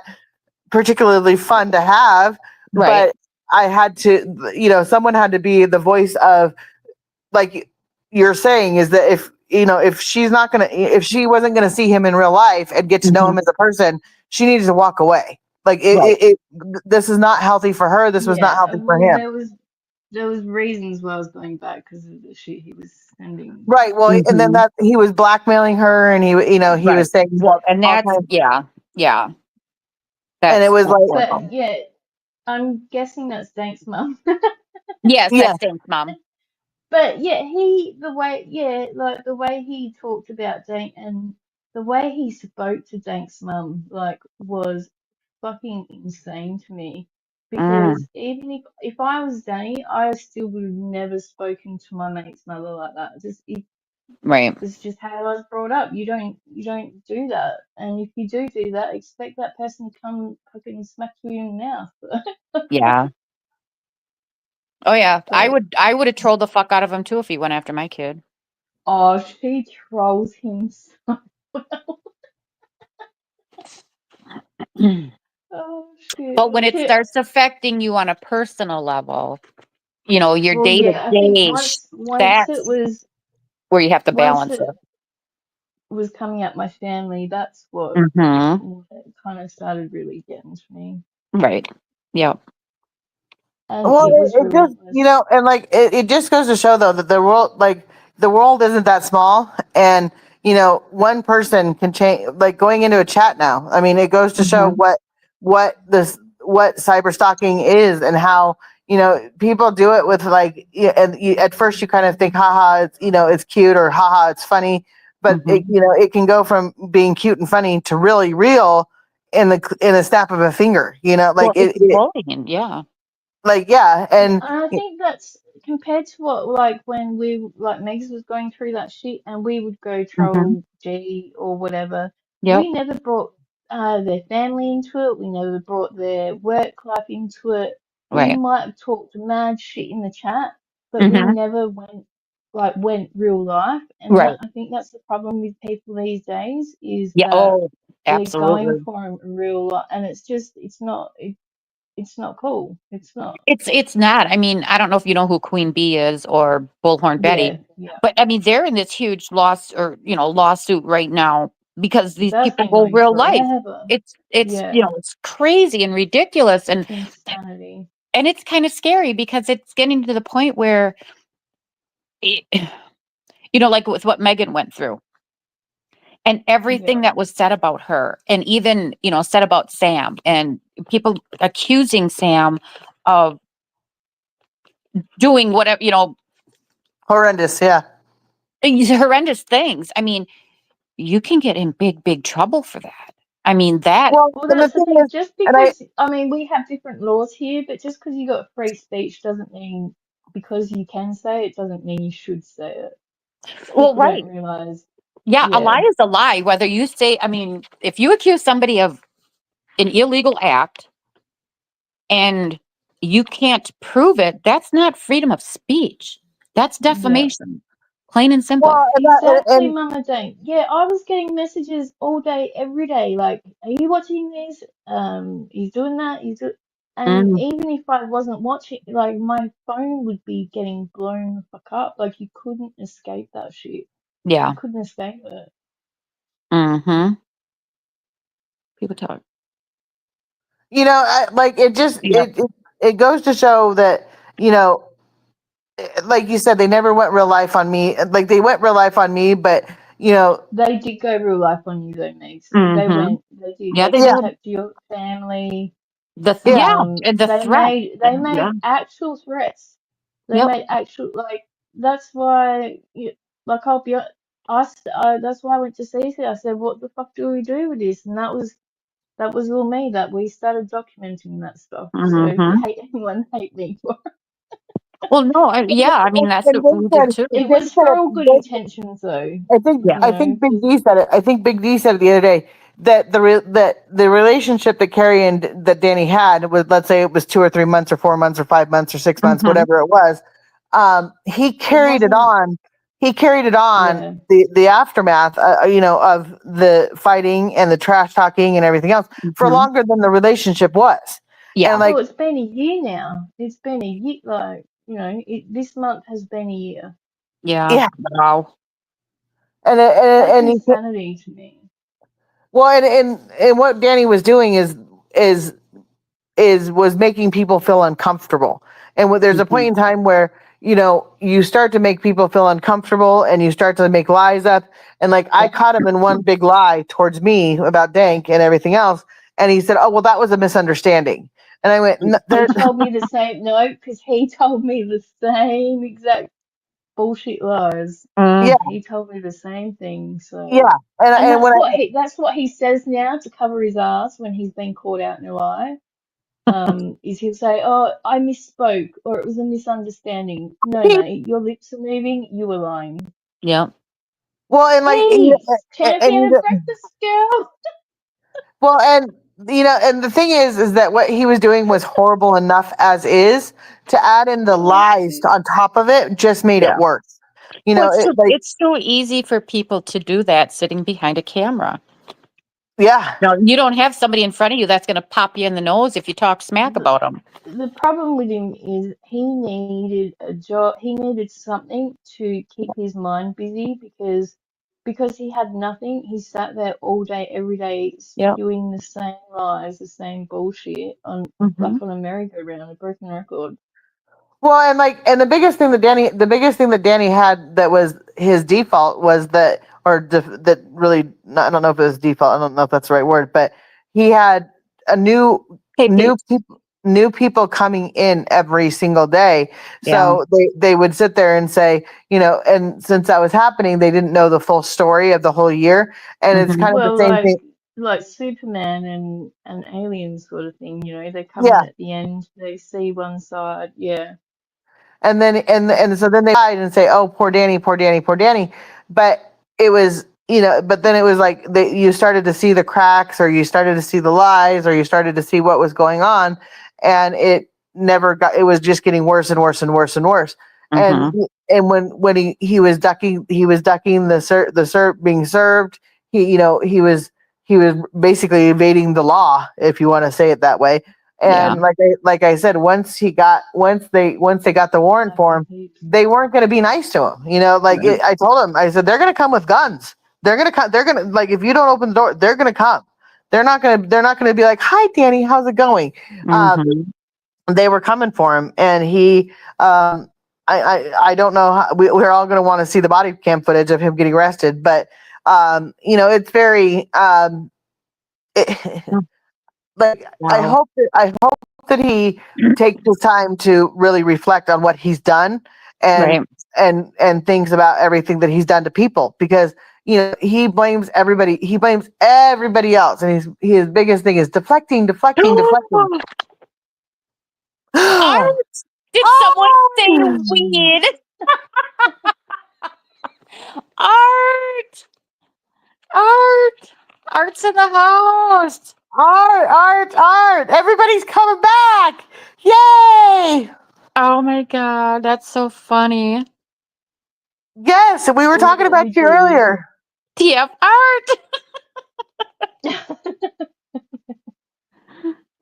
particularly fun to have, right. but I had to, someone had to be the voice of, like you're saying, is that if she's not gonna, if she wasn't gonna see him in real life and get to know him as a person, she needed to walk away. Like this is not healthy for her. This was not healthy for well, him. there was reasons why I was going back because of the shit he was sending. Right. Well, and then that he was blackmailing her, and he was saying, well, and all that's, kinds- yeah. and it was like, But yeah, I'm guessing that's Dank's mum. yes, yeah, that's thanks, Mom. But yeah, like the way he talked about Dank and the way he spoke to Dank's mum, like, was fucking insane to me. Because even if I was Danny, I still would have never spoken to my mate's mother like that. Right. It's just how I was brought up. You don't do that, and if you do that, expect that person to come fucking smack you in the mouth. Yeah. Oh yeah. I But would have trolled the fuck out of him too if he went after my kid. oh, she trolls him so well. Oh shit. But when it Shit. starts affecting you on a personal level, your Well, day to yeah, I think day, once it that's where you have to once balance it it. was coming at my family, that's what Mm-hmm. kind of started really getting to me. Right. Yep. And well, it was it just, relentless. and like it just goes to show though that the world isn't that small, and one person can change. Like going into a chat now, I mean, it goes to show what cyber stalking is, and how people do it with like, and at first you kind of think, haha, it's it's cute, or haha, it's funny, but it can go from being cute and funny to really real in a snap of a finger. Like it's bullying. Yeah. like, yeah, and And I think that's compared to what, like, when we, like, Megs was going through that shit and we would go Mhm. troll G or whatever, Yep. we never brought their family into it. We never brought their work life into it. We Right. might have talked mad shit in the chat, but we Hmm. never went real life. And Right. that, I think that's the problem with people these days, is Yeah. that Oh, they're going absolutely. for a real life, and it's just, it's not cool. It's not. It's not. I mean, I don't know if you know who Queen Bee is or Bullhorn Betty, Yeah, yeah. but I mean, they're in this huge lawsuit right now because these That's people been go going real life. forever. It's Yeah, it's crazy and ridiculous, it's insanity. and it's kind of scary because it's getting to the point where, it, like with what Megan went through and everything Yeah, that was said about her, and even said about Sam, and people accusing Sam of doing whatever, horrendous. Yeah. these horrendous things. I mean, you can get in big, big trouble for that. I mean, that. Well, well, and the that's the thing thing. is, Just and because, I mean, we have different laws here, but just because you got free speech doesn't mean, because you can say it doesn't mean you should say it. Well, People right. don't realize. Yeah, a Yeah, lie is a lie. Whether you say, I mean, if you accuse somebody of an illegal act and you can't prove it, that's not freedom of speech. That's yeah. defamation, plain and simple. well, Exactly, and Mama Jane. Yeah, I was getting messages all day, every day, like, "Are you watching this? He's doing that. He's do," and Mm, even if I wasn't watching, like, my phone would be getting blown the fuck up. Like, you couldn't escape that shit. You yeah. couldn't escape it. Mm-hmm. People talk. like it just Yeah. it goes to show that you know like you said, they never went real life on me. Like they went real life on me, but you know, They did go real life on you though, Megs. Mm-hmm. They did. Yeah, They they yeah, did. contacted your family. yeah, Yeah, and the threat. They Yeah. made actual threats. They Yep. made actual, like, that's why like, I'll be that's why I went to CC. I said, what the fuck do we do with this? And that was all me, that we started documenting that stuff. So if you Mm-hmm. hate anyone, hate me for it. Well, no, yeah, I mean, that's and what we did too. Dave It was said for it. all good intentions though, Yeah. you I know, think Big 'cause D said it. I think Big D said it the other day that that the relationship that Carrie and that Danny had was, let's say it was 2 or 3 months or 4 months or 5 months or 6 months, Mm-hmm. whatever it was. He it carried it wasn't, on. He carried it on yeah, the aftermath, of the fighting and the trash talking and everything else for Mm-hmm. longer than the relationship was. And Yeah. like, well, it's been a year now. It's been a year, like, this month has been a year. Yeah. yeah, Wow. That's and he, insanity to me. well, and what Danny was doing is was making people feel uncomfortable. And there's a Mm-hmm. point in time where you start to make people feel uncomfortable, and you start to make lies up. And like I Yep. caught him in one big lie towards me about Dank and everything else, and he said, "Oh well, that was a misunderstanding." And I went, He "There, told me the same, no, because he told me the same exact bullshit lies. yeah, Mm, He told me the same thing. So, yeah." and And when that's what he says now to cover his ass when he's been caught out in a lie. Is he'll say, "Oh, I misspoke," or "it was a misunderstanding." No, he, mate, your lips are moving. You were lying. yep. well, and like, Megs, champion and of breakfast, girl. well, and the thing is that what he was doing was horrible enough as is. To add in the lies on top of it just made it Yeah. worse. Well, it's It so like, it's so easy for people to do that sitting behind a camera. yeah. No, you don't have somebody in front of you that's going to pop you in the nose if you talk smack The, about them. the problem with him is he needed a job. He needed something to keep his mind busy, because he had nothing. He sat there all day, every day, Yep. spewing the same lies, the same bullshit on, Mm-hmm. like, on a merry-go-round, a broken record. Well, and like, and the biggest thing that Danny had that was his default was that, that really, I don't know if it was default. I don't know if that's the right word, but he had a Hey, Pete. new people coming in every single day. Yeah. So they would sit there and say, and since that was happening, they didn't know the full story of the whole year. And it's Mm-hmm. kind of the Well, same thing. like Superman and Alien sort of thing, you know, they come Yeah. in at the end, they see one side, yeah. And then and so then they died and say, "Oh, poor Danny, poor Danny, poor Danny." But it was, but then it was like you started to see the cracks, or you started to see the lies, or you started to see what was going on, and it never got. It was just getting worse and worse and worse and worse. And Mhm. and when he was ducking the being served. He was basically evading the law, if you want to say it that way. Yeah. And like I said, once they got the warrant for him, they weren't going to be nice to him. I told him, I said, they're going to come with guns. They're going to come. They're going to, like, if you don't open the door, they're going to come. They're not going to. They're not going to be like, "Hi, Danny, how's it going?" Mhm. They were coming for him, and he. I don't know. We're all going to want to see the body cam footage of him getting arrested, but it's very. Like Wow. I hope that he takes his time to really reflect on what he's done and Right. and thinks about everything that he's done to people, because he blames everybody else, and his biggest thing is deflecting. Art! Did someone say weed? Art! Art! Art's in the house. Art, everybody's coming back, yay. Oh my god, that's so funny. Yes, we were talking What about we you do. earlier. TF Art!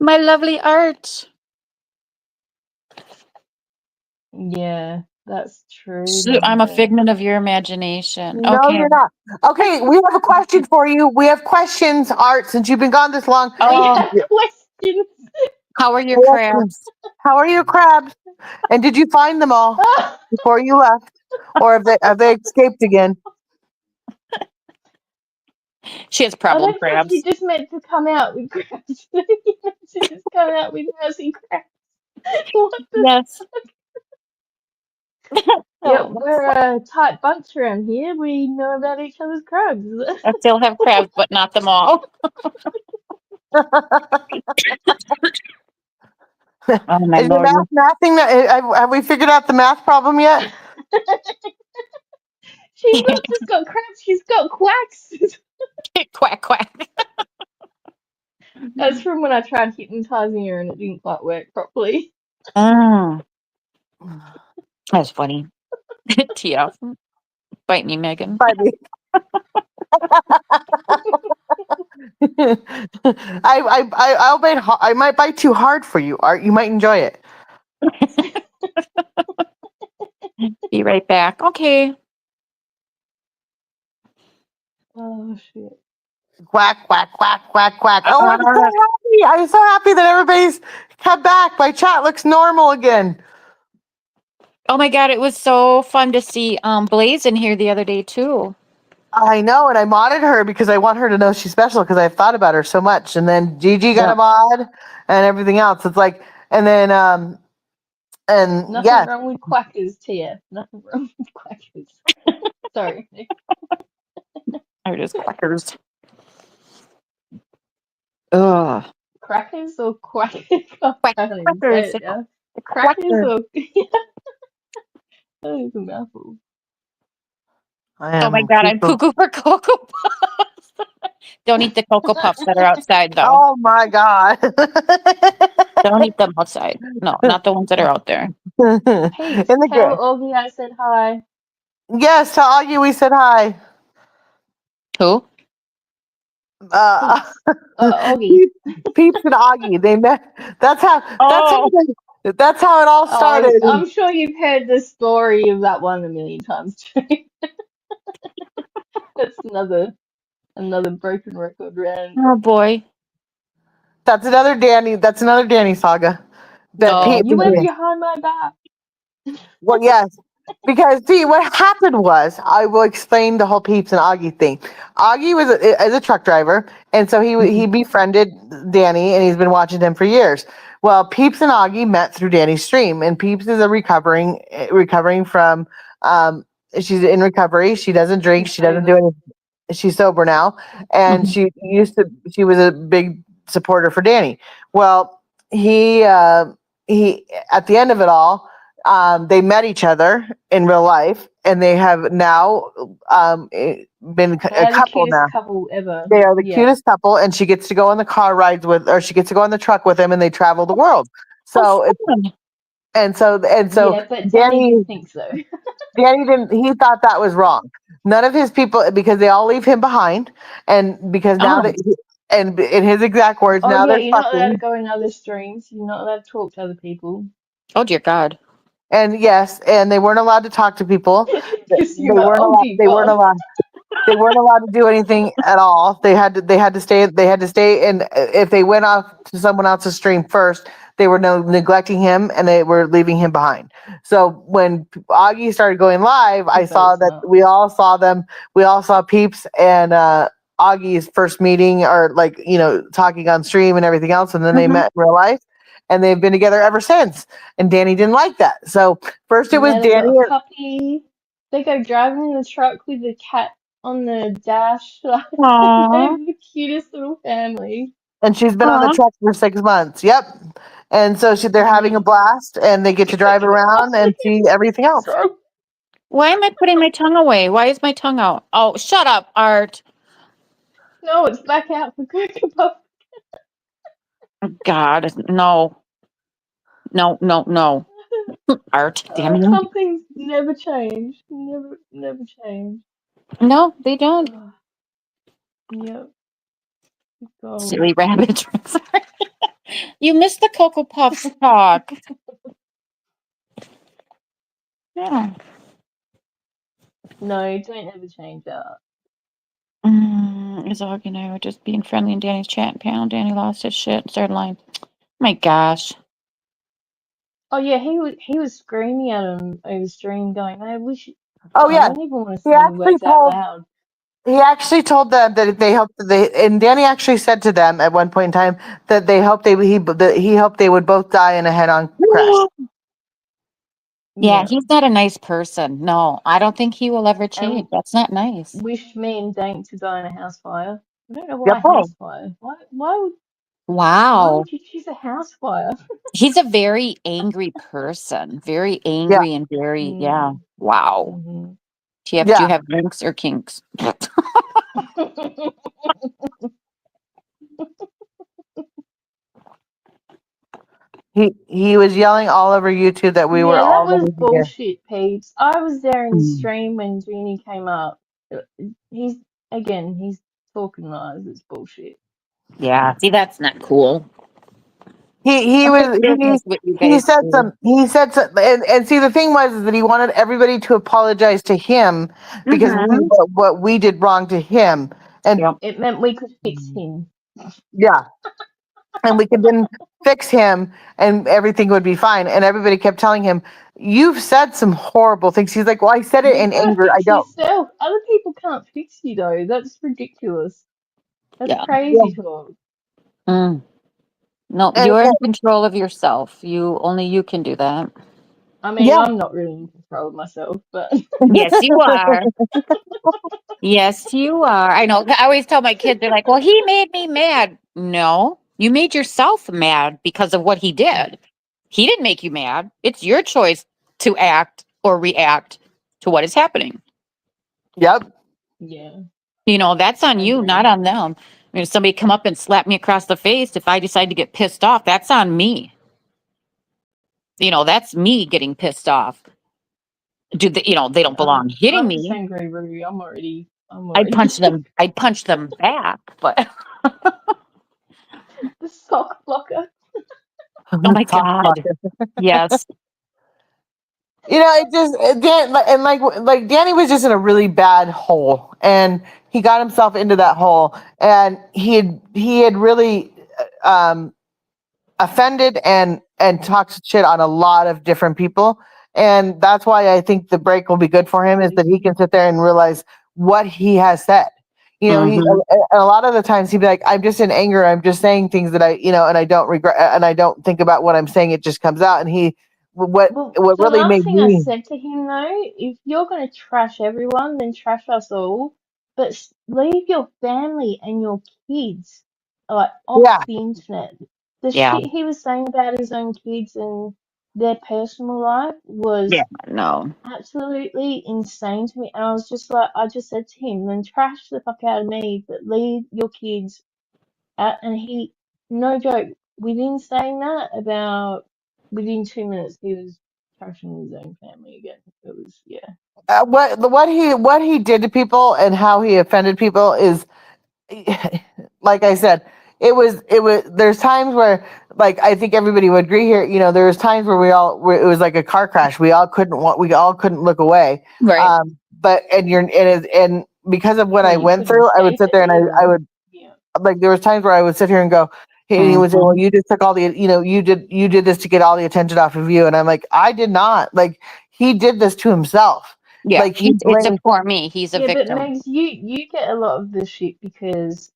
My lovely Art. Yeah, that's true, I'm a Linda. figment of your imagination. No, Okay. you're not. Okay, we have a question for you. We have questions, Art, since you've been gone this long. We Oh, have questions. how are your Questions. crabs? How are your crabs? And did you find them all before you left? Or have they escaped again? She has I problem don't think you crabs. just meant to come out with crabs. You meant to just come out with mousy crabs. What the? Yes. Yep, Oh, that's we're a tight bunch around here. We know about each other's crabs. I still have crabs, but not them all. Oh my Is your lord. mathing? Have we figured out the math problem yet? She's not just got crabs, she's got quacks. Quack quack. That's from when I tried hypnotizing her and it didn't quite work properly. Mm, that's funny. TF. Bite me, Megan. By me. I might bite too hard for you, Art. You might enjoy it. Be right back. Okay. Oh shit. Quack, quack, quack, quack, quack. Oh, I'm so Uh, happy. I'm so happy that everybody's come back. My chat looks normal again. oh my god, it was so fun to see Blaze in here the other day too. I know, and I modded her because I want her to know she's special, because I've thought about her so much. And then Gigi got Yeah. a mod and everything else. It's like, and then, and Nothing yeah, wrong with quackers, TF. Nothing wrong with quackers. Sorry. There it is, quackers. Ugh. Crackers or quackers? I can't even Quackers. say it now. The Crackers quacker. or that is a mouthful. I Oh my am. god, I'm cuckoo for Cocoa Puffs. Don't eat the Cocoa Puffs that are outside though. Oh my God. Don't eat them outside. No, not the ones that are out there. Peeps, In the tell good. Augie I said hi. Yes, to Augie, we said hi. Who? Uh, Peeps. Augie. Peeps and Augie. They met. That's how. Oh, That's how it all started. I'm sure you've heard the story of that one a million times too. That's another broken record round. oh boy. That's another Danny. That's another Danny saga. That No. You went behind my back. Well, yes, because see, what happened was, I will explain the whole Peeps and Augie thing. Augie was as a truck driver, and so he befriended Danny, and he's been watching him for years. Well, Peeps and Augie met through Danny's stream, and Peeps is a recovering from she's in recovery. She doesn't drink. She doesn't do anything. she's sober now, and she was a big supporter for Danny. Well, he at the end of it all, they met each other in real life, and they have now been a They're the couple now. cutest couple ever. They are the Yeah. cutest couple, and she gets to go on the car rides with, or she gets to go on the truck with him, and they travel the world. So it's fun. and so Yeah, but Danny Danny didn't think so. Danny didn't. He thought that was wrong. None of his people, because they all leave him behind, and because now Oh. that, and in his exact words, Oh now yeah, they're you're not allowed to fucking. go in other streams. You're not allowed to talk to other people. Oh dear God. And yes, and they weren't allowed to talk to people. Because They you're like, weren't oh allowed. dear They weren't God. allowed. They weren't allowed to do anything at all. They had to. They had to stay. They had to stay. And if they went off to someone else's stream first, they were neglecting him, and they were leaving him behind. So when Augie started going live, I That's saw that smart. we all saw them. We all saw Peeps and Augie's first meeting, or like talking on stream and everything else, and then they Mhm. met in real life, and they've been together ever since. And Danny didn't like that. So first it was Yeah, they got Danny. a puppy. They go driving in the truck with the cat on the dash. They're Aw. the cutest little family. And she's been on the Aw. truck for 6 months. Yep. And so they're having a blast, and they get to drive around and see everything else. Sorry. Why am I putting my tongue away? Why is my tongue out? Oh, shut up, Art. No, it's back out for Cocoa Puff. God, no. No, no, no. Art, damn you. Some things never change. Never change. No, they don't. Yep. Go. Silly rabbit. Sorry. You missed the Cocoa Puffs talk. Yeah. No, don't ever change that. Zog and I were just being friendly in Danny's chat panel. Danny lost his shit and started lying. My gosh. Oh yeah, he was screaming at him over stream, going, "I wish." Oh I yeah, don't even want to he say the actually words out told loud. them that they hoped that and Danny actually said to them at one point in time that they hoped he hoped they would both die in a head-on crash. Yeah, he's not a nice person. No, I don't think he will ever change. That's not nice. Wished me and Dank to die in a house fire. I don't know why Yep. house fire. Why Wow. would you choose a house fire? He's a very angry person. Very angry and very, yeah. Wow. Mhm. Do you Yeah. have links or kinks? He was yelling all over YouTube that we were Yeah, that all was living here. bullshit, peeps. I was there in the stream when Jeannie came up. He's talking lies. It's bullshit. Yeah. See, that's not cool. He said some, and see, the thing was is that he wanted everybody to apologize to him because what we did wrong to him, and It meant we could fix him. yeah, and we could then fix him and everything would be fine. And everybody kept telling him, "You've said some horrible things." He's like, "Well, I said it in anger. I Fix don't." yourself. Other people can't fix you though. That's ridiculous. That's Yeah. crazy talk. No, And- you're in control of yourself. Only you can do that. I mean, Yeah. I'm not really in control of myself, but Yes, you are. Yes, you are. I know. I always tell my kids, they're like, well, he made me mad. No, you made yourself mad because of what he did. He didn't make you mad. It's your choice to act or react to what is happening. Yep. yeah. That's on I you, agree. not on them. I mean, if somebody come up and slap me across the face, if I decide to get pissed off, that's on me. That's me getting pissed off. They don't belong hitting I'm me. just angry, Ruby. I'm already. I'd punch them. I'd punch them back, but The sock blocker. oh my God. Yes. Like Danny was just in a really bad hole, and he got himself into that hole, and he had really offended and talked shit on a lot of different people, and that's why I think the break will be good for him, is that he can sit there and realize what he has said. He a lot of the times he'd be like, "I'm just in anger. I'm just saying things that and I don't regret, and I don't think about what I'm saying. It just comes out." And what The really last made thing I me, said to him though, if you're gonna trash everyone, then trash us all. but leave your family and your kids like off Yeah. the internet. The Yeah. shit he was saying about his own kids and their personal life was Yeah. No. absolutely insane to me. And I was just like, I just said to him, then trash the fuck out of me, but leave your kids out. And he, no joke, within saying that, about within 2 minutes, he was trashing his own family again. It was, yeah. What he did to people and how he offended people is, like I said, it was there's times where, like, I think everybody would agree here, there was times where it was like a car crash. We all couldn't look away. Right. But and because of what Well, I you went couldn't through, I would escape sit it there and I either. would, Yeah. like, there was times where I would sit here and go, hey, and he would say, well, Mhm. you just took all the, you did this to get all the attention off of you. And I'm like, I did not. Like, he did this to himself. Yeah. Like, he It's a blamed, poor me. He's a Yeah, but victim. Megs, you get a lot of the shit because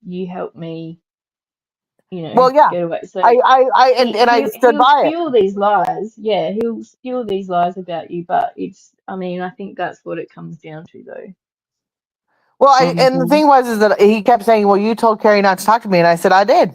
you helped me, well, yeah, get away. So and I stood he'll by it. spew these lies. Yeah, he'll spew these lies about you, but I mean, I think that's what it comes down to though. Well, and the Mhm. thing was is that he kept saying, well, you told Carrie not to talk to me. And I said, I did.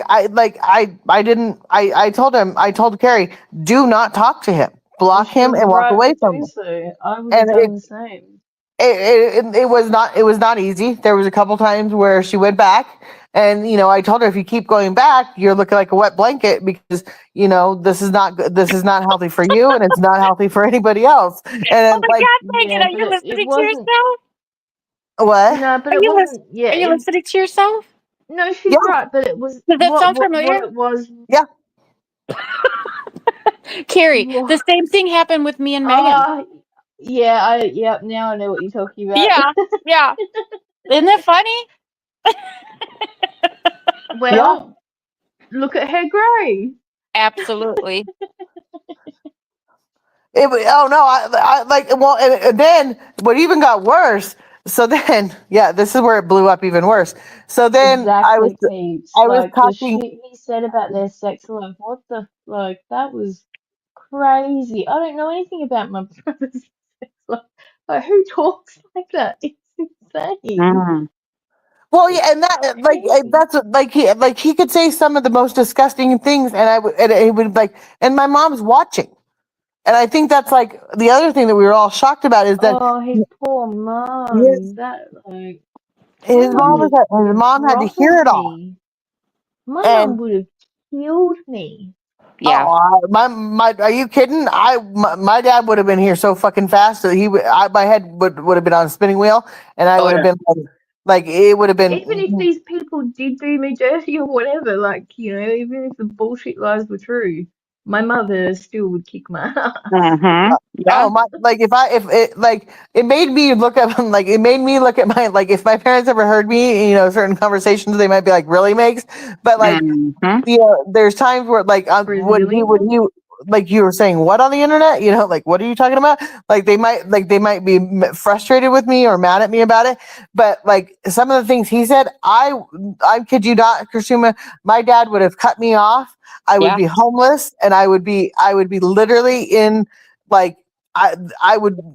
I didn't, I told Carrie, do not talk to him, And block she him was and walk right away to from do him. so. I would have And done the same. it was not easy. There was a couple times where she went back, and I told her, if you keep going back, you're looking like a wet blanket, because this is not good. This is not healthy for you, and it's not healthy for anybody else. And Oh then, my like, God, Megan, Yeah, are but you it listening to wasn't. yourself? what? No, but Are it you wasn't. Yeah, Are you listening to yourself? no, Yeah, she's right. But it was Does that sound what familiar? it was. yeah. Carrie, What, the same thing happened with me and Megan. yeah, yep. Now I know what you're talking about. Yeah, yeah. Isn't that funny? Yeah. Well, look at her grow. Absolutely. Oh no, I like, well, and then what even got worse. So then, yeah, this is where it blew up even worse. So then Exactly, Peeps. I was Like the talking. shit he said about their sex life. What the like? That was crazy. I don't know anything about my brother's sex life. Like who talks like that? It's insane. Mm. Well, It's yeah, and that, crazy. that's he could say some of the most disgusting things, and it would, like, and my mom's watching, and I think that's, like, the other thing that we were all shocked about is that Oh, his poor his mum. That like my his mum his would have mom had to hear throttled it all, me. My mum and would have killed me. Yeah. my are you kidding? My dad would have been here so fucking fast that my head would have been on a spinning wheel, and I would have been like it would have Even if been. these people did do me dirty or whatever, like, even if the bullshit lies were true, my mother still would kick my ass. Mm-hmm. Yeah. Oh my! Like, if it, like, it made me look at like, it made me look at my, like, if my parents ever heard me, certain conversations, they might be like, really, Makes, but, like, Mm-hmm. there's times where, like, would Brazilian? you, like, you were saying what on the internet, like, what are you talking about? Like, they might be frustrated with me or mad at me about it, but, like, some of the things he said, I kid you not, Krishuma, my dad would have cut me off. I would Yeah. be homeless, and I would be literally in, like,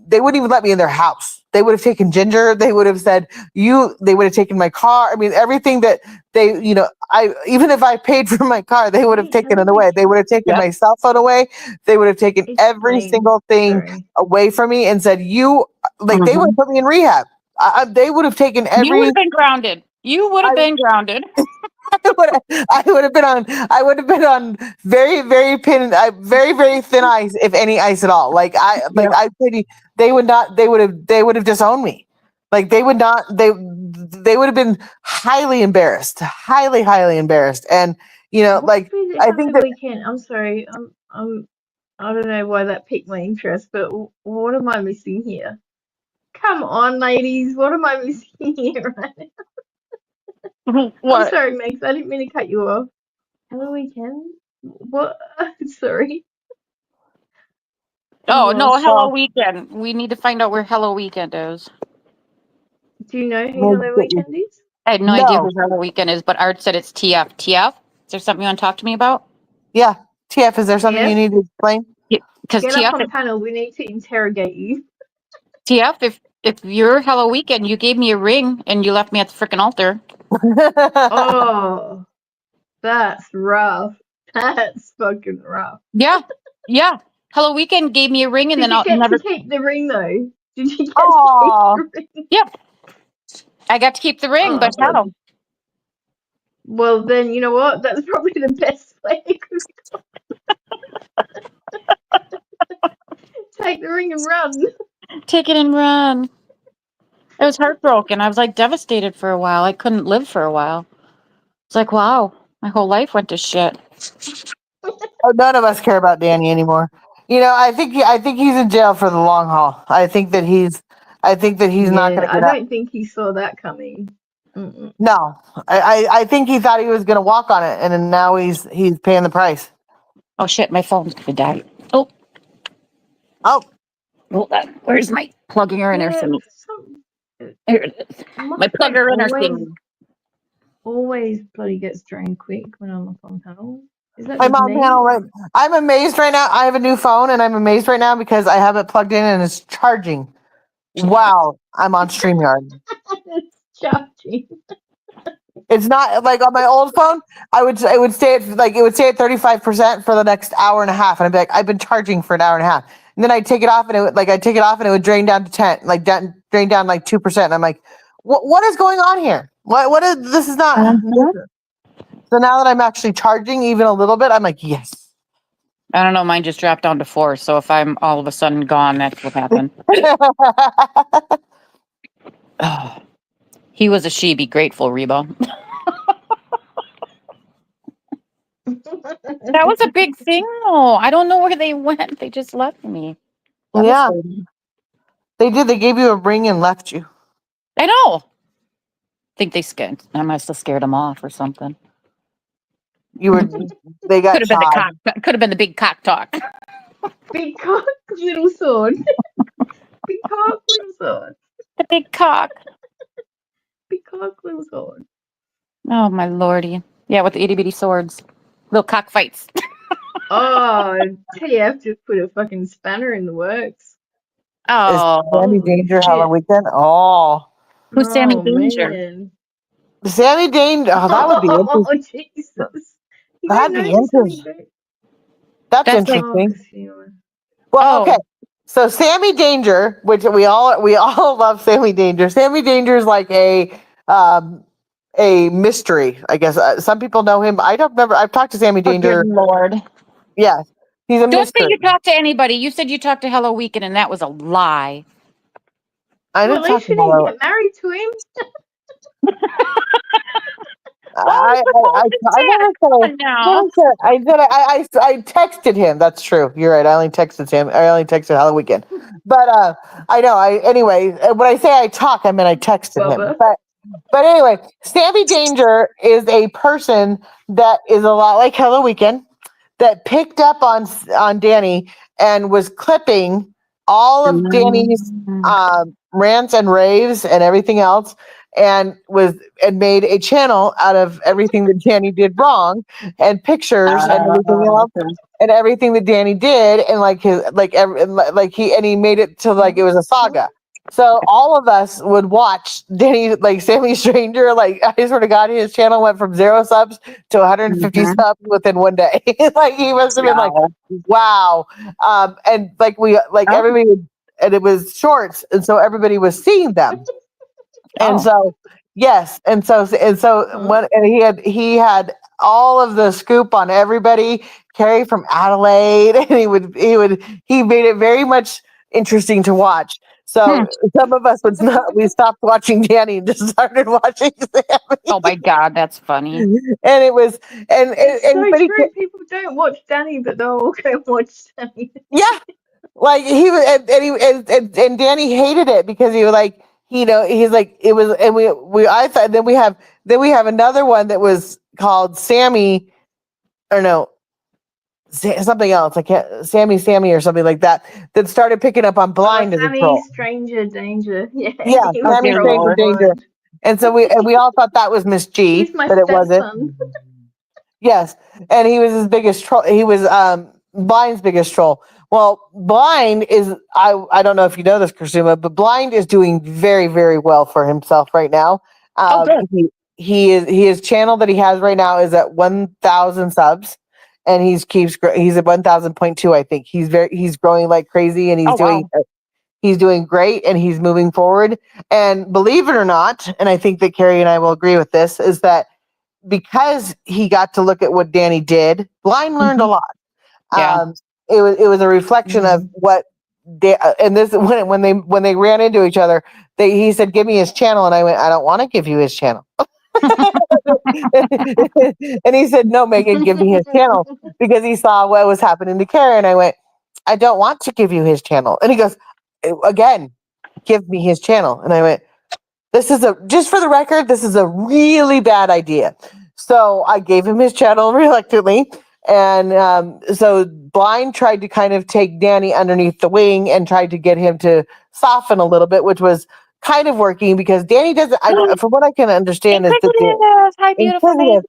they wouldn't even let me in their house. They would have taken Ginger. They would have said, they would have taken my car. I mean, everything that even if I paid for my car, they would have Wait, taken hello it away. They would again? have taken Yep. my cell phone away. They would have taken every Explain. single thing Sorry. away from me and said, they would Mhm. have put me in rehab. They would have taken You would every, have been grounded. You would have I, been grounded. I would have been on very, very thin ice, if any ice at all. Like, Yep. I pity, they would have disowned me. Like, they would not, they would have been highly embarrassed, highly, highly embarrassed. And, What like, if we I have think a that, weekend? I'm sorry. I don't know why that piqued my interest, but what am I missing here? Come on, ladies. What am I missing here right now? I'm What? sorry, Megs. I didn't mean to cut you off. Have a weekend? What? Sorry. I'm Oh no, lost. Hello Weekend. We need to find out where Hello Weekend is. Do you know who Hello Weekend is? I had no idea no, who Hello Weekend is, but Art said it's TF. TF? Is there something you want to talk to me about? yeah, TF, is there something you TF? need to explain? Because Get up TF, on panel. We need to interrogate you. TF, if you're Hello Weekend, you gave me a ring and you left me at the freaking altar. Oh, that's rough. That's fucking rough. Yeah. Yeah. Hello Weekend gave me a ring and Did then you I'll get never. to keep the ring though? Did you get Aw. to keep the ring? Yep. I got to keep the ring, but Oh, how? well, then you know what? That's probably the best way it could go. Take the ring and run. Take it and run. I was heartbroken. I was like devastated for a while. I couldn't live for a while. It's like, wow, my whole life went to shit. Oh, none of us care about Danny anymore. You know, I think he's in jail for the long haul. I think that he's not going Yeah, to I get out. don't think he saw that coming. Mm-mm. No, I think he thought he was going to walk on it, and then now he's paying the price. Oh shit, my phone's gonna die. Oh, Oh, hold on. Where's my plugging her in her Yeah, thing? some, Here it is. my My phone plugger in her thing. always bloody gets drained quick when I'm up on panel. Is that I'm just on me? panel right. I'm amazed right now. I have a new phone, and I'm amazed right now because I have it plugged in and it's charging. Wow, I'm on StreamYard. It's charging. It's not like on my old phone. It would stay at 35% for the next hour and a half, and I'd be like, I've been charging for an hour and a half, and then I'd take it off, and it would drain down to 10, drain down like 2%. And I'm like, what is going on here? What is this? Is not. Uh-huh. So now that I'm actually charging even a little bit, I'm like, yes. I don't know. Mine just dropped down to 4. So if I'm all of a sudden gone, that's what happened. Oh, he was a she. Be grateful, Reba. That was a big thing, though. I don't know where they went. They just left me. Yeah, Devastating. they did. They gave you a ring and left you. I know. Think they scared. I must have scared them off or something. You were. They got Could have been the shy. cock. Could have been the big cock talk. Big cock, little sword. Big cock, little sword. The big cock. Big cock, little sword. Oh my lordy. Yeah, with the itty bitty swords. Little cock fights. Oh, TF just put a fucking spanner in the works. Is Oh, Sammy Holy Danger shit. Halloween weekend? Oh, who's Sammy Oh, Danger? man. Sammy Danger. Oh, that would be interesting. Oh, Jesus. You That'd don't be know who Sammy interesting. Danger? That's That's like, Oh, interesting. Casino. Well, oh, okay. So Sammy Danger, which we all love Sammy Danger. Sammy Danger is like a mystery, I guess. Some people know him. I don't remember. I've talked to Sammy oh, good Danger. Lord. Yes, he's a Don't say mystery. you talked to anybody. You said you talked to Hello Weekend, and that was a lie. I Well, didn't at talk least to you didn't him. get married to him. What was supposed to I never said. now? I texted him. That's true. You're right. I only texted him. I only texted Halloween Weekend. But I know. Anyway, when I say I talk, I mean I texted him. Bubba. But anyway, Sammy Danger is a person that is a lot like Hello Weekend that picked up on Danny and was clipping all of Danny's rants and raves and everything else, and made a channel out of everything that Danny did wrong, and pictures and everything else, and everything that Danny did, and he made it to like it was a saga. So all of us would watch Danny, like Sammy Stranger, like I sort of got his channel went from 0 subs to 150 subs within one day. Like he must have been like, wow. And like everybody would, and it was shorts, and so everybody was seeing them. And so yes, and so when and he had all of the scoop on everybody. Carrie from Adelaide, and he made it very much interesting to watch. So some of us we stopped watching Danny and just started watching Sammy. Oh my God, that's funny. And it was It's so but he, true. People don't watch Danny, but they'll all go watch Sammy. yeah, like he was and Danny hated it because he was like, he's like it was, and I thought then we have another one that was called Sammy, or no, something else. I can't, Sammy or something like that started picking up on blind as a Sammy, troll. Stranger Danger. Yeah, Yeah, he was Sammy dear trouble Lord. Danger. blind. And so we all thought that was Miss G, He's my but it wasn't. stepson. Yes, and he was his biggest troll. He was Blind's biggest troll. Well, Blind is I don't know if you know this, Kursuma, but Blind is doing very, very well for himself right now. Oh, good. His channel that he has right now is at 1,000 subs, and he's at 1,000.2. I think he's growing like crazy, and Oh, wow. he's doing great, and he's moving forward. And believe it or not, and I think that Carrie and I will agree with this, is that because he got to look at what Danny did, Blind learned a lot. Yeah. It was a reflection of what and this when they ran into each other, he said, "Give me his channel," and I went, "I don't want to give you his channel." And he said, "No, Megan, give me his channel," because he saw what was happening to Karen. And I went, "I don't want to give you his channel," and he goes, "Again, give me his channel," and I went, just for the record, this is a really bad idea. So I gave him his channel reluctantly. And so Blind tried to kind of take Danny underneath the wing and tried to get him to soften a little bit, which was kind of working because Danny doesn't, from what I can understand, is that Inquisitive. Hi, beautiful baby.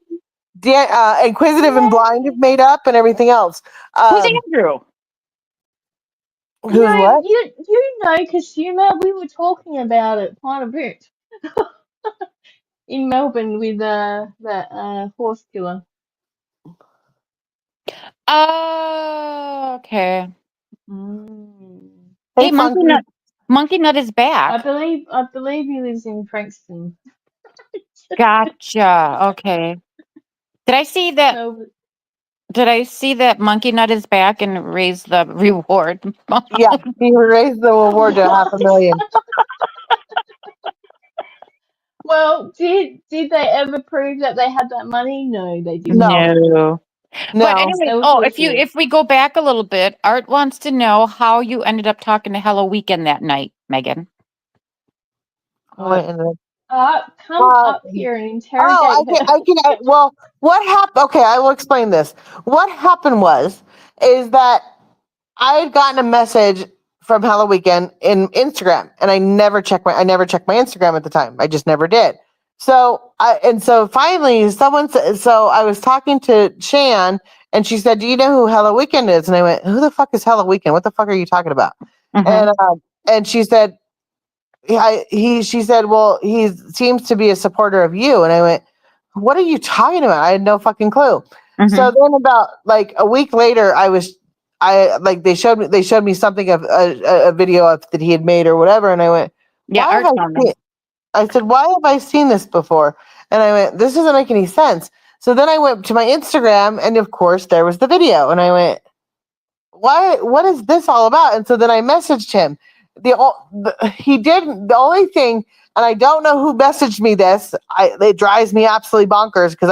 Inquisitive and Blind have made up and everything else. Who's Andrew? Who's No, what? you know, Kasuma, we were talking about it quite a bit in Melbourne with that horse killer. Oh, okay. Hey, Hey, Monkey Funky. Nut. Monkey Nut is I back. believe he lives in Frankston. Gotcha. Okay. Did I see that? Melbourne. Did I see that Monkey Nut is back and raised the reward? Yeah, he raised the reward to $500,000. Well, did they ever prove that they had that money? No, they didn't. No. But No. anyway, That was if we go back a little bit, Art wants to know how you ended up talking to Hello Weekend that night, Megan. come Uh, up here and interrogate her. Well, what happened? Okay, I will explain this. What happened is that I had gotten a message from Hello Weekend in Instagram, and I never checked my Instagram at the time. I just never did. So finally, so I was talking to Shan, and she said, "Do you know who Hello Weekend is?" And I went, "Who the fuck is Hello Weekend? What the fuck are you talking about?" And she said, she said, "Well, he seems to be a supporter of you." And I went, "What are you talking about?" I had no fucking clue. So then about like a week later, they showed me something of a video of that he had made or whatever. And I went, yeah, I said, "Why have I seen this before?" And I went, "This doesn't make any sense." So then I went to my Instagram, and of course there was the video. And I went, what is this all about? And so then I messaged him. He did the only thing, and I don't know who messaged me this. It drives me absolutely bonkers because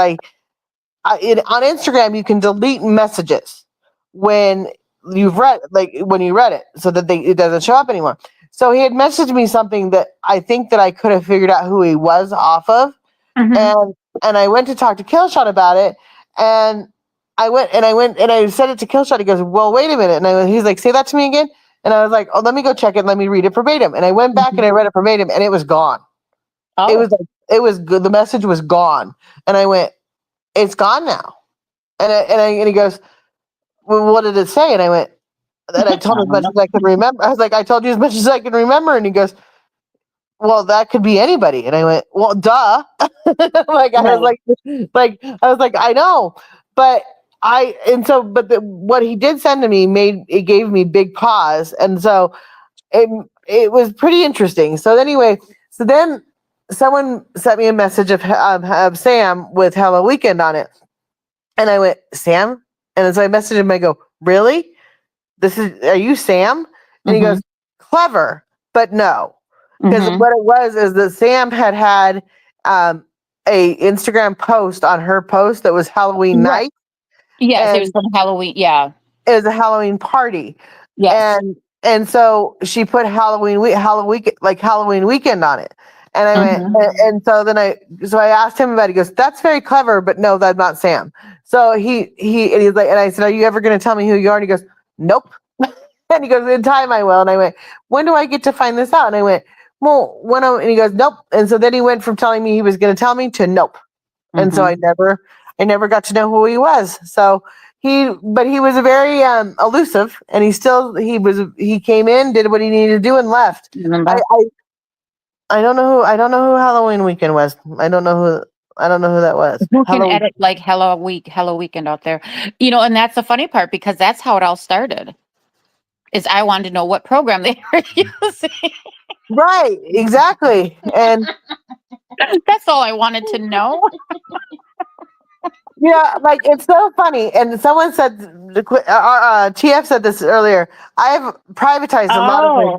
on Instagram you can delete messages when you read it, so that it doesn't show up anymore. So he had messaged me something that I think that I could have figured out who he was off of, and I went to talk to Killshot about it, and I said it to Killshot. He goes, "Well, wait a minute," and he's like, "Say that to me again." And I was like, "Oh, let me go check it. And let me read it verbatim." And I went back and I read it verbatim, and it was gone. It was good. The message was gone, and I went, "It's gone now." And he goes, "Well, what did it say?" And I went, and I told him as much as I could remember. I was like, "I told you as much as I can remember." And he goes, "Well, that could be anybody." And I went, "Well, duh." I was like, "I know," but what he did send to me gave me big pause, and so it was pretty interesting. So then someone sent me a message of Sam with Hello Weekend on it, and I went, "Sam?" And so I messaged him. I go, "Really? Are you Sam?" And he goes, "Clever, but no." Because what it was is that Sam had a Instagram post on her post that was Halloween night. Yes, it was from Halloween. Yeah, it was a Halloween party. Yes. And so she put Halloween weekend on it. And I went, and so I asked him about it. He goes, "That's very clever, but no, that's not Sam." So he's like, and I said, "Are you ever going to tell me who you are?" And he goes, "Nope." And he goes, "In time I will." And I went, "When do I get to find this out?" And I went, "Well, and he goes, "Nope." And so then he went from telling me he was going to tell me to nope. And so I never got to know who he was. So but he was a very elusive, and he came in, did what he needed to do, and left. Remember? I don't know who Halloween weekend was. I don't know who that was. Who can Halloween. edit like Hello Weekend out there? You know, and that's the funny part because that's how it all started. Is I wanted to know what program they were using. Right, exactly. And That's all I wanted to know. yeah, like it's so funny. And someone said TF said this earlier. I've privatized a lot of Oh.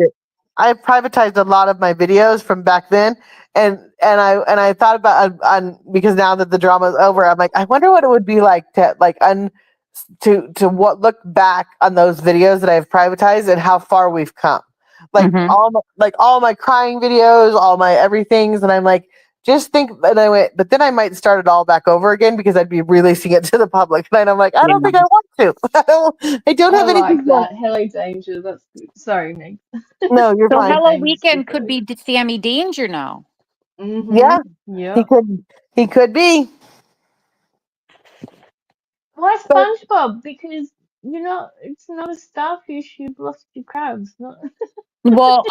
I've privatized a lot of my videos from back then, and I thought about on because now that the drama is over, I'm like, I wonder what it would be like to look back on those videos that I've privatized and how far we've come. Like Mhm. all my crying videos, all my everythings, and I'm like, just think. And I went, but then I might start it all back over again because I'd be releasing it to the public, and I'm like, I don't Yeah. think I want to. I don't have I anything. like that. Hello, Danger. That's good. Sorry, Meg. No, you're So fine. Hello Thanks, Weekend good could be Sammy Danger now. Yeah, Yeah. he could be. Why But SpongeBob? Because it's not a starfish. You've lost your crabs. Not. Well,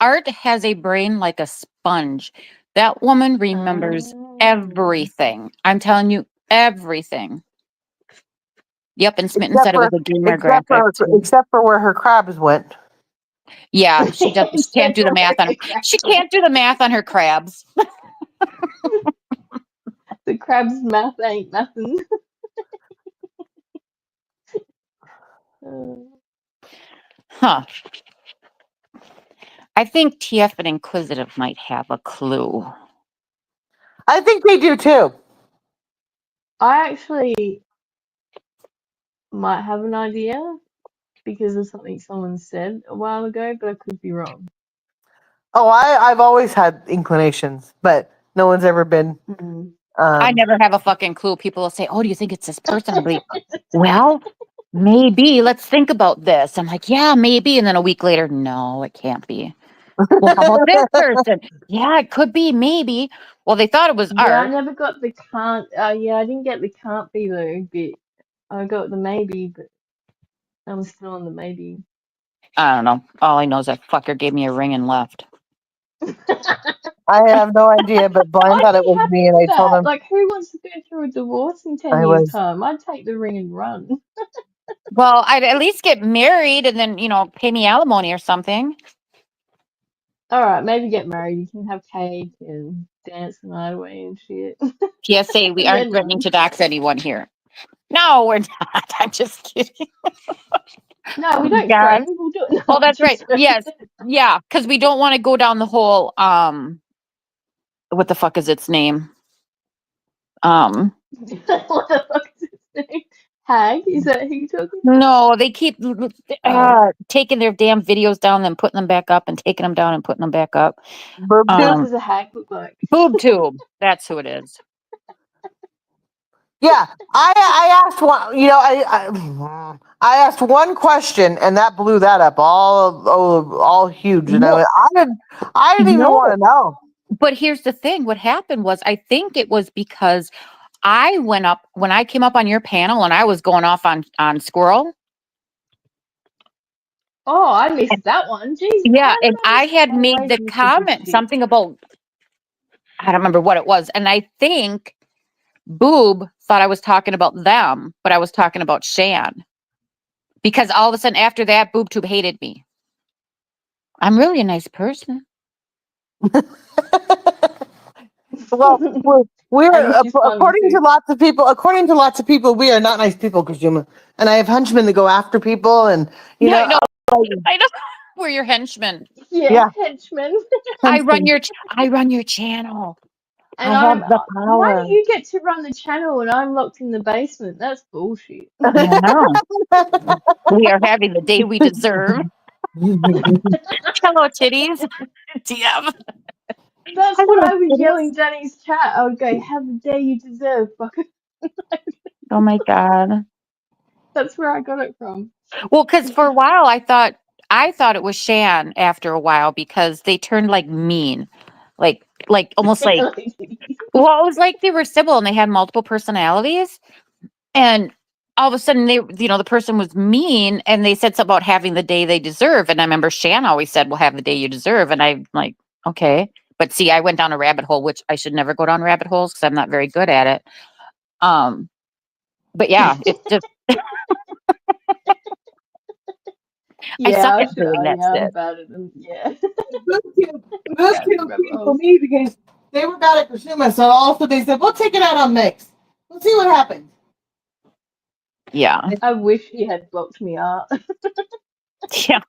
Art has a brain like a sponge. That woman remembers everything. I'm telling you, everything. Yep, and Smitten said it was a gamer graphic too. except for where her crabs went. Yeah, she does. She can't do the math on. She can't do the math on her crabs. The crab's math ain't nothing. Huh. I think TF and Inquisitive might have a clue. I think they do too. I actually might have an idea because of something someone said a while ago, but I could be wrong. Oh, I've always had inclinations, but no one's ever been. I never have a fucking clue. People will say, "Oh, do you think it's this person?" I'll be, well, maybe. Let's think about this. I'm like, yeah, maybe. And then a week later, no, it can't be. Well, how about this person? Yeah, it could be, maybe. Well, they thought it was Yeah, I Art. never got the can't. Yeah, I didn't get the can't be though bit. I got the maybe, but I'm still on the maybe. I don't know. All I know is that fucker gave me a ring and left. I have no idea, but Blind I'd thought it be was happy me, and with I told that. him Like, who wants to go through a divorce in 10 I years' was. time? I'd take the ring and run. Well, I'd at least get married and then, pay me alimony or something. All right, maybe get married. You can have cake and dance the night away and shit. PSA, we And aren't then threatening to dox anyone here. No, we're not. I'm just kidding. no, we Oh my don't God. threaten. We'll do it. Oh, Not that's right. just Yes. Yeah. Because we don't want to go down the whole, what the fuck is its name? what the fuck is his name? Hag? Is that who you're talking about? No, they keep Oh. taking their damn videos down and putting them back up and taking them down and putting them back up. Boob What tube? does a hag look like? Boob tube. That's who it is. Yeah, I asked one. I asked one question, and that blew that up all huge. And No, I didn't even want no. to know. But here's the thing. What happened was, I think it was because I went up when I came up on your panel and I was going off on Squirrel. Oh, I missed that one. Jeez, Yeah, how did and I I miss? had Oh, made I the miss a good comment, shit. something about, I don't remember what it was. And I think Boob thought I was talking about them, but I was talking about Shan. Because all of a sudden after that, BoobTube hated me. I'm really a nice person. Well, we're I missed your fun according to too. lots of people. According to lots of people, we are not nice people, Kajuma. And I have henchmen that go after people, and Yeah, I know. I know. We're your henchmen. Yeah, yeah, henchman. I run henchmen. your channel. And I have the why power. do you get to run the channel and I'm locked in the basement? That's bullshit. I know. We are having the day we deserve. Hello, titties. DM. That's what Hello, I would yell titties. in Danny's chat. I would go, have the day you deserve, fucker. Oh my God. That's where I got it from. Well, because for a while I thought it was Shan after a while because they turned like mean. Like almost like, well, it was like they were Sybil and they had multiple personalities. And all of a sudden the person was mean and they said something about having the day they deserve. And I remember Shan always said, well, have the day you deserve. And I'm like, okay. But see, I went down a rabbit hole, which I should never go down rabbit holes because I'm not very good at it. But yeah, it's just, I suck at doing that I'm shit. bad at them. Yeah. Those two for me because they were bad at Kushuma, so also they said, we'll take it out on Mix. We'll see what happens. Yeah. I wish he had blocked me out. Yeah.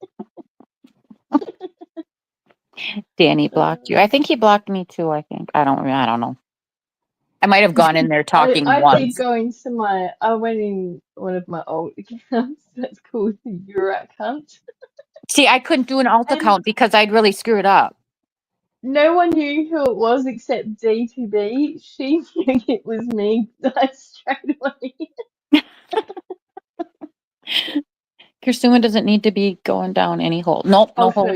Danny blocked you. I think he blocked me too, I think. I don't know. I might have gone in there talking I once. did go into I went in one of my old accounts that's called the Urak Hunt. See, I couldn't do an alt account because I'd really screw it up. No one knew who it was except D2B. She knew it was me straight away. Kirsuma doesn't need to be going down any hole. Nope, no I'll show hole.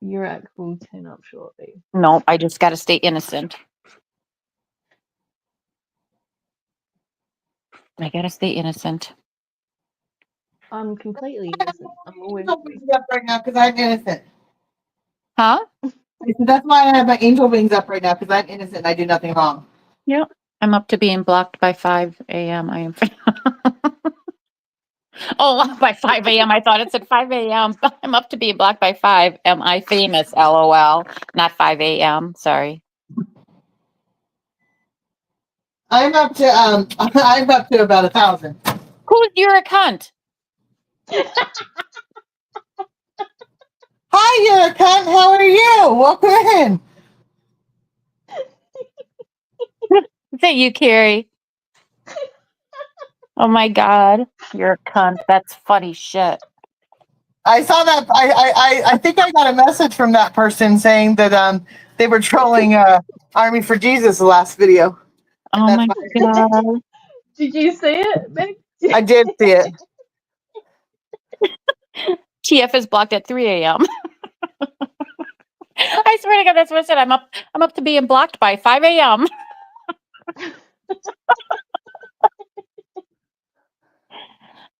you. Urak will turn up shortly. Nope, I just got to stay innocent. I got to stay innocent. I'm completely innocent. I'm always Wings up right now because I'm innocent. Huh? That's why I have my angel wings up right now because I'm innocent and I do nothing wrong. Yep. I'm up to being blocked by 5 a.m. I am. Oh, by 5 a.m. I thought it said 5 a.m. I'm up to being blocked by 5. Am I famous? LOL. Not 5 a.m. Sorry. I'm up to about 1,000. Who's you're a cunt? Hi, you're a cunt. How are you? Welcome in. Is that you, Carrie? Oh my God. You're a cunt. That's funny shit. I saw that. I think I got a message from that person saying that they were trolling Army for Jesus the last video. Oh my God. Did you see it, Beck? I did see it. TF is blocked at 3 a.m. I swear to God, that's what I said. I'm up to being blocked by 5 a.m.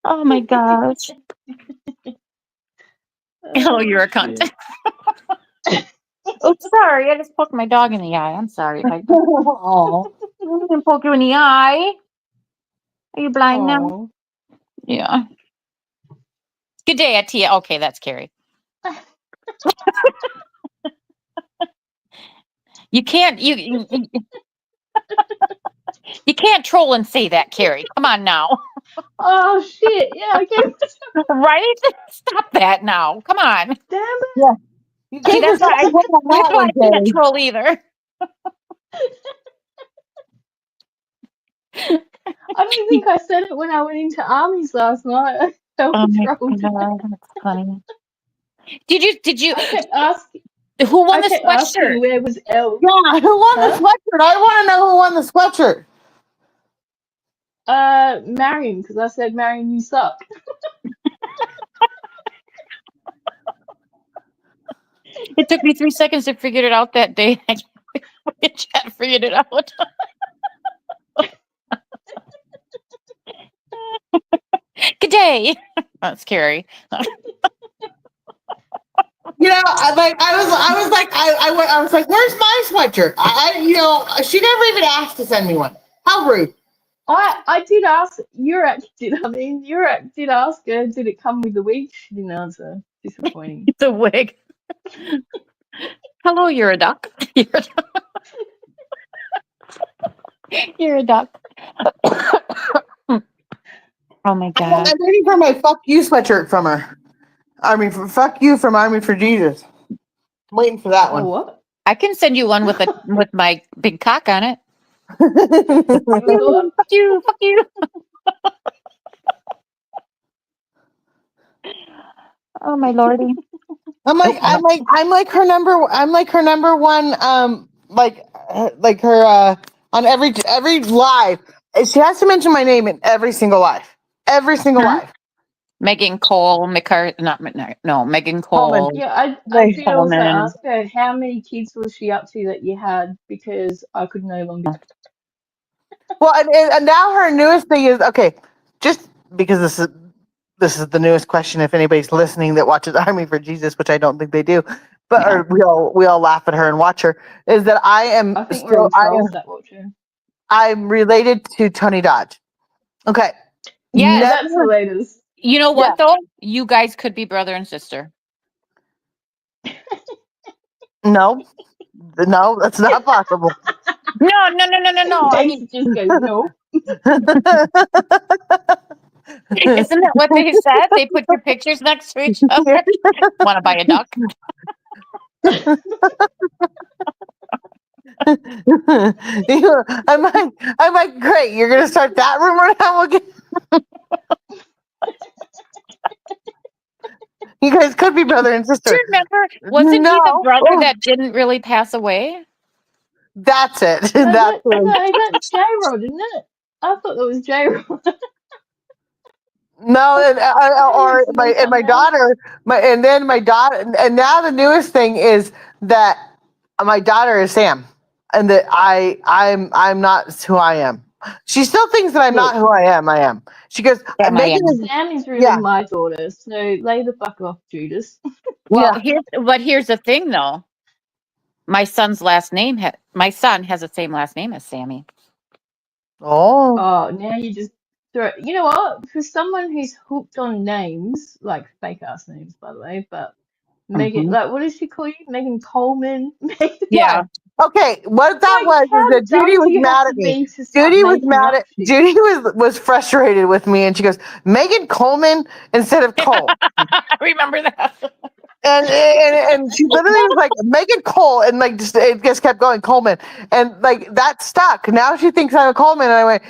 Oh my gosh. Oh, you're a cunt. Oh, sorry. I just poked my dog in the eye. I'm sorry. I didn't poke you in the eye. Are you blind now? Yeah. Good day, Atia. Okay, that's Carrie. You can't you can't troll and say that, Carrie. Come on now. Oh shit! Yeah, okay. Right? Stop that now. Come on. Damn it! Yeah. See, that's why I can't troll either. I don't think I said it when I went into armies last night. I felt Oh my trolled. God, that's funny. Did you I kept asking. who won I the kept asking sweatshirt? where was Elle? Yeah, who won the sweatshirt? I want to know who won the sweatshirt. Marion, because I said Marion, you suck. It took me 3 seconds to figure it out that day. Chat figured it out. Good day. That's Carrie. You know, I was like, where's my sweatshirt? She never even asked to send me one. How rude. I did ask Urak did ask her, did it come with the wig? She didn't answer. Disappointing. It's a wig. Hello, you're a duck. You're a duck. You're a duck. Oh my God. I'm waiting for my fuck you sweatshirt from her. I mean, fuck you from Army for Jesus. I'm waiting for that one. What? I can send you one with my big cock on it. What? Fuck you. Fuck you. Oh my lordy. I'm like her number one like her on every live. She has to mention my name in every single live. Every single live. Megan Cole, Megan Cole. Yeah, I did also ask her how many kids was she up to that you had, because I could no longer. Well, and now her newest thing is okay. Just because this is the newest question. If anybody's listening that watches Army for Jesus, which I don't think they do, but No. or we all laugh at her and watch her, is that I am I think we're all still trolls that watch her. I'm related to Tony Dodge. Okay. Yes. That's the latest. You know what Yeah. though? You guys could be brother and sister. No, no, that's not possible. No. I mean, Daisy just goes, no. isn't that what they said? They put your pictures next to each other. Want to buy a duck? I'm like, great. You're gonna start that rumor now again. You guys could be brother and Do sister. you remember? Wasn't he the No. brother Oh. that didn't really pass away? That's it. No, That's it. that's J-Rod, isn't it? I thought that was J-Rod. No, and or Isn't there my someone else? daughter, my daughter, and now the newest thing is that my daughter is Sam, and that I'm not who I am. She still thinks that I'm not Look, who I am. I am. She goes, Sam, I Megan am. is, Sam is really yeah, my daughter, so lay the fuck off, Judas. Well, yeah. here's the thing though. My son's last name my son has the same last name as Sammy. Oh, Oh, now you just throw. You know what? For someone who's hooked on names, like fake ass names, by the way, but Megan, Mhm. like, what does she call you? Megan Coleman? Megan, Yeah. okay. What that like, was is how that Judy dumb was do you have mad to at me. be to start making up shit? Judy was frustrated with me, and she goes, Megan Coleman instead of Cole. I remember that. And she literally was like Megan Cole, and like just it just kept going Coleman, and like that stuck. Now she thinks I'm a Coleman, and I went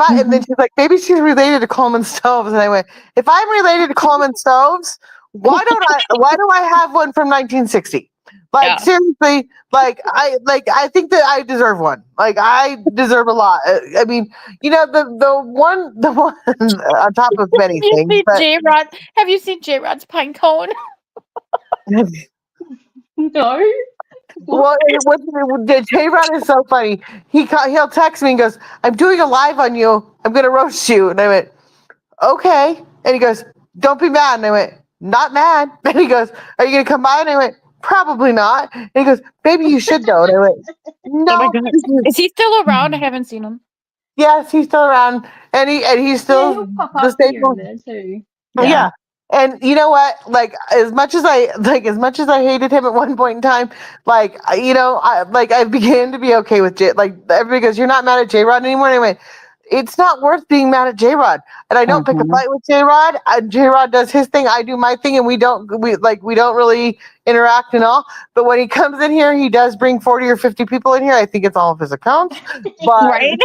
and then she's like, maybe she's related to Coleman Stoves, and I went, if I'm related to Coleman Stoves, why do I have one from 1960? Like Yeah. seriously, I think that I deserve one. Like I deserve a lot. I mean, you know the one on top of many You things, see but. J-Rod? Have you seen J-Rod's pine cone? No. Well, the J-Rod is so funny. He'll text me and goes, "I'm doing a live on you. I'm gonna roast you." And I went, "Okay." And he goes, "Don't be mad." And I went, "Not mad." And he goes, "Are you gonna come by?" And I went, "Probably not." And he goes, "Maybe you should though." And I went, Oh my "No." god. Is he still around? I haven't seen him. Yes, he's still around, and he's Yeah, still he'll pop the up here staple. and there too. Yeah. And you know what? Like as much as I hated him at one point in time, I began to be okay with J. Like everybody goes, "You're not mad at J Rod anymore." And I went, "It's not worth being mad at J Rod." And I don't pick a Mhm. fight with J Rod. J Rod does his thing, I do my thing, and we don't really interact and all. But when he comes in here, he does bring 40 or 50 people in here. I think it's all of his accounts, but Right?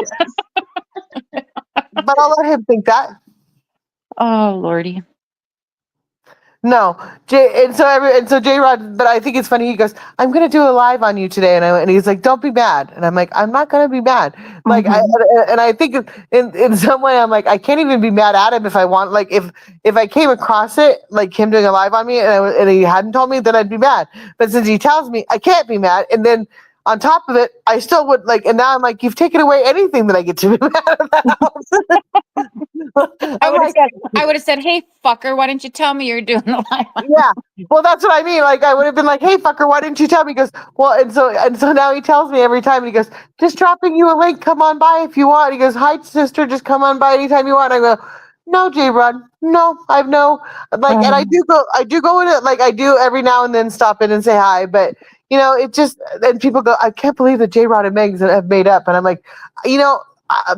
I'll let him think that. Oh lordy. No, and so J Rod, but I think it's funny. He goes, "I'm gonna do a live on you today," and he's like, "Don't be mad," and I'm like, "I'm not gonna be mad." Like, Mhm. and I think in some way, I'm like, I can't even be mad at him if I want. Like, if I came across it, like him doing a live on me, and he hadn't told me, then I'd be mad. But since he tells me, I can't be mad, and then. On top of it, I still would like, and now I'm like, you've taken away anything that I get to be mad about. I would have said, "Hey fucker, why didn't you tell me you're doing the live?" Yeah. Well, that's what I mean. Like, I would have been like, "Hey, fucker, why didn't you tell me?" He goes, "Well," and so now he tells me every time. And he goes, "Just dropping you a link. Come on by if you want." He goes, "Hi, sister. Just come on by anytime you want." I go, "No, J Rod. No, I've no like." And I do go in it. Like, I do every now and then stop in and say hi. But it just and people go, "I can't believe that J Rod and Megs have made up." And I'm like,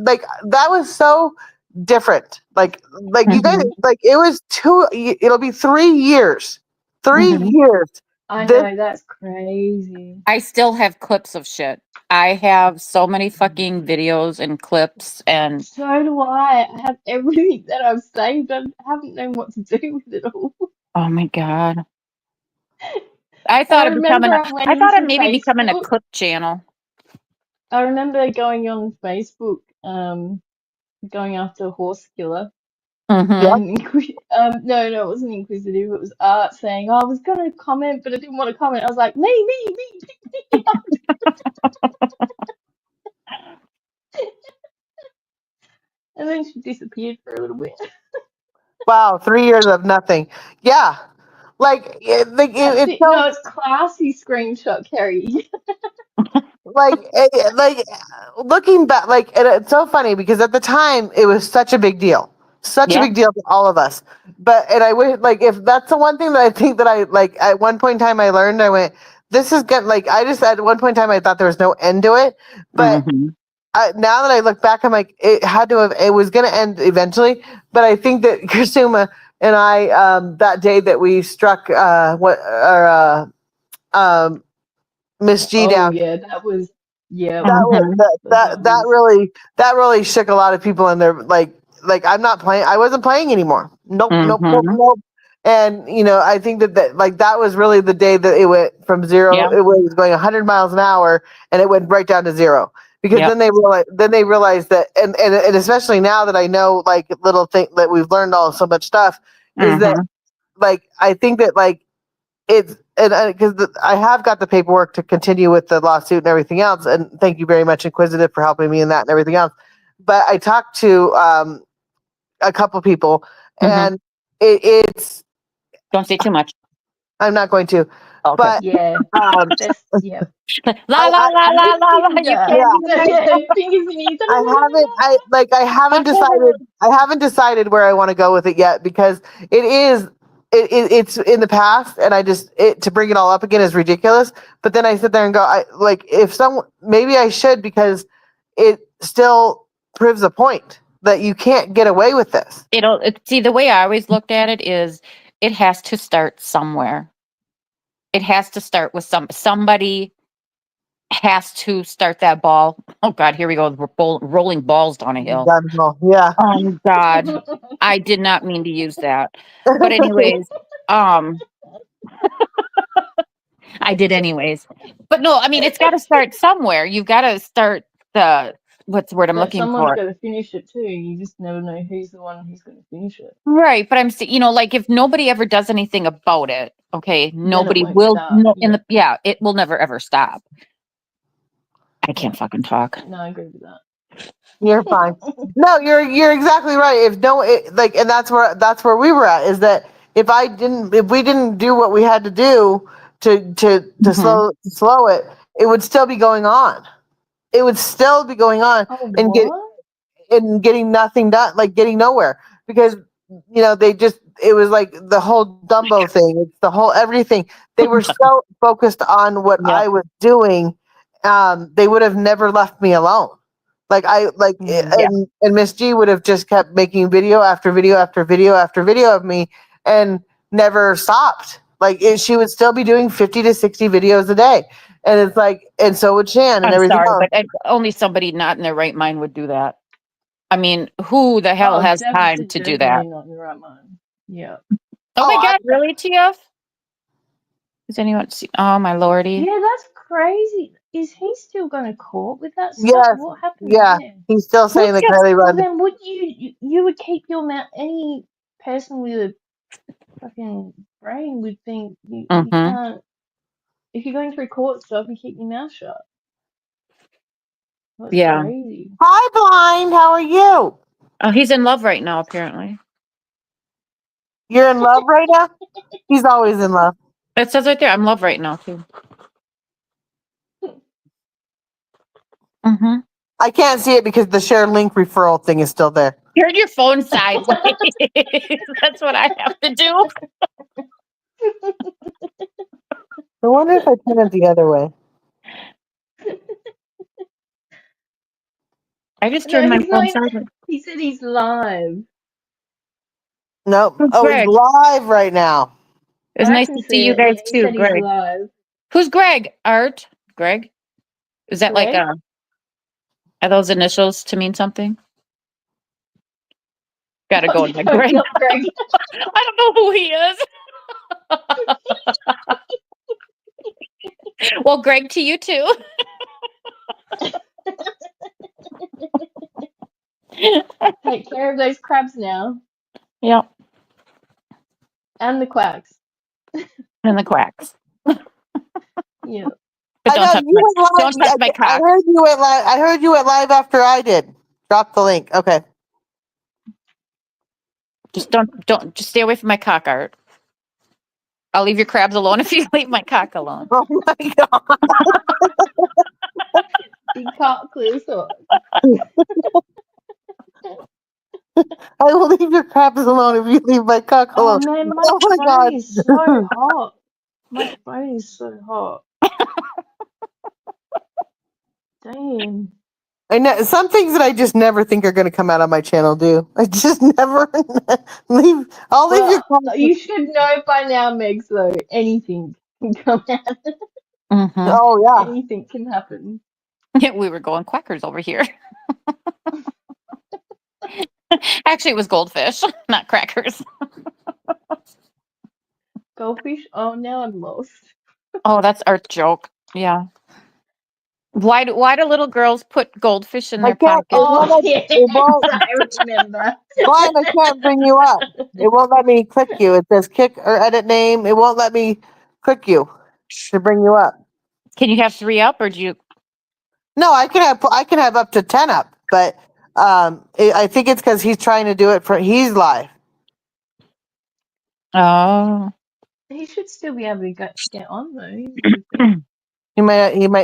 like that was so different. Like you guys, Mhm. like it was it'll be 3 years. 3 Mhm. years. I This know, that's crazy. I still have clips of shit. I have so many fucking videos and clips and So do I. I have everything that I've saved. I haven't known what to do with it all. oh my god. I I thought of remember I went into maybe becoming a Facebook. clip channel. I remember going on Facebook, going after Horse Killer. yeah. Mhm. And no, it wasn't inquisitive. It was Art saying, "Oh, I was gonna comment, but I didn't want to comment." I was like, me. And then she disappeared for a little bit. Wow, 3 years of nothing. Yeah, That's it's it. so No, it's classy screenshot, Kerry. like looking back, like and it's so funny because at the time it was such a Yeah. big deal to all of us. But and I wish like if that's the one thing that I think that I like at one point in time I learned, I went, this is good. Like I just at one point in time I thought there was no end to it, but Mhm. now that I look back, I'm like, it was going to end eventually. But I think that Kusuma and I, that day that we struck, um, Miss G Oh down, yeah, that was yeah, that was, Mhm. that was that really shook a lot of people in their like I'm not playing. I wasn't playing anymore. Nope, nope, nope, Mhm. nope. And I think that like that was really the day that it went from zero. Yeah. It was going 100 miles an hour, and it went right down to zero. Because Yep. then they realized that, and especially now that I know like little thing that we've learned all so much stuff, is that Mhm. like I think that like it's and because I have got the paperwork to continue with the lawsuit and everything else. And thank you very much, Inquisitive, for helping me in that and everything else. But I talked to a couple people, Mhm. and it's Don't say too much. I'm not going to, Okay. but yeah. um, That's yeah. La I, la I la la Miss la la. You Ginger. can't yeah. be the next Yeah, fingers in ears. I haven't decided where I want to go with it yet because it's in the past and to bring it all up again is ridiculous. But then I sit there and go, I like if some maybe I should because it still proves a point that you can't get away with this. See, the way I always looked at it is it has to start somewhere. It has to start with somebody has to start that ball. Oh God, here we go. We're rolling balls down a hill. Yeah. Oh God, I did not mean to use that. But anyways, um, I did anyways. But no, I mean it's got to start somewhere. You've got to start the what's the word I'm But looking someone's for? got to finish it too. You just never know who's the one who's going to finish it. Right, but I'm saying, like if nobody ever does anything about it, okay, Then it nobody won't will. start. No, Yeah. it will never ever stop. I Yeah. can't fucking talk. No, I agree with that. You're fine. No, you're exactly right. If no, and that's where we were at is that if we didn't do what we had to do to Mhm. slow it, it would still be going on. It would still be going on Oh, and what? getting nothing done, like getting nowhere because it was like the whole Dumbo thing. It's the whole everything. They were so focused on what Yep. I was doing, they would have never left me alone. Like Yeah. and Miss G would have just kept making video after video after video after video of me and never stopped. Like she would still be doing 50 to 60 videos a day. And it's like, and so would Shan and I'm everything sorry, else. but only somebody not in their right mind would do that. I mean, who the hell Oh, has time to do that? definitely not in the right mind. Yeah. Oh Oh, my God, really, TF? Does anyone see? Oh my lordy. Yeah, that's crazy. Is he still going to court with that stuff? yes, What happened yeah. there? He's still saying Who's that get? Kylie Well, Run. then would you would keep your mouth? Any person with a fucking brain would think you Mm-hmm. can't. If you're going through court stuff, you keep your mouth shut. That's Yeah. crazy. Hi, Blind. How are you? Oh, he's in love right now, apparently. You're in love right now? He's always in love. It says right there, I'm in love right now too. Mm-hmm. I can't see it because the share link referral thing is still there. Turn your phone sideways. That's what I have to do. I wonder if I turn it the other way. I just No, turned my he's not. phone sideways. He said he's live. Nope. Who's Oh, he's Greg? live right now. It's I nice can to see see you it. guys Yeah, he too, said he's Greg. live. Who's Greg? Art? Greg? Is that like Greg? are those initials to mean something? Gotta Oh, go yeah, to Greg. not Greg. I don't know who he is. Well, Greg, to you too. Take care of those crabs now. Yeah, And the quacks. and the quacks. Yeah. But I know you went don't touch live. my I cock. heard you went live. I heard you went live after I did. Drop the link. Okay. Just just stay away from my cock, Art. I'll leave your crabs alone if you leave my cock alone. Oh my god! Big cock, little sock. I will leave your crabs alone if you leave my cock Oh alone. man, my Oh my phone god! is so hot. My phone is so hot. Damn. I know some things that I just never think are going to come out on my channel. Do I just never leave? I'll leave your Well, comments. you should know by now, Meg, though. Anything can come out. Mm-hmm. Oh yeah. Anything can happen. We were going quackers over here. Actually, it was goldfish, not crackers. Goldfish? Oh, now I'm lost. Oh, that's Art's joke. Yeah. Why do little girls put goldfish in I their can't. It pockets? won't. Oh, yes, It won't. I remember. Brian, I can't bring you up. It won't let me click you. It says kick or edit name. It won't let me click you to bring you up. Can you have 3 up, or do you? No, I can have up to 10 up, but I think it's because he's trying to do it he's live. Oh. He should still be able to get on, though. You would think.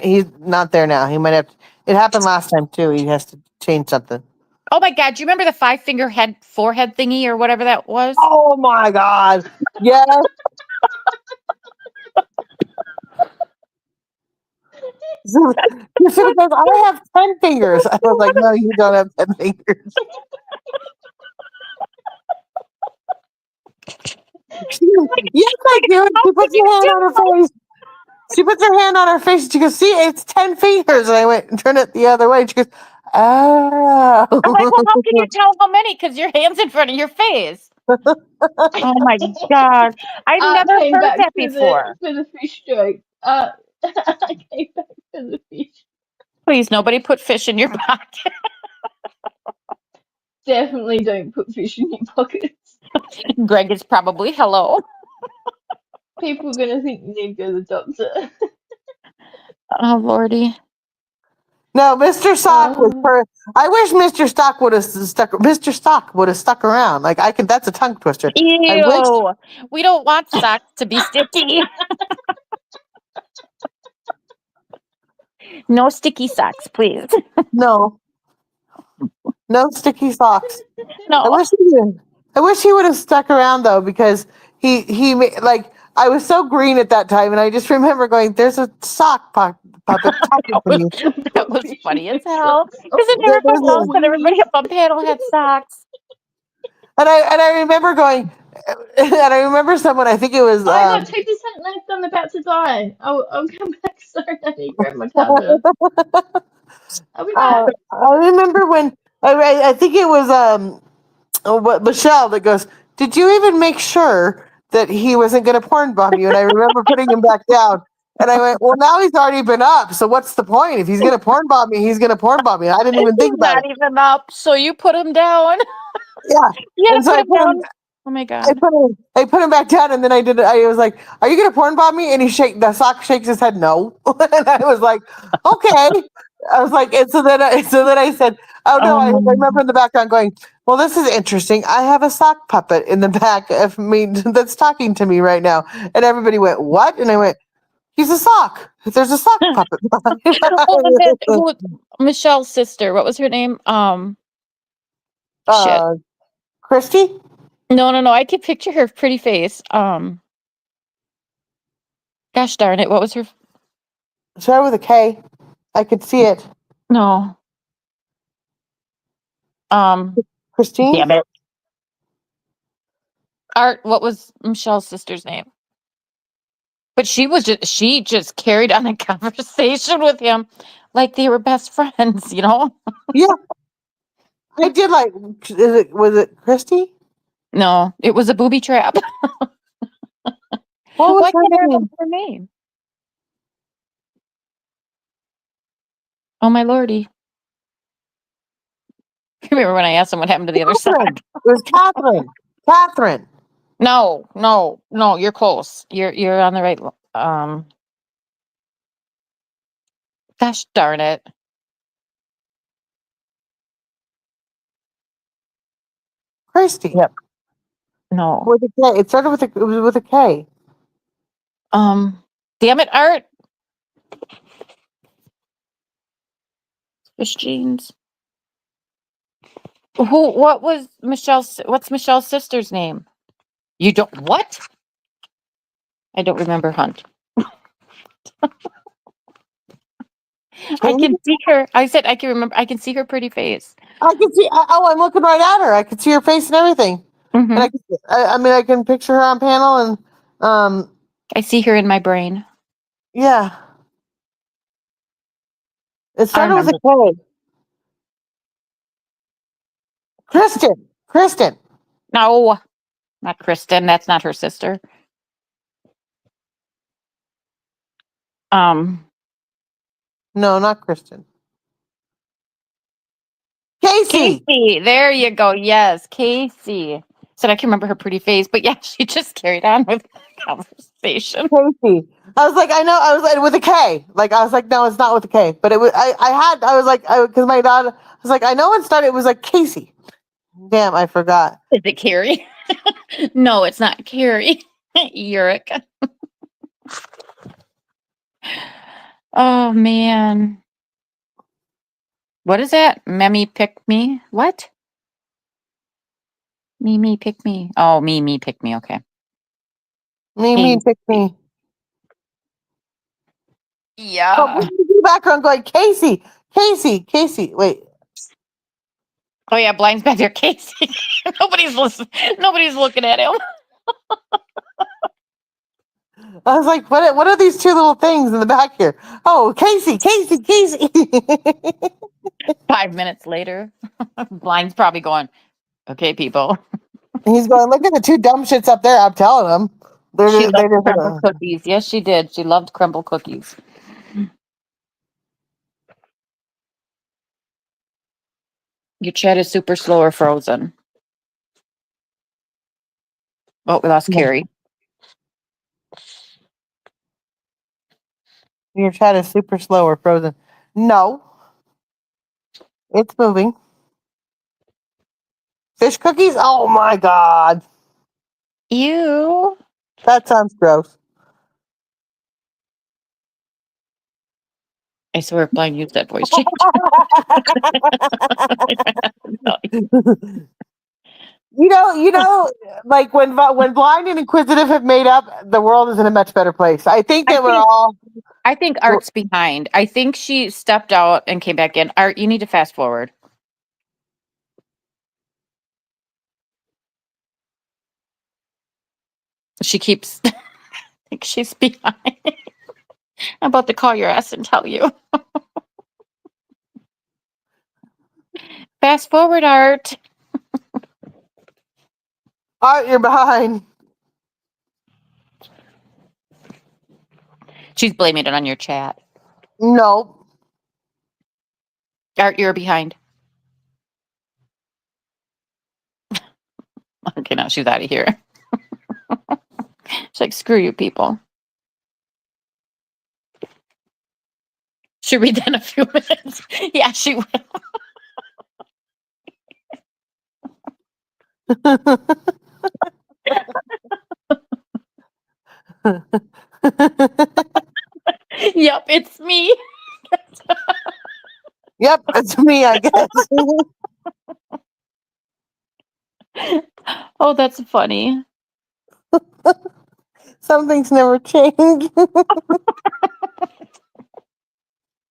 He's not there now. He might have. It happened last time too. He has to change something. Oh my God! Do you remember the 5-finger forehead thingy or whatever that was? Oh my god! Yes. He said, I have 10 fingers. I was like, no, you don't have 10 fingers. Yes, I do. And she puts her hand on her face. She puts her hand on her face and she goes, see, it's 10 fingers. And I went and turned it the other way. And she goes, oh. I'm like, well, how can you tell how many? Because your hand's in front of your face. Oh my God! I've never Came heard back that for before. the fish joke. I came back for the fish. Please, nobody put fish in your pocket. Definitely don't put fish in your pockets. Greg is probably hello. People are gonna think you need to go to the doctor. Oh Lordy. No, Mr. Stock was Oh, per. I wish Mr. Stock would have stuck. Mr. Stock would have stuck around. Like I could. That's a tongue twister. I wish. Ew. We don't want socks to be sticky. No sticky socks, please. No, no sticky socks. I No. wish he did. I wish he would have stuck around though, because like I was so green at that time, and I just remember going, "There's a puppet talking to me." That was fish funny in as your hell. socks. Because Oh, everybody There's else a- and everybody weenies. up on panel had socks. and I remember going, and I remember someone. I think it was. I got 2% left. I'm about to die. I'll come back. Sorry, I need to grab my charger. I'll be back. I remember when I think it was what Michelle that goes, did you even make sure that he wasn't going to porn bomb you? And I remember putting him back down. And I went, well, now he's already been up. So what's the point? If he's going to porn bomb me, he's going to porn bomb me. I didn't even He's think about not it. even up. So you put him down. Yeah. You had And to so put I him put him, down. Oh my I God. put him, I put him back down. And then I was like, are you going to porn bomb me? And the sock shakes his head, no. And I was like, okay. I was like, and so then I said, oh no, I remember in the background going, well, this is interesting. I have a sock puppet in the back of me that's talking to me right now. And everybody went, what? And I went, he's a sock. There's a sock puppet. What was it? Michelle's sister. What was her name? Shit. Christy? No. I could picture her pretty face. Gosh darn it. What was her? Start with a K. I could see it. No. Christine? Damn it. Art. What was Michelle's sister's name? But she just carried on a conversation with him like they were best friends, you know? Yeah. I did like, was it Christy? No, it was a booby trap. What was Why can't I her name? remember her name? Oh my lordy. Remember when I asked him what happened to the other Catherine. side? It was Catherine. Catherine. No, you're close. You're on the right gosh darn it. Christy. Yep. No. With a K. It started with a. It was with a K. Damn it, Art. Fish jeans. What was Michelle's, what's Michelle's sister's name? You don't, what? I don't remember, Hunt. I can see her. I said I can remember. I can see her pretty face. I can see. Oh, I'm looking right at her. I can see her face and everything. And Mhm. I mean, I can picture her on panel, and I see her in my brain. yeah. It I started with a remember. K. Kristen. No, not Kristen. That's not her sister. Um, No, not Kristen. Casey. Casey. There you go. Yes, Casey. Said I can remember her pretty face, but yeah, she just carried on with the conversation. Casey. I was like, I know. I was like, with a K. Like, I was like, no, it's not with a K. But it was. I was like, because my dad. I was like, I know it started. It was like Casey. Damn, I forgot. Is it Carrie? No, it's not Carrie. Eureka. Oh man. What is that? Mimi pick me? What? Mimi pick me. Oh, Mimi pick me. Okay. Me, pick me. Oh, Yeah. we in the background going, Casey. Wait. Oh yeah, Blind's back there. Casey. Nobody's listening. Nobody's looking at him. I was like, what are these two little things in the back here? Oh, Casey. 5 minutes later, Blind's probably going, okay, people. He's going, look at the two dumb shits up there. I'm telling them. She They're loved just, crumble cookies. Yes, she did. She loved crumble cookies. Your chat is super slow or frozen. Oh, we lost Yeah. Carrie. Your chat is super slow or frozen. No, it's moving. Fish cookies? Oh my God. Ew. That sounds gross. I swear Blind used that voice change. You know, like when Blind and Inquisitive have made up, the world is in a much better place. I think that I think Art's behind. I think she stepped out and came back in. Art, you need to fast forward. She keeps, I think she's behind. I'm about to call your ass and tell you. Fast forward, Art. You're behind. She's blaming it on your chat. No. Art, you're behind. Okay, now she's out of here. She's like, screw you, people. She'll read that in a few minutes. Yeah, she will. Yep, it's me. Yep, it's me, I guess. Oh, that's funny. Some things never change.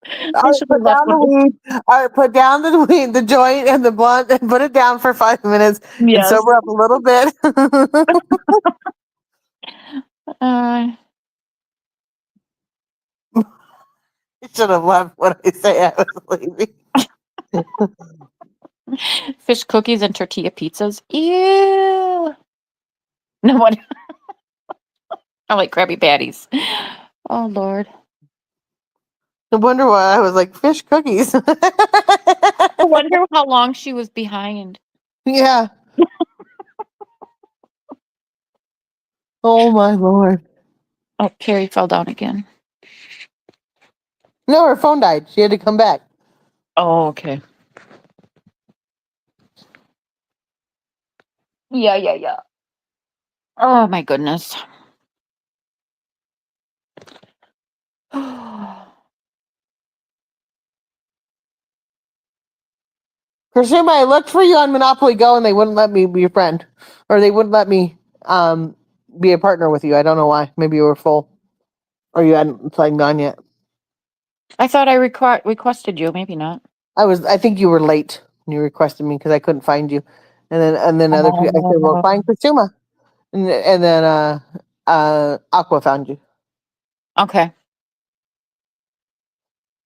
I should have left with weed. All right, put down the weed, the joint, and the blunt, and put it down for 5 minutes and Yes. sober up a little bit. You should have left when I say I was leaving. Fish cookies and tortilla pizzas. Ew. No one. I like Krabby Patties. Oh Lord. I wonder why I was like fish cookies. I wonder how long she was behind. Yeah. Oh my Lord. Oh, Carrie fell down again. No, her phone died. She had to come back. Oh, okay. Yeah. Oh my goodness. Kursuma, I looked for you on Monopoly Go and they wouldn't let me be your friend. Or they wouldn't let me be a partner with you. I don't know why. Maybe you were full. Or you hadn't signed on yet. I thought I requested you. Maybe not. I think you were late when you requested me because I couldn't find you. And then other people I said, well, Oh, find Kursuma. And then Aqua found you. okay.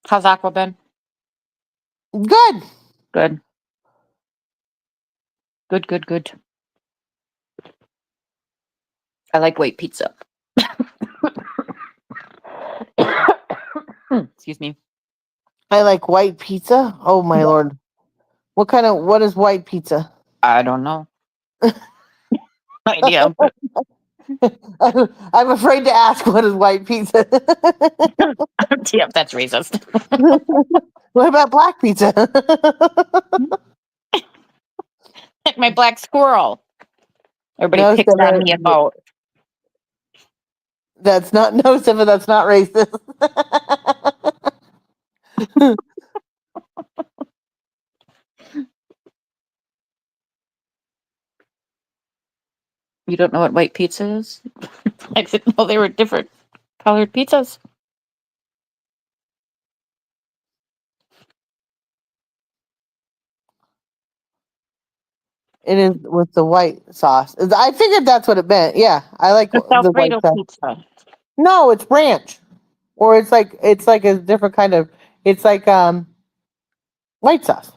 How's Aqua been? Good. Good. Good, good, good. I like white pizza. Excuse me. I like white pizza. Oh my lord. What is white pizza? I don't know. Idea. But I'm afraid to ask what is white pizza. yep, that's racist. What about black pizza? Like my black squirrel. Everybody No, picks on Sarah, me about. that's not no, Sarah, that's not racist. You don't know what white pizza is? I didn't know they were different colored pizzas. It is with the white sauce. I figured that's what it meant. Yeah, I like It's the white Alfredo sauce. pizza. No, it's ranch, or it's like a different kind of. It's like white sauce.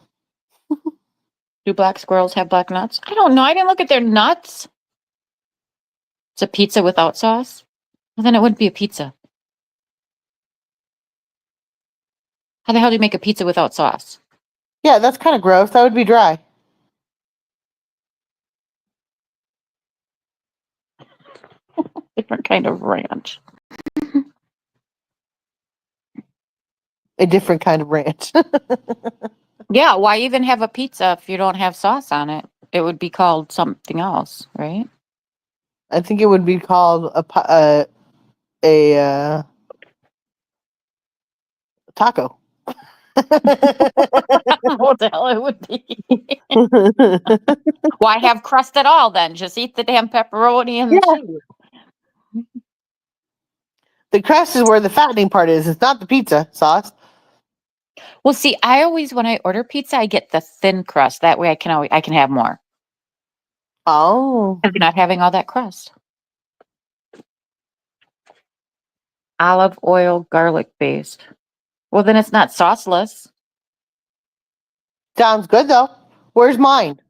Do black squirrels have black nuts? I don't know. I didn't look at their nuts. It's a pizza without sauce? Well, then it wouldn't be a pizza. How the hell do you make a pizza without sauce? Yeah, that's kind of gross. That would be dry. Different kind of ranch. A different kind of ranch. Yeah, why even have a pizza if you don't have sauce on it? It would be called something else, right? I think it would be called a taco. What the hell it would be? Why have crust at all then? Just eat the damn pepperoni and the Yeah. cheese. The crust is where the fattening part is. It's not the pizza sauce. Well, see, I always when I order pizza, I get the thin crust. That way I can have more. Oh, Because you're not having all that crust. Olive oil, garlic based. Well, then it's not sauceless. sounds good though. Where's mine?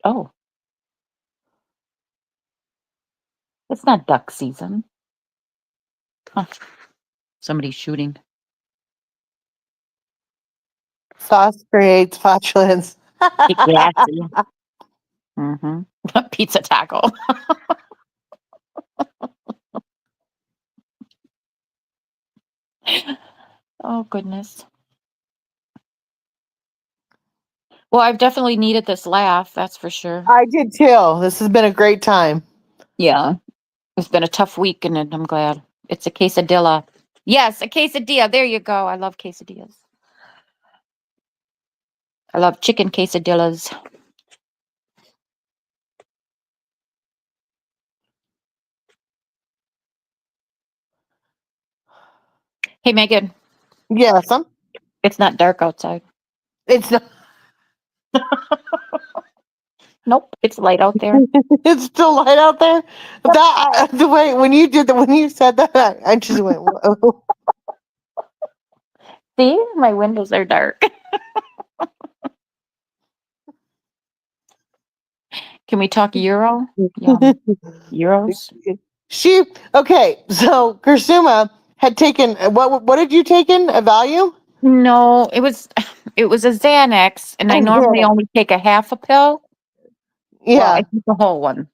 Oh, it's not duck season. Huh. Somebody's shooting. Sauce creates flatulence. Gassy. Mm-hmm. Pizza taco. Oh, goodness. Well, I've definitely needed this laugh, that's for sure. I did too. This has been a great time. Yeah. It's been a tough week, and I'm glad. It's a quesadilla. Yes, a quesadilla. There you go. I love quesadillas. I love chicken quesadillas. Hey, Megan, Yes, it's not dark outside. it's not, Nope, it's light out there. it's still light out there. The way when you said that, I just went, whoa. See, my windows are dark. Can we talk euro? Yeah, euros. Okay, so Kursuma had taken what did you take in a value? No, it was a Xanax, and I normally only take a half a pill. Well, I Yeah. took the whole one.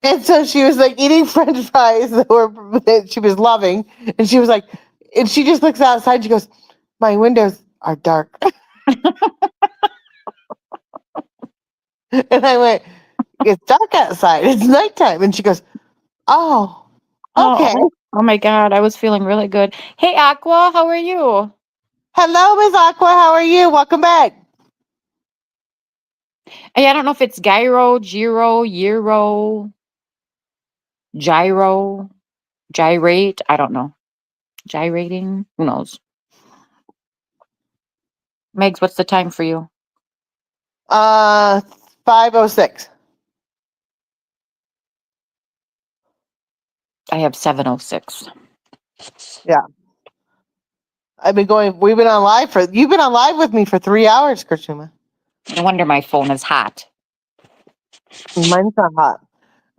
And so she was like eating French fries that she was loving, and she was like, and she just looks outside. She goes, "My windows are dark." And I went, it's dark outside. It's nighttime. And she goes, oh, okay. Oh my God. I was feeling really good. Hey, Aqua, how are you? Hello, Miss Aqua. How are you? Welcome back. Hey, I don't know if it's gyro, euro, gyro, gyrate. I don't know. Gyrating. Who knows? Megs, what's the time for you? 5:06. I have 7:06. We've been on live you've been on live with me for 3 hours, Karshuma. No wonder my phone is hot. Mine's not hot.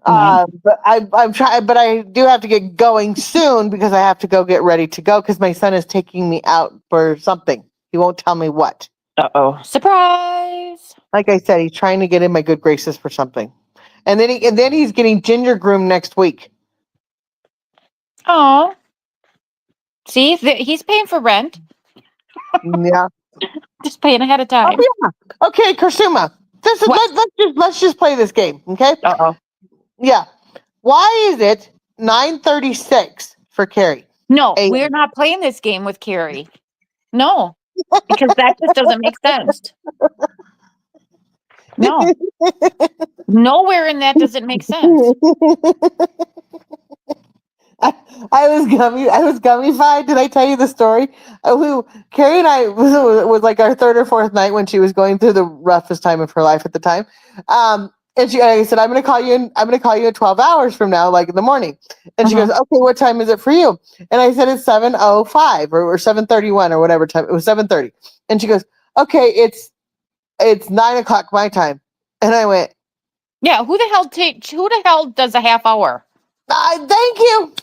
Mine- But I'm trying, but I do have to get going soon because I have to go get ready to go because my son is taking me out for something. He won't tell me what. Uh-oh. Surprise! Like I said, he's trying to get in my good graces for something. And then he's getting ginger groomed next week. Oh. See, he's paying for rent. Yeah. Just paying ahead of time. Oh, yeah. Okay, Karshuma. Let's just play this game, okay? Uh-oh. Yeah. Why is it 9:36 for Carrie? No, AM. we're not playing this game with Carrie. No, because that just doesn't make sense. No, nowhere in that does it make sense. I was gummified. Did I tell you the story? Carrie and I was like our third or fourth night when she was going through the roughest time of her life at the time. And I said, I'm going to call you in 12 hours from now, like in the morning. And she goes, okay, what time is it for you? And I said, it's 7:05 or 7:31 or whatever time. It was 7:30. And she goes, okay, it's 9:00 my time. And I went, Yeah, who the hell does a half hour? thank you.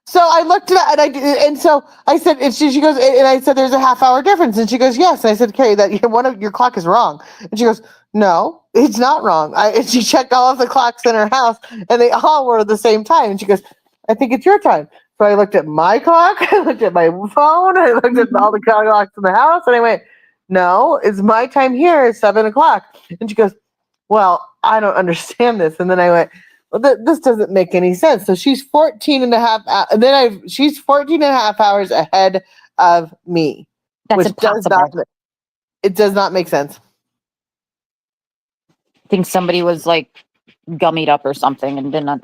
So I looked at it and so I said, and she goes, and I said, there's a half hour difference. And she goes, yes. And I said, Carrie, that one of your clock is wrong. And she goes, no, it's not wrong. And she checked all of the clocks in her house and they all were at the same time. And she goes, I think it's your time. So I looked at my clock, I looked at my phone, I looked at all the clocks in the house, and I went, no, it's my time here. It's 7:00. And she goes, well, I don't understand this. And then I went, well, this doesn't make any sense. So she's 14 and a half, she's 14 and a half hours ahead of me. That's impossible. It does not make sense. I think somebody was like gummied up or something and didn't.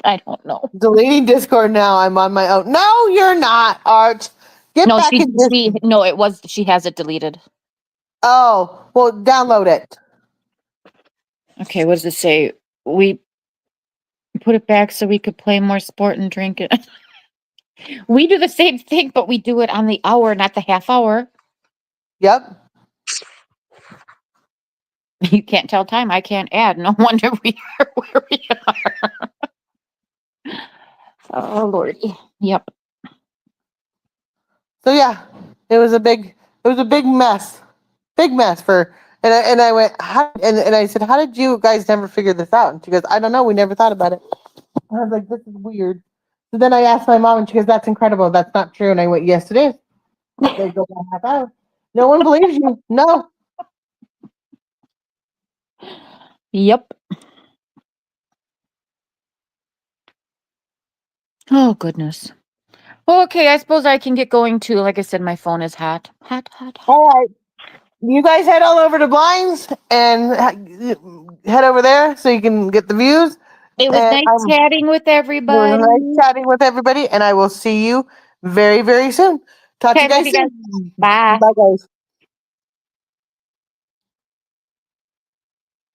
I don't know. Deleting Discord now. I'm on my own. No, you're not, Art. Get No, back in Discord. she has it deleted. Oh, well, download it. Okay, what does it say? We put it back so we could play more sport and drink it. We do the same thing, but we do it on the hour, not the half hour. Yep. You can't tell time. I can't add. No wonder we are where we are. Oh, Lordy. Yep. So yeah, it was a big mess. Big mess and I went, and I said, how did you guys never figure this out? And she goes, I don't know. We never thought about it. And I was like, this is weird. So then I asked my mom and she goes, that's incredible. That's not true. And I went, yes, it is. They go by half hour. No one believes you. No. Yep. Oh, goodness. Okay, I suppose I can get going too. Like I said, my phone is hot. Hot. All right. You guys head all over to Blinds and head over there so you can get the views. It was And nice chatting with everybody. nice chatting with everybody, and I will see you very, very soon. Talk to you Okay, love guys you guys. soon. Bye. Bye, guys.